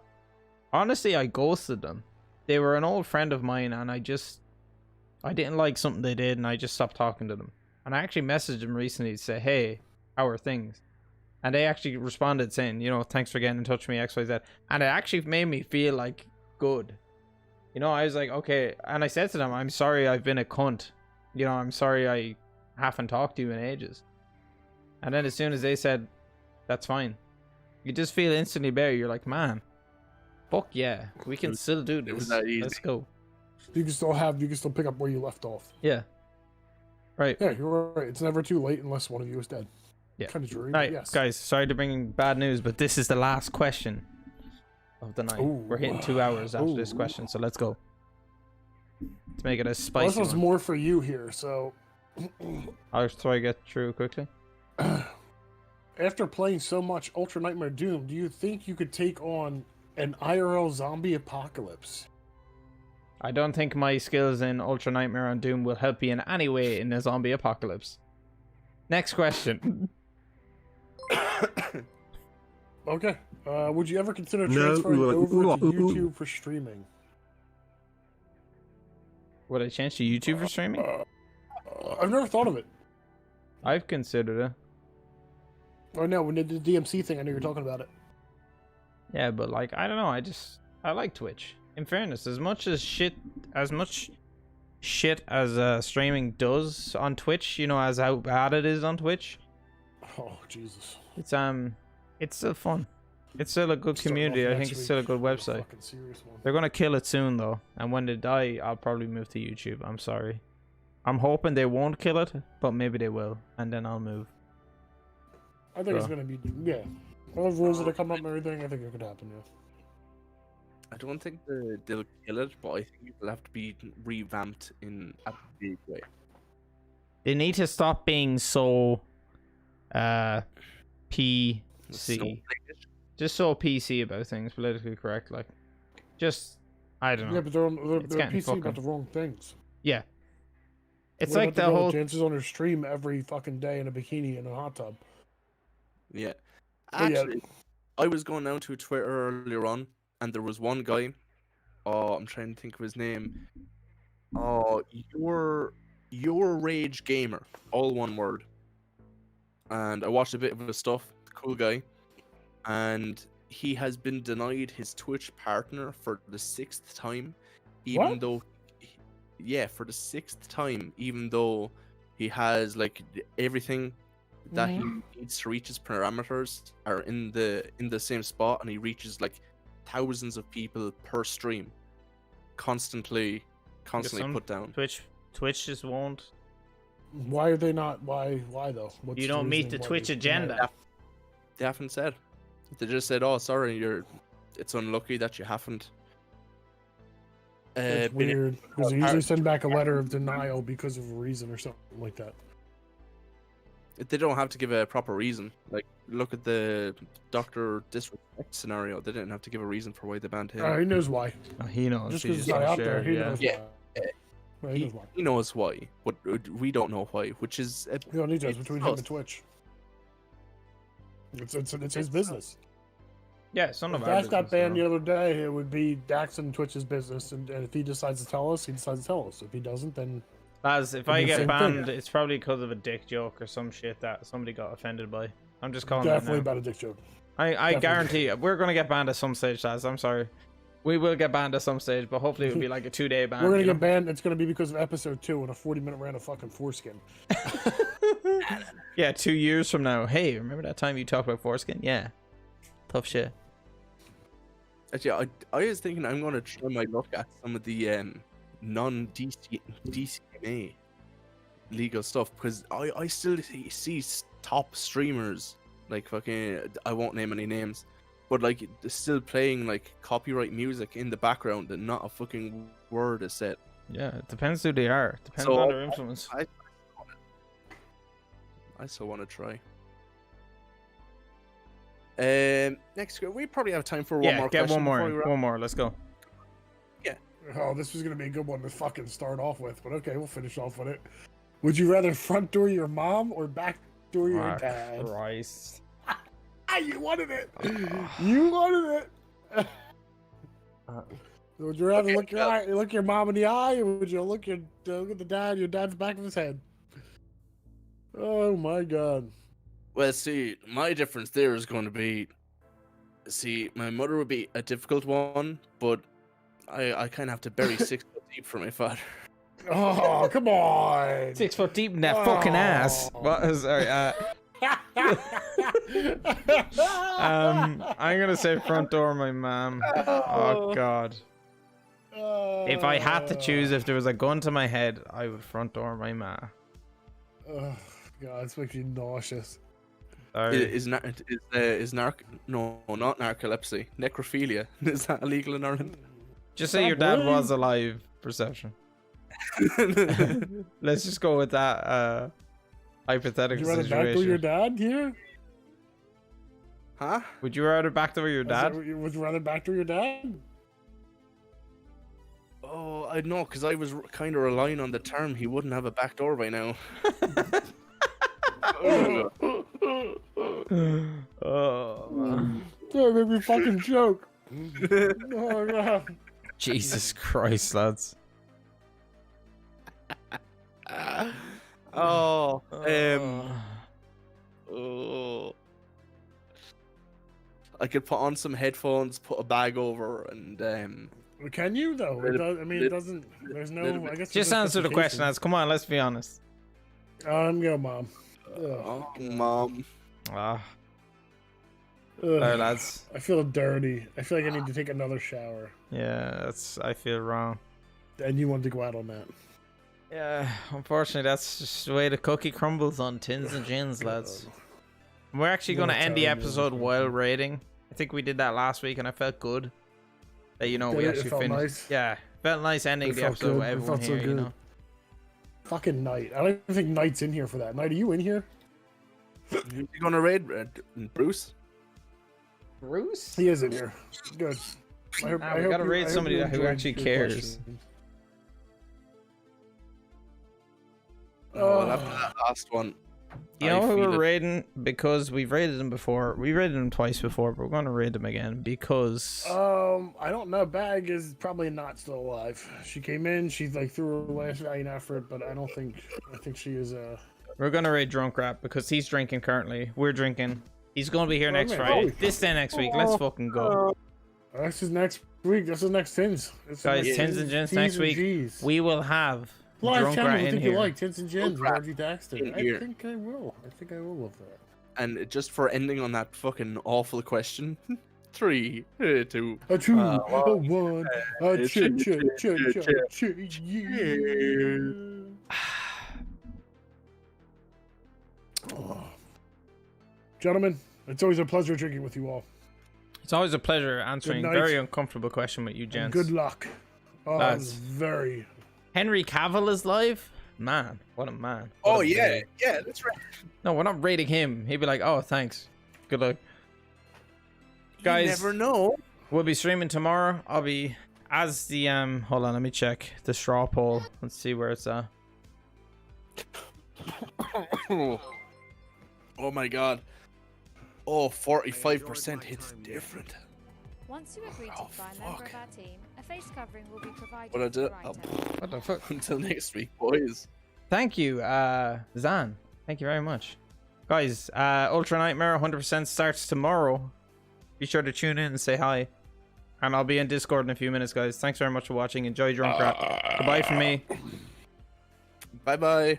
honestly I ghosted them. They were an old friend of mine, and I didn't like something they did, and I just stopped talking to them. And I actually messaged them recently to say, hey, how are things? And they actually responded saying, you know, thanks for getting in touch with me, XYZ. And it actually made me feel like good. You know, I was like, okay. And I said to them, I'm sorry I've been a cunt. You know, I'm sorry I haven't talked to you in ages. And then as soon as they said, that's fine, you just feel instantly better. You're like, man, fuck yeah, we can still do It was this. that easy. Let's go. You can still pick up where you left off. Yeah. Right. Yeah, you're right. It's never too late unless one of you is dead. Yeah. Kind of dreary. Right, Yes. guys, sorry to bring bad news, but this is the last question of the night. Ooh. We're hitting 2 hours after this Ooh. question, so let's go. Let's make it a Well, spicy this one's one. more for you here. So, I'll try to get through quickly. after playing so much Ultra Nightmare Doom, do you think you could take on an IRL zombie apocalypse? I don't think my skills in Ultra Nightmare on Doom will help you in any way in a zombie apocalypse. Next question. Okay. Would you ever consider transferring over to YouTube for streaming? Would I change to YouTube for streaming? I've never thought of it. I've considered it. Oh no, when they did the DMC thing, I knew you were talking about it. Yeah, but like, I don't know. I like Twitch. In fairness, as much shit as streaming does on Twitch, you know, as how bad it is on Twitch, Oh Jesus! it's still fun. It's still a good Starting community. off I think next it's week still a good with website. fucking serious one. They're gonna kill it soon though, and when they die, I'll probably move to YouTube. I'm sorry. I'm hoping they won't kill it, but maybe they will, and then I'll move. I think it's So- gonna be all the rules that are coming up and everything. I think it could happen. Yeah. I don't think they'll kill it, but I think it'll have to be revamped in a big way. They need to stop being so PC. Snowflake-ish. Just so PC about things, politically correct. Like, just I don't know. Yeah, but they're It's they're getting PC about fucking- the wrong things. Yeah, it's What like about the girl that whole. dances on her stream every fucking day in a bikini in a hot tub. Yeah. But yeah. Actually, I was going down to Twitter earlier on, and there was one guy. Oh, I'm trying to think of his name. Oh, your Rage Gamer, all one word. And I watched a bit of his stuff. Cool guy, and he has been denied his Twitch partner for the 6th time, even What? though, yeah, for the 6th time, even though he has like everything that he needs to reach his parameters are in the same spot, and he reaches like thousands of people per stream, constantly some put down. Twitch just won't. Why are they not? Why though? What's You the don't meet reasoning the why Twitch they- agenda. They haven't said. They just said, "Oh, sorry, it's unlucky that you haven't." That's been able weird to because they part- usually send back a letter of denial because of a reason or something like that. They don't have to give a proper reason. Like, look at the Doctor Disrespect scenario. They didn't have to give a reason for why they banned him. He knows why. Oh, he knows. Just he because it's just not won't out share, there, he yeah. knows Yeah. why. Right, he knows why. He knows why, but we don't know why. Which is He only does It's between him and us. Twitch. It's his business. Yeah, it's none If of our Dax got business, banned you the know. other day, it would be Dax and Twitch's business, and if he decides to tell us, he decides to tell us. If he doesn't, then Lads, if It'd I be the get same banned, thing. it's probably because of a dick joke or some shit that somebody got offended by. I'm just calling definitely that now. about a dick joke. I definitely. guarantee we're gonna get banned at some stage, lads. I'm sorry. We will get banned at some stage, but hopefully it'll be like a 2-day ban. We're gonna you get know? banned. It's gonna be because of episode 2 and a 40-minute round of fucking foreskin. Yeah, 2 years from now. Hey, remember that time you talked about foreskin? Yeah. Tough shit. actually, I was thinking I'm gonna try my luck at some of the non-DCMA legal stuff, because I still see top streamers like fucking, I won't name any names, but like they're still playing like copyright music in the background and not a fucking word is said. Yeah, it depends who they are. Depends So, on their influence. I still want to try. Next, we probably have time for one Yeah, more get question one more. before we wrap. One more. Let's go. Oh, this was gonna be a good one to fucking start off with, but okay, we'll finish off with it. Would you rather front door your mom or back door your Ah, dad? Christ. Ah, you wanted it. You wanted it. Would you rather look your mom in the eye, or would you look at the dad, your dad's back of his head? Oh my god. Well, see, my difference there is going to be, see, my mother would be a difficult one, but I kind of have to bury 6 foot deep for my father. Oh, come on. 6 foot deep in that fucking ass. Oh. What? Sorry. I'm gonna say front door, my mom. Oh God. If I had to choose, if there was a gun to my head, I would front door my ma. Oh, God, this makes me nauseous. Sorry. Is not narcolepsy, necrophilia. Is that illegal in Ireland? Just say your dad was alive. Perception. Let's just go with that Would hypothetical you rather backdoor situation. your dad here? Huh? Would you rather backdoor your dad? Would you rather backdoor your dad? Oh, I know, because I was kind of relying on the term he wouldn't have a back door by now. Oh man. That made me fucking joke. Oh, God. Jesus Christ, lads. Oh, I could put on some headphones, put a bag over, and Can you though? It does, I mean, it doesn't. There's no. I guess. Just there's no answer the question, specification. lads. Come on, let's be honest. I'm going mom. Ugh. Oh, mom. Ah, Ugh. sorry, lads. I feel dirty. I feel like I need to take another shower. Yeah, that's. I feel wrong. And you wanted to go out on that. Yeah, unfortunately, that's just the way the cookie crumbles on Tins and Gins, lads. We're actually going to end the episode while raiding. I think we did that last week, and I felt good. That, you know, we Did it? It actually felt finished. nice? Yeah, felt nice ending It the felt episode good. with It everyone felt so here, you good. know. Fucking Knight. I don't even think Knight's in here for that. Knight, are you in here? You gonna raid Bruce? Bruce? He is in here. Good. I hope, we gotta raid somebody who enjoyed actually your cares. question. Oh, after that last one. You know who we're raiding? Because we've raided them before. We raided them twice before, but we're going to raid them again because... I don't know. Bag is probably not still alive. She came in. She like threw her last valiant effort, but I don't think. I think she is. We're going to raid Drunk Rap because he's drinking currently. We're drinking. He's going to be here next man. Friday. Holy This day next week. Let's fucking go. This is next week. This is next Tins. Guys, Tins and Gins next week. We will have Live Drunk channel. Rat I in think you here. like Tins and Gins with RG Daxter. In I here. think I will. I think I will love that. And just for ending on that fucking awful question. 3, 2. A two, Uh, a one, a ch- yeah. Oh. Gentlemen, it's always a pleasure drinking with you all. It's always a pleasure answering Good a night. very uncomfortable question with you, And gents. good luck. Oh, Lads. it's very. Henry Cavill is live? Man, what a man. What Oh a yeah, babe. yeah, that's right. No, we're not rating him. He'd be like, oh, thanks. Good luck. Guys, You never know. we'll be streaming tomorrow. I'll be as the hold on, let me check the straw poll. Let's see where it's at. Oh my god. Oh, 45% hits different. Once you agree to Oh, buy a member fuck. of our team, a face covering will be provided What I with the do? writer. What the fuck? Until next week, boys. Thank you, Zan. Thank you very much. Guys, Ultra Nightmare 100% starts tomorrow. Be sure to tune in and say hi. And I'll be in Discord in a few minutes, guys. Thanks very much for watching. Enjoy Drunk Rap. Goodbye from me. Bye bye.